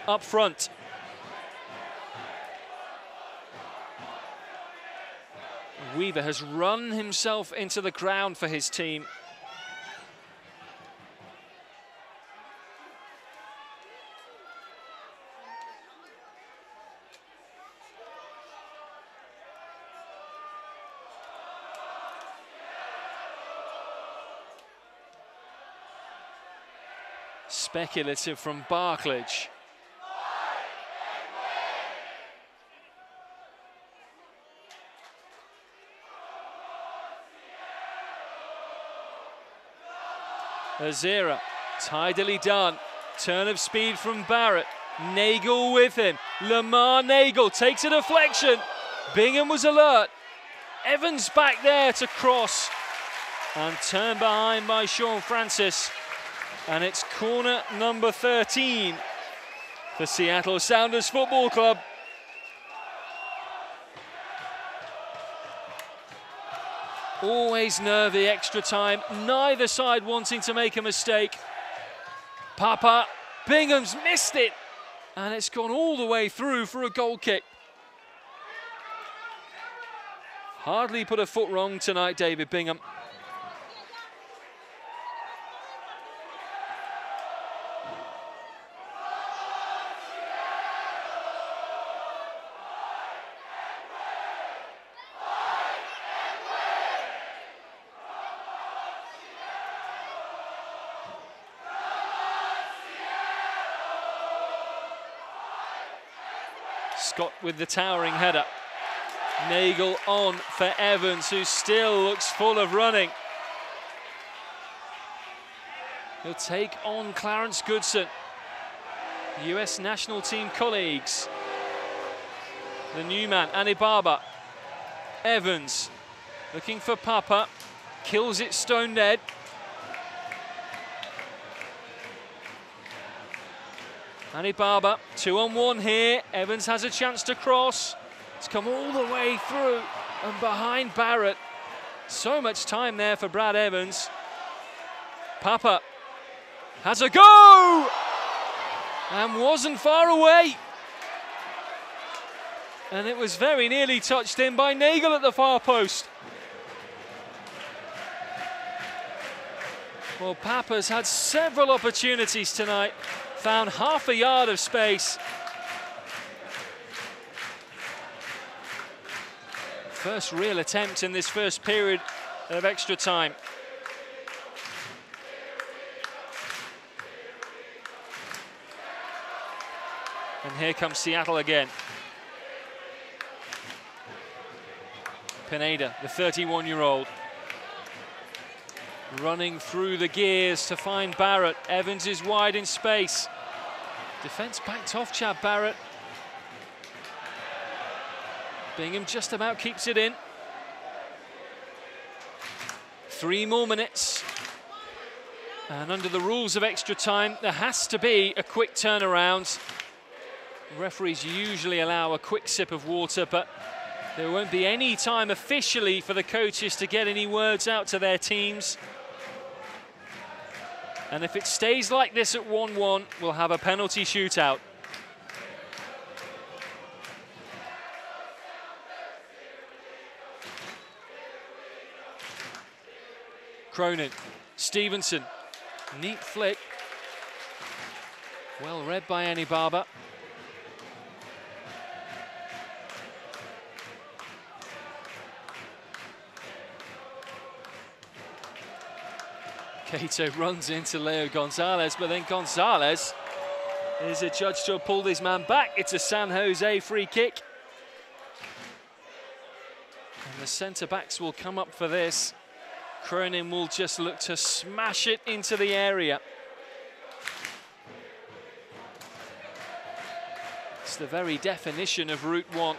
up front. Weaver has run himself into the ground for his team. Speculative from Barclage. Azera, tidily done. Turn of speed from Barrett. Nagel with him. Lamar Nagel takes a deflection. Bingham was alert. Evans back there to cross. And turned behind by Sean Francis. And it's corner number 13 for Seattle Sounders Football Club. Always nervy extra time, neither side wanting to make a mistake. Papa, Bingham's missed it, and it's gone all the way through for a goal kick. Hardly put a foot wrong tonight, David Bingham. Scott with the towering header. Nagel on for Evans, who still looks full of running. He'll take on Clarence Goodson, US national team colleagues. The new man, Anibaba. Evans looking for Papa, kills it stone dead. Barber, 2-on-1 here. Evans has a chance to cross. It's come all the way through and behind Barrett. So much time there for Brad Evans. Papa has a go! And wasn't far away. And it was very nearly touched in by Nagel at the far post. Well, Papa's had several opportunities tonight. Found half a yard of space. First real attempt in this first period of extra time. And here comes Seattle again. Pineda, the 31-year-old. Running through the gears to find Barrett. Evans is wide in space. Defense backed off Chad Barrett. Bingham just about keeps it in. 3 more minutes. And under the rules of extra time, there has to be a quick turnaround. Referees usually allow a quick sip of water, but there won't be any time officially for the coaches to get any words out to their teams. And if it stays like this at 1-1, we'll have a penalty shootout. Cronin, Stevenson, neat flick. Well read by Annie Barber. Cato runs into Leo Gonzalez, but then Gonzalez is adjudged to have pulled his man back. It's a San Jose free kick. And the centre-backs will come up for this. Cronin will just look to smash it into the area. It's the very definition of Route 1.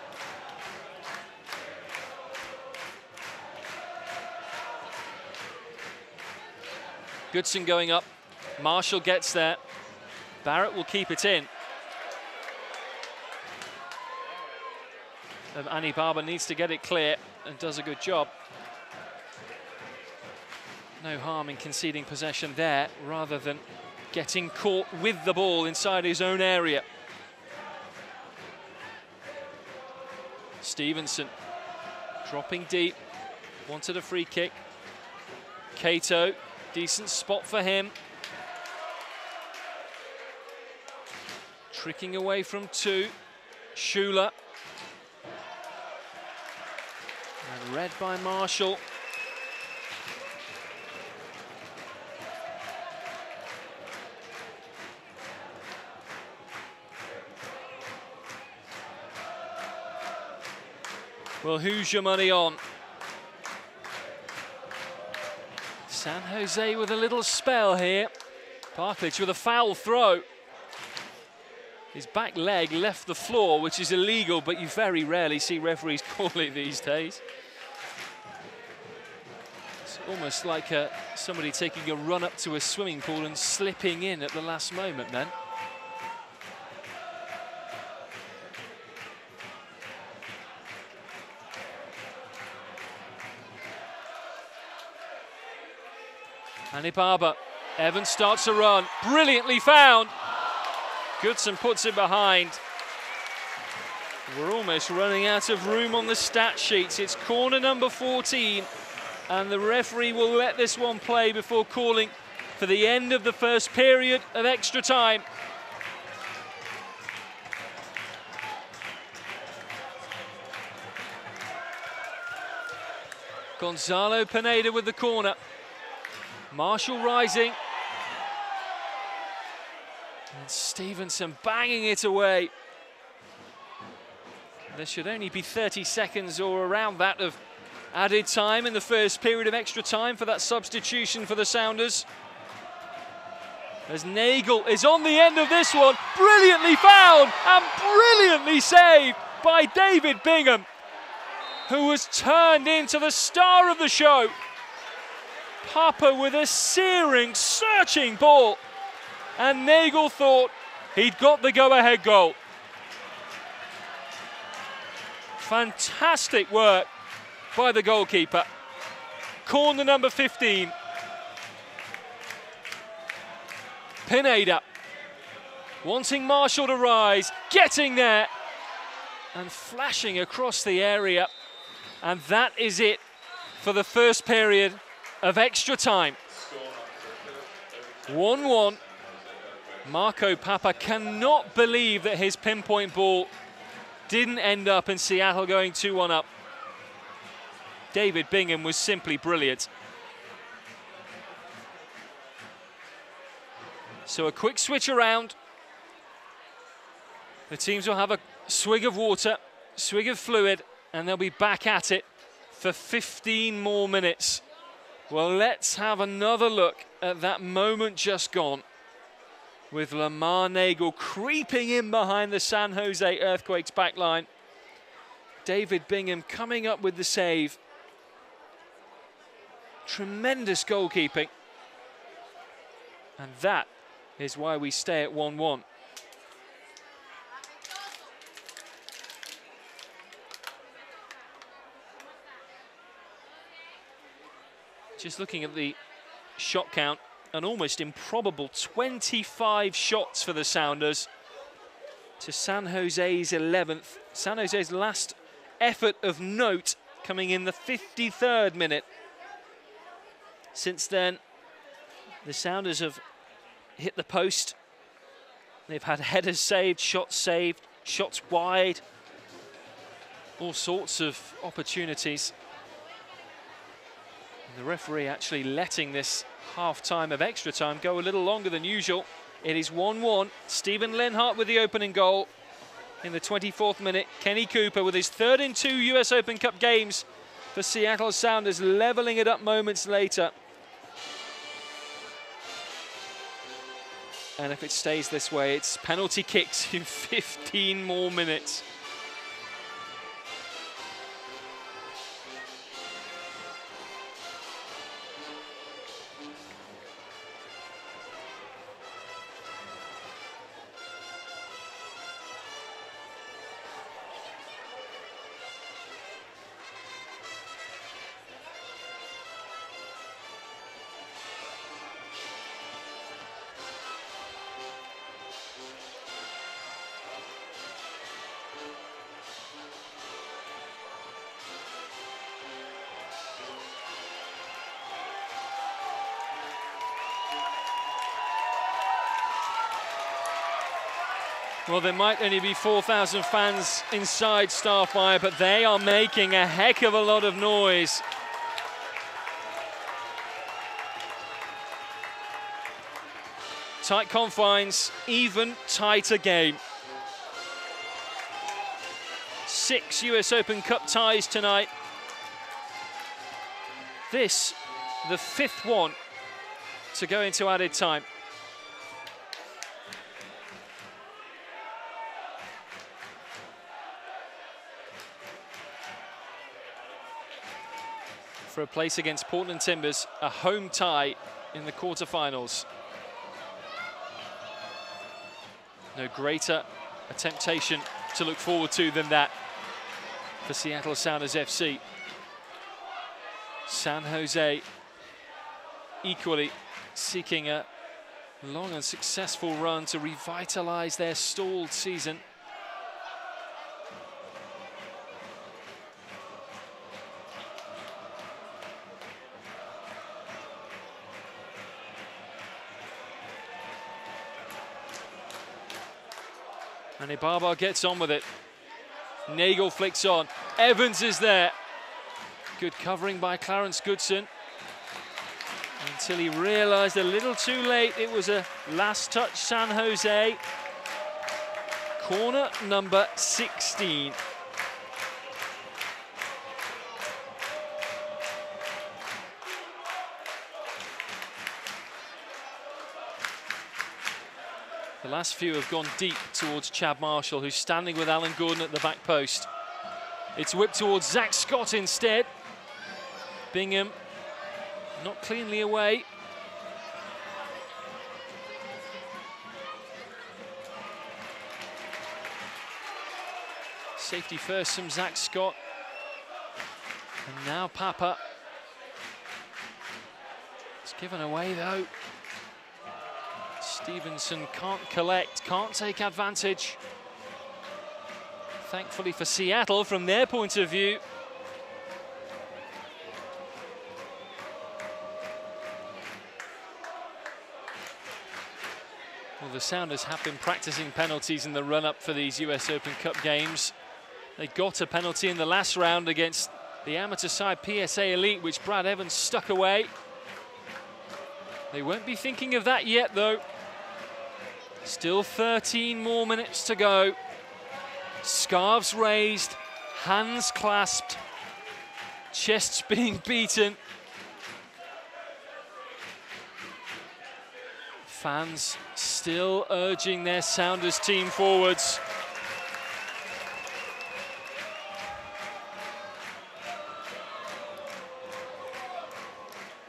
Goodson going up. Marshall gets there. Barrett will keep it in. Annie Barber needs to get it clear and does a good job. No harm in conceding possession there rather than getting caught with the ball inside his own area. Stevenson dropping deep. Wanted a free kick. Cato. Decent spot for him. Tricking away from 2. Schuler. And read by Marshall. Well, who's your money on? San Jose with a little spell here. Parklidge with a foul throw. His back leg left the floor, which is illegal, but you very rarely see referees call it these days. It's almost like somebody taking a run up to a swimming pool and slipping in at the last moment then. Annie Barber. Evans starts a run. Brilliantly found. Goodson puts it behind. We're almost running out of room on the stat sheets. It's corner number 14, and the referee will let this one play before calling for the end of the first period of extra time. Gonzalo Pineda with the corner. Marshall rising. And Stevenson banging it away. There should only be 30 seconds or around that of added time in the first period of extra time for that substitution for the Sounders. As Nagel is on the end of this one, brilliantly found and brilliantly saved by David Bingham, who was turned into the star of the show. Papa with a searing, searching ball. And Nagel thought He'd got the go-ahead goal. Fantastic work by the goalkeeper. Corner number 15. Pineda wanting Marshall to rise, getting there and flashing across the area. And that is it for the first period of extra time. 1-1. Marco Papa cannot believe that his pinpoint ball didn't end up in Seattle going 2-1 up. David Bingham was simply brilliant. So a quick switch around. The teams will have a swig of water, swig of fluid, and they'll be back at it for 15 more minutes. Well, let's have another look at that moment just gone, with Lamar Nagel creeping in behind the San Jose Earthquakes backline. David Bingham coming up with the save. Tremendous goalkeeping. And that is why we stay at 1-1. Just looking at the shot count, an almost improbable 25 shots for the Sounders to San Jose's 11th. San Jose's last effort of note coming in the 53rd minute. Since then, the Sounders have hit the post. They've had headers saved, shots wide, all sorts of opportunities. The referee actually letting this half-time of extra time go a little longer than usual. It is 1-1. Stephen Lenhart with the opening goal in the 24th minute. Kenny Cooper with his third in 2 US Open Cup games for Seattle Sounders, leveling it up moments later. And if it stays this way, it's penalty kicks in 15 more minutes. Well, there might only be 4,000 fans inside Starfire, but they are making a heck of a lot of noise. Tight confines, even tighter game. 6 US Open Cup ties tonight. This, the 5th one to go into added time. For a place against Portland Timbers, a home tie in the quarterfinals. No greater a temptation to look forward to than that for Seattle Sounders FC. San Jose equally seeking a long and successful run to revitalize their stalled season. And Ibaba gets on with it. Nagel flicks on. Evans is there. Good covering by Clarence Goodson. Until he realized a little too late it was a last touch San Jose. Corner number 16. The last few have gone deep towards Chad Marshall, who's standing with Alan Gordon at the back post. It's whipped towards Zach Scott instead. Bingham not cleanly away. Safety first from Zach Scott. And now Papa. It's given away though. Stevenson can't collect, can't take advantage. Thankfully for Seattle, from their point of view. Well, the Sounders have been practicing penalties in the run-up for these US Open Cup games. They got a penalty in the last round against the amateur side PSA Elite, which Brad Evans stuck away. They won't be thinking of that yet, though. Still 13 more minutes to go. Scarves raised, hands clasped, chests being beaten. Fans still urging their Sounders team forwards.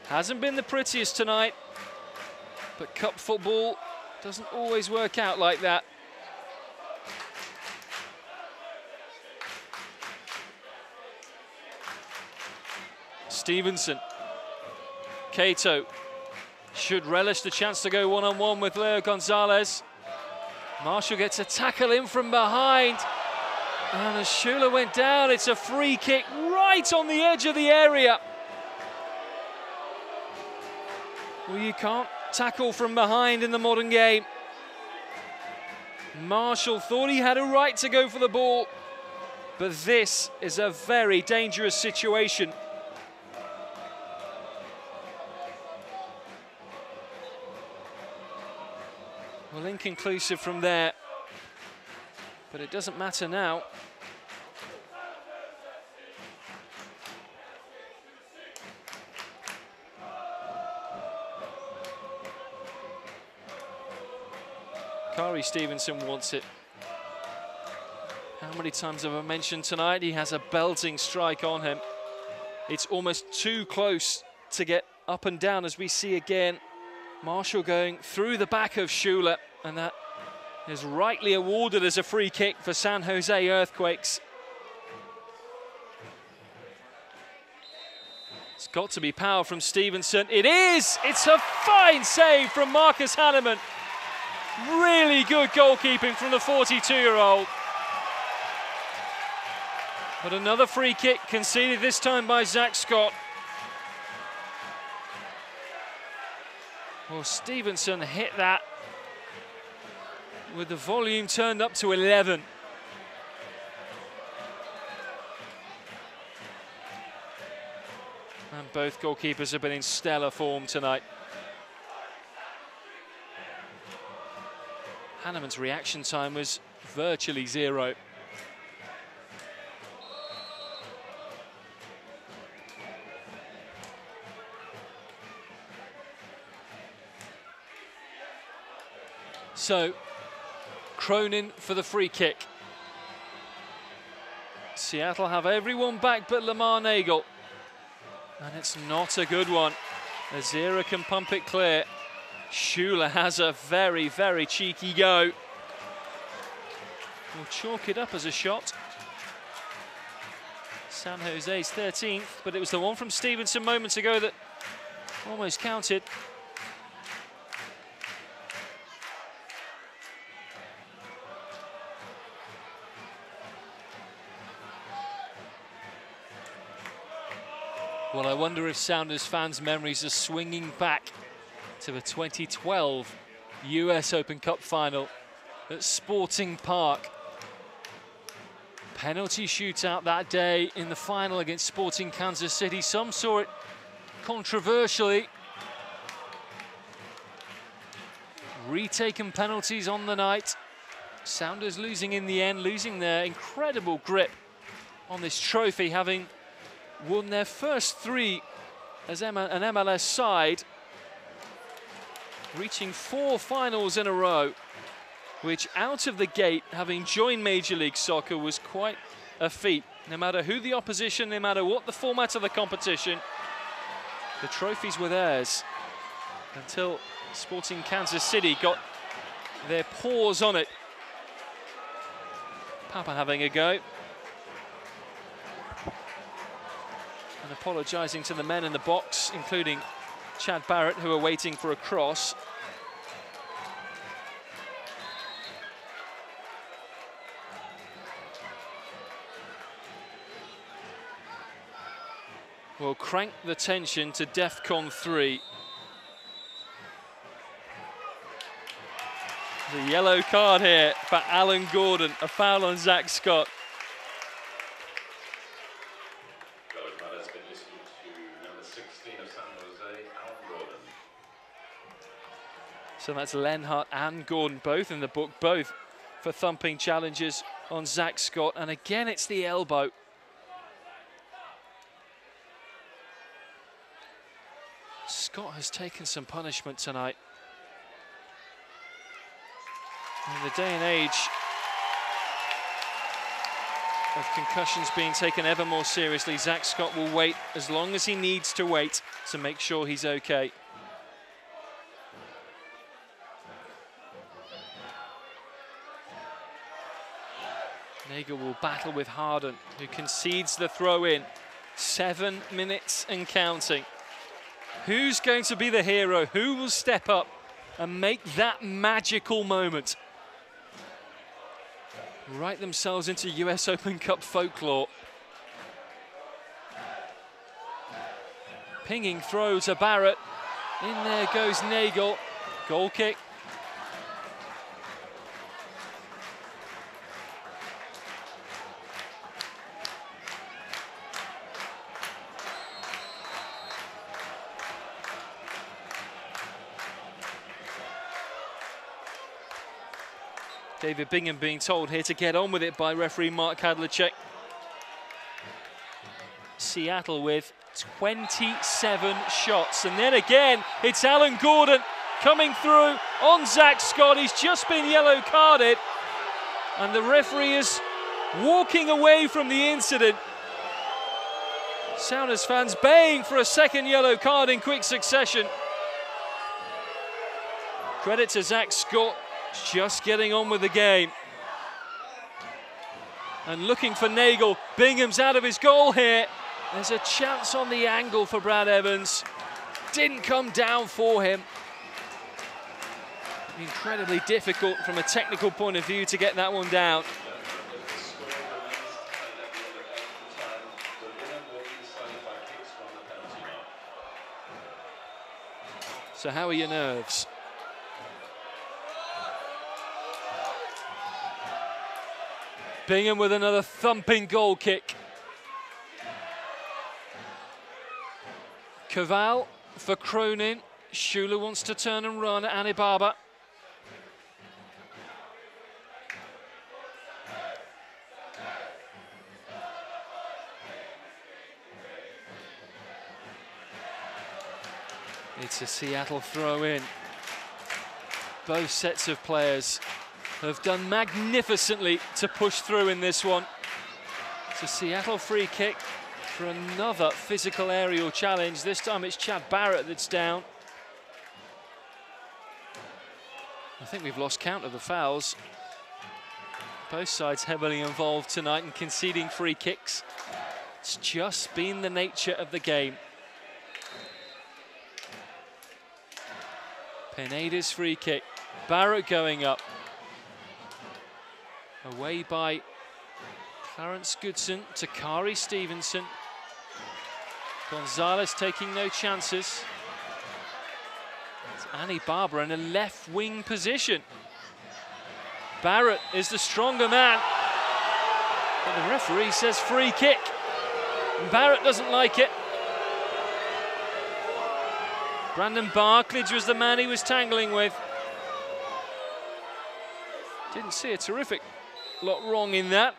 Hasn't been the prettiest tonight, but cup football doesn't always work out like that. Stevenson. Cato should relish the chance to go one-on-one with Leo Gonzalez. Marshall gets a tackle in from behind. And as Shula went down, it's a free kick right on the edge of the area. Well, you can't tackle from behind in the modern game. Marshall thought he had a right to go for the ball, but this is a very dangerous situation. Well, inconclusive from there, but it doesn't matter now. Kari Stevenson wants it. How many times have I mentioned tonight he has a belting strike on him? It's almost too close to get up and down, as we see again. Marshall going through the back of Shula, and that is rightly awarded as a free kick for San Jose Earthquakes. It's got to be power from Stevenson. It is! It's a fine save from Marcus Hanneman. Really good goalkeeping from the 42-year-old. But another free kick conceded this time by Zach Scott. Well, Stevenson hit that with the volume turned up to 11. And both goalkeepers have been in stellar form tonight. Hanneman's reaction time was virtually zero. So, Cronin for the free kick. Seattle have everyone back but Lamar Nagel. And it's not a good one. Azira can pump it clear. Shula has a very, very cheeky go. We'll chalk it up as a shot. San Jose's 13th, but it was the one from Stevenson moments ago that almost counted. Well, I wonder if Sounders fans' memories are swinging back to the 2012 US Open Cup final at Sporting Park. Penalty shootout that day in the final against Sporting Kansas City. Some saw it controversially. Retaken penalties on the night. Sounders losing in the end, losing their incredible grip on this trophy, having won their first three as an MLS side, reaching 4 finals in a row, which out of the gate, having joined Major League Soccer, was quite a feat. No matter who the opposition, no matter what the format of the competition, the trophies were theirs until Sporting Kansas City got their paws on it. Papa having a go. And apologising to the men in the box, including Chad Barrett, who are waiting for a cross. Will crank the tension to DEFCON 3. The yellow card here for Alan Gordon, a foul on Zach Scott. So that's Lenhart and Gordon, both in the book, both for thumping challenges on Zach Scott. And again, it's the elbow. Scott has taken some punishment tonight. In the day and age of concussions being taken ever more seriously, Zach Scott will wait as long as he needs to wait to make sure he's okay. Nagel will battle with Harden, who concedes the throw-in. 7 minutes and counting. Who's going to be the hero? Who will step up and make that magical moment? Write themselves into US Open Cup folklore. Pinging throw to Barrett. In there goes Nagel. Goal kick. David Bingham being told here to get on with it by referee Mark Kadlacek. Seattle with 27 shots. And then again, it's Alan Gordon coming through on Zach Scott. He's just been yellow carded. And the referee is walking away from the incident. Sounders fans baying for a second yellow card in quick succession. Credit to Zach Scott. Just getting on with the game. And looking for Nagel. Bingham's out of his goal here. There's a chance on the angle for Brad Evans. Didn't come down for him. Incredibly difficult from a technical point of view to get that one down. So how are your nerves? Bingham with another thumping goal kick. Caval for Cronin. Schuler wants to turn and run at Anibaba. It's a Seattle throw-in. Both sets of players have done magnificently to push through in this one. It's a Seattle free kick for another physical aerial challenge. This time it's Chad Barrett that's down. I think we've lost count of the fouls. Both sides heavily involved tonight in conceding free kicks. It's just been the nature of the game. Pineda's free kick. Barrett going up. Away by Clarence Goodson to Kari Stevenson. Gonzalez taking no chances. It's Annie Barber in a left wing position. Barrett is the stronger man. But the referee says free kick. And Barrett doesn't like it. Brandon Barklidge was the man he was tangling with. Didn't see a terrific lot wrong in that.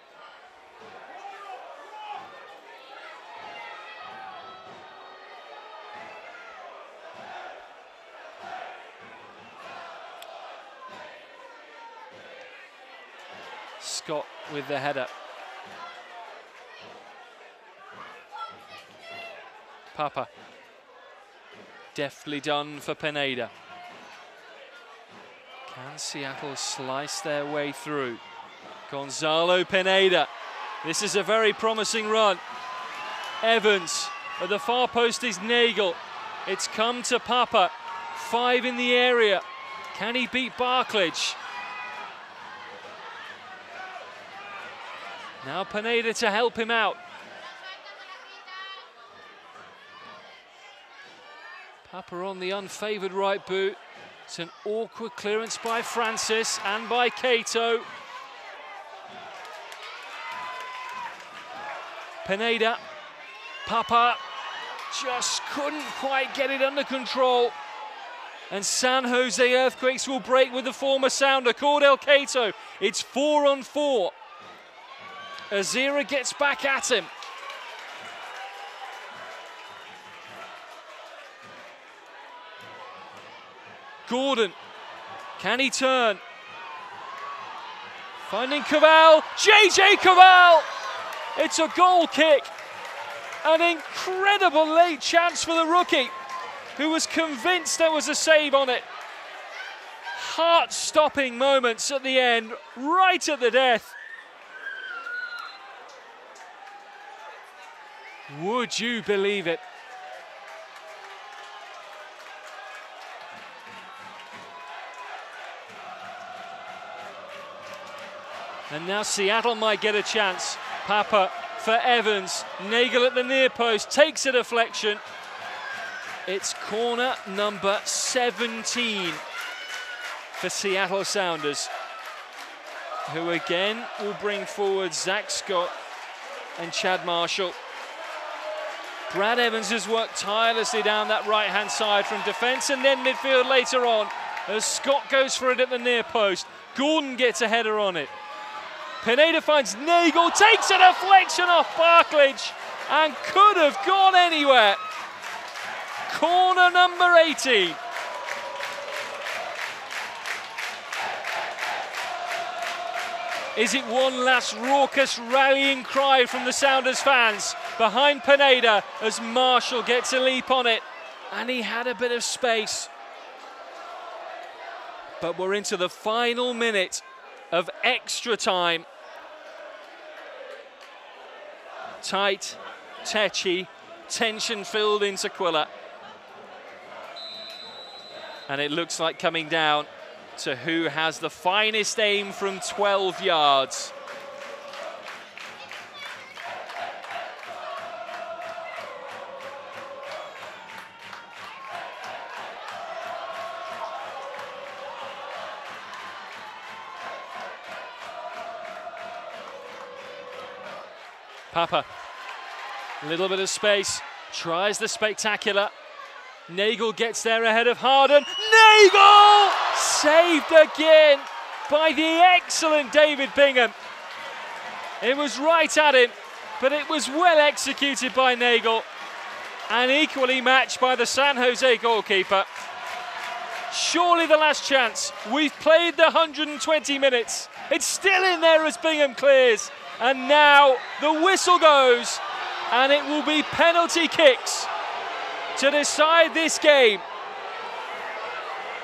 Scott with the header. Papa. Deftly done for Pineda. Can Seattle slice their way through? Gonzalo Pineda. This is a very promising run. Evans At the far post is Nagel. It's come to Papa. 5 in the area. Can he beat Barklage? Now Pineda to help him out. Papa on the unfavoured right boot. It's an awkward clearance by Francis and by Cato. Pineda. Papa just couldn't quite get it under control. And San Jose Earthquakes will break with the former Sounder, Cordell Cato. It's 4-on-4. Azira gets back at him. Gordon, can he turn? Finding Cavall, JJ Cavall! It's a goal kick. An incredible late chance for the rookie, who was convinced there was a save on it. Heart-stopping moments at the end, right at the death. Would you believe it? And now Seattle might get a chance. Papa for Evans. Nagel at the near post, takes a deflection. It's corner number 17 for Seattle Sounders, who again will bring forward Zach Scott and Chad Marshall. Brad Evans has worked tirelessly down that right-hand side from defence and then midfield later on as Scott goes for it at the near post. Gordon gets a header on it. Pineda finds Nagel, takes a deflection off Barklage and could have gone anywhere. Corner number 18. Is it one last raucous rallying cry from the Sounders fans behind Pineda as Marshall gets a leap on it? And he had a bit of space. But we're into the final minute of extra time. Tight, tetchy, tension-filled in Sequilla. And it looks like coming down to who has the finest aim from 12 yards. Papa, a little bit of space, tries the spectacular. Nagel gets there ahead of Harden. Nagel! Saved again by the excellent David Bingham. It was right at him, but it was well executed by Nagel and equally matched by the San Jose goalkeeper. Surely the last chance. We've played the 120 minutes. It's still in there as Bingham clears. And now the whistle goes, and it will be penalty kicks to decide this game.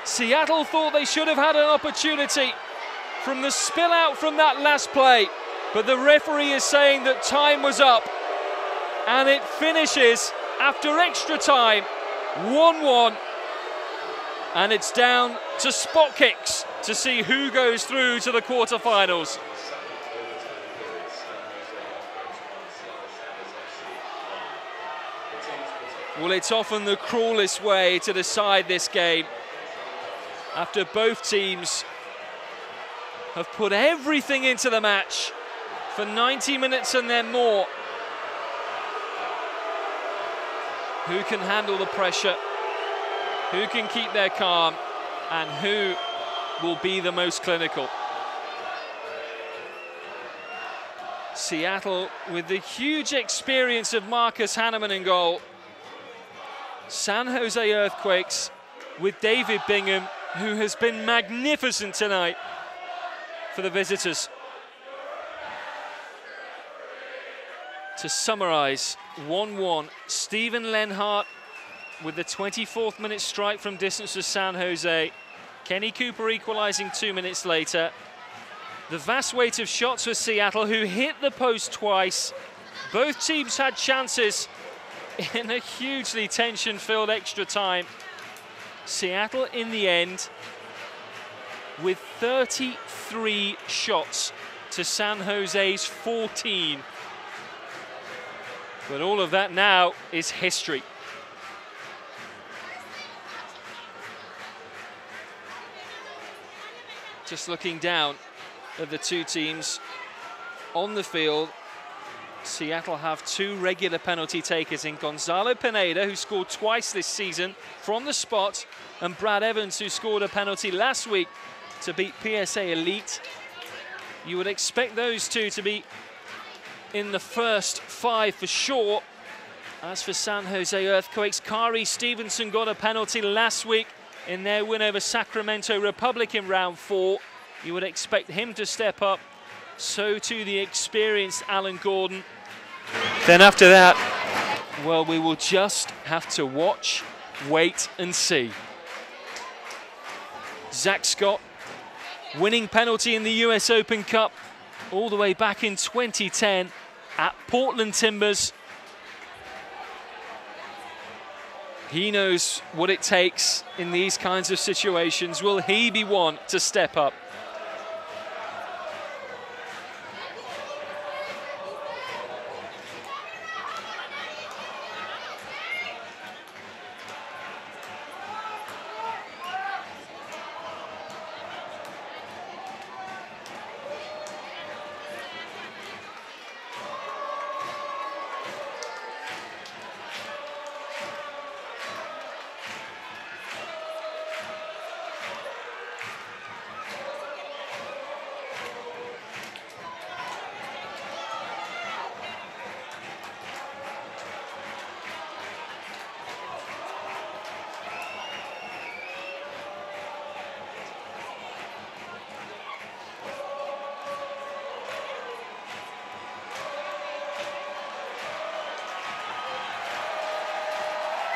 Seattle thought they should have had an opportunity from the spill out from that last play, but the referee is saying that time was up, and it finishes after extra time, 1-1, and it's down to spot kicks to see who goes through to the quarterfinals. Well, it's often the cruelest way to decide this game after both teams have put everything into the match for 90 minutes and then more. Who can handle the pressure? Who can keep their calm? And who will be the most clinical? Seattle with the huge experience of Marcus Hanneman in goal. San Jose Earthquakes with David Bingham, who has been magnificent tonight for the visitors. To summarise, 1-1, Stephen Lenhart with the 24th minute strike from distance for San Jose. Kenny Cooper equalising 2 minutes later. The vast weight of shots for Seattle, who hit the post twice. Both teams had chances in a hugely tension-filled extra time. Seattle in the end with 33 shots to San Jose's 14. But all of that now is history. Just looking down at the two teams on the field, Seattle have two regular penalty takers in Gonzalo Pineda, who scored twice this season from the spot, and Brad Evans, who scored a penalty last week to beat PSA Elite. You would expect those two to be in the first five for sure. As for San Jose Earthquakes, Kari Stevenson got a penalty last week in their win over Sacramento Republic in round 4. You would expect him to step up. So too the experienced Alan Gordon. Then after that, well, we will just have to watch, wait and see. Zach Scott, winning penalty in the US Open Cup all the way back in 2010 at Portland Timbers. He knows what it takes in these kinds of situations. Will he be one to step up?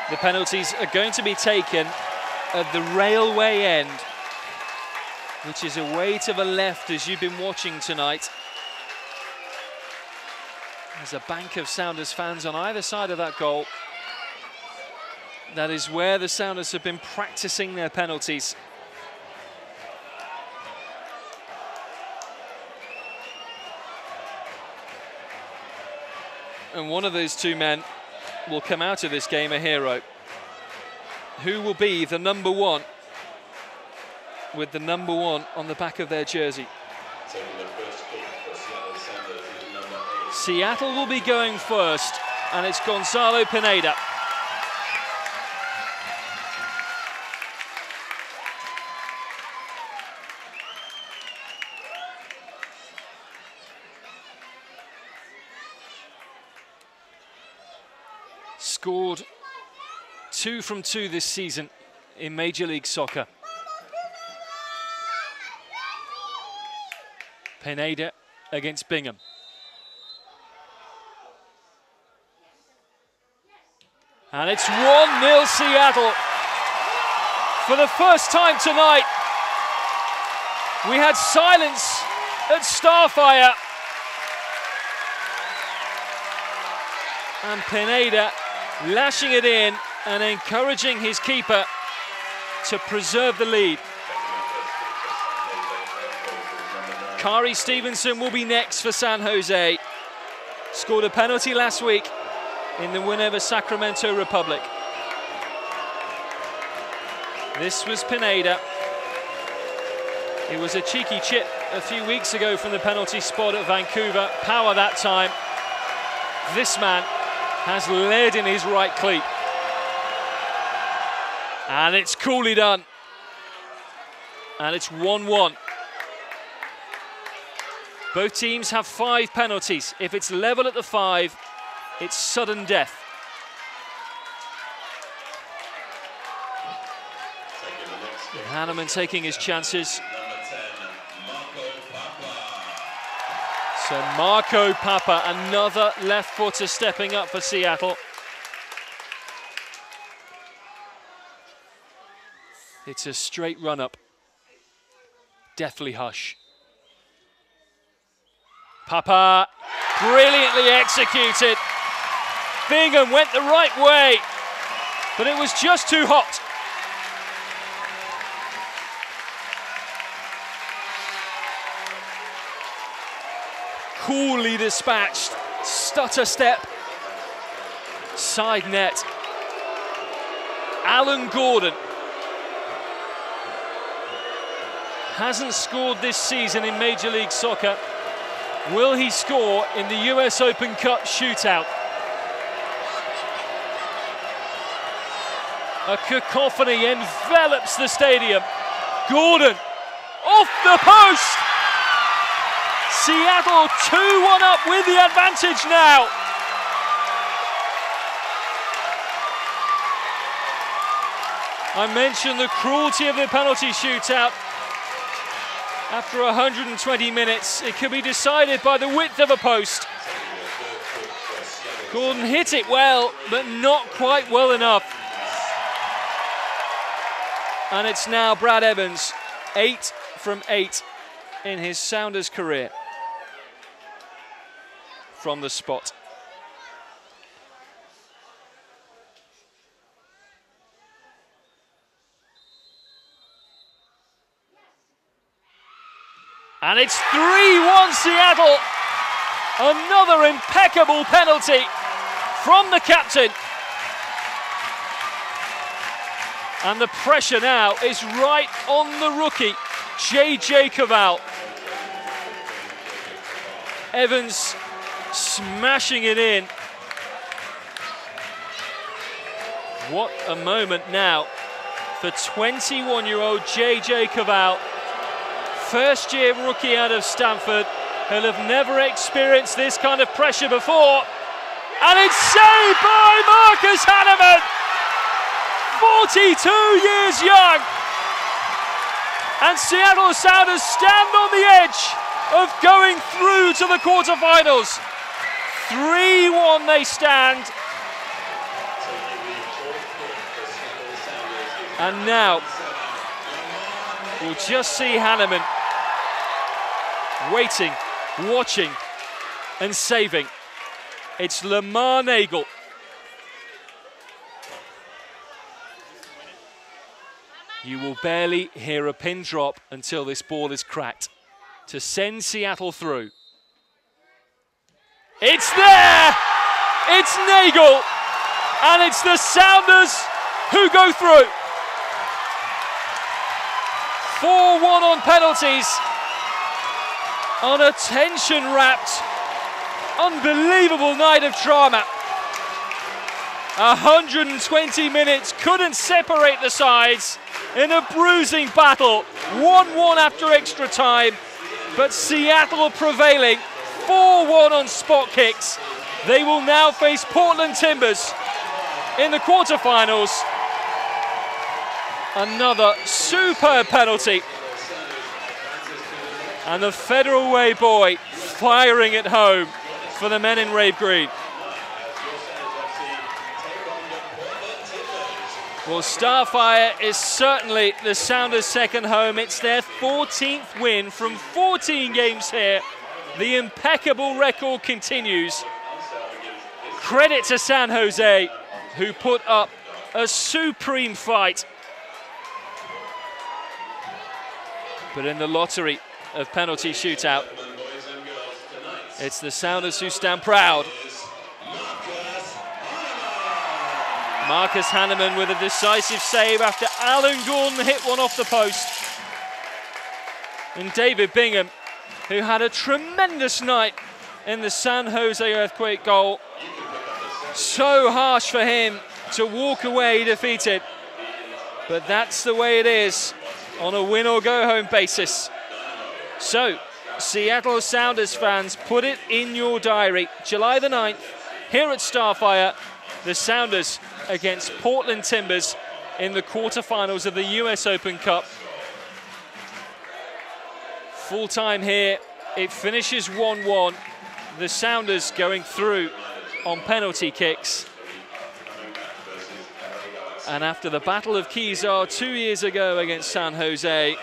The penalties are going to be taken at the railway end, which is away to the left as you've been watching tonight. There's a bank of Sounders fans on either side of that goal. That is where the Sounders have been practicing their penalties. And one of those two men will come out of this game a hero. Who will be the number one with the number 1 on the back of their jersey? Seattle will be going first, and it's Gonzalo Pineda. Scored 2 from 2 this season in Major League Soccer. Pineda against Bingham. And it's 1-0 Seattle. For the first time tonight, we had silence at Starfire. And Pineda lashing it in and encouraging his keeper to preserve the lead. Kari Stevenson will be next for San Jose. Scored a penalty last week in the win over Sacramento Republic. This was Pineda. It was a cheeky chip a few weeks ago from the penalty spot at Vancouver. Power that time. This man has lead in his right cleat. And it's coolly done. And it's 1-1. Both teams have 5 penalties. If it's level at the 5, it's sudden death. Hanneman taking his chances. So Marco Papa, another left footer stepping up for Seattle. It's a straight run up. Deathly hush. Papa, brilliantly executed. Bingham went the right way, but it was just too hot. Coolly dispatched, stutter step, side net. Alan Gordon hasn't scored this season in Major League Soccer. Will he score in the US Open Cup shootout? A cacophony envelops the stadium. Gordon off the post. Seattle 2-1 up with the advantage now. I mentioned the cruelty of the penalty shootout. After 120 minutes, it could be decided by the width of a post. Gordon hit it well, but not quite well enough. And it's now Brad Evans, 8 from 8 in his Sounders career from the spot. And it's 3-1 Seattle. Another impeccable penalty from the captain. And the pressure now is right on the rookie, J.J. Cavall. Evans smashing it in. What a moment now for 21-year-old J.J. Cavall. First-year rookie out of Stanford, who'll have never experienced this kind of pressure before. And it's saved by Marcus Hanneman, 42 years young. And Seattle Sounders stand on the edge of going through to the quarterfinals. 3-1 they stand. And now we'll just see Hanneman waiting, watching, and saving. It's Lamar Nagel. You will barely hear a pin drop until this ball is cracked to send Seattle through. It's there! It's Nagel! And it's the Sounders who go through. 4-1 on penalties. On a tension-wrapped, unbelievable night of drama. 120 minutes couldn't separate the sides in a bruising battle. 1-1 after extra time, but Seattle prevailing. 4-1 on spot kicks. They will now face Portland Timbers in the quarterfinals. Another superb penalty. And the Federal Way boy firing at home for the men in Rave Green. Well, Starfire is certainly the Sounders' second home. It's their 14th win from 14 games here. The impeccable record continues. Credit to San Jose, who put up a supreme fight. But in the lottery of penalty shootout, it's the Sounders who stand proud. Marcus Hanneman with a decisive save after Alan Gordon hit one off the post. And David Bingham, who had a tremendous night in the San Jose Earthquake goal. So harsh for him to walk away defeated. But that's the way it is on a win or go home basis. So, Seattle Sounders fans, put it in your diary. July the 9th, here at Starfire, the Sounders against Portland Timbers in the quarterfinals of the US Open Cup. Full time here, it finishes 1-1. The Sounders going through on penalty kicks. And after the Battle of Kezar 2 years ago against San Jose,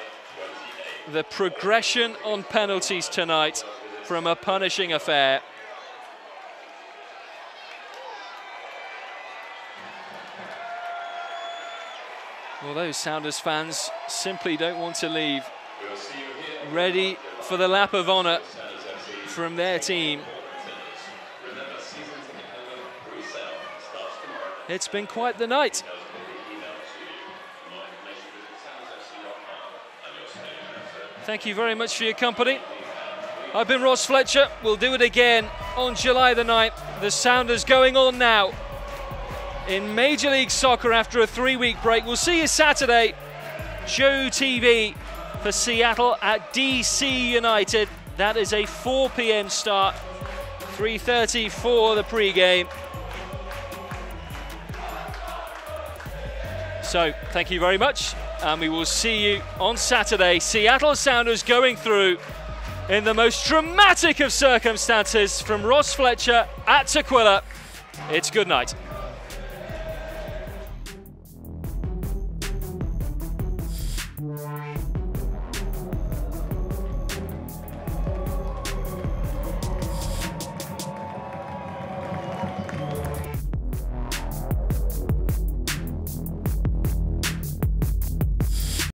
the progression on penalties tonight from a punishing affair. Well, those Sounders fans simply don't want to leave. Ready for the lap of honor from their team. It's been quite the night. Thank you very much for your company. I've been Ross Fletcher. We'll do it again on July the 9th. The Sounders going on now in Major League Soccer after a 3-week break. We'll see you Saturday. Joe TV for Seattle at DC United. That is a 4 p.m. start, 3:30 for the pre-game. So thank you very much, and we will see you on Saturday. Seattle Sounders going through in the most dramatic of circumstances. From Ross Fletcher at Tukwila, it's good night.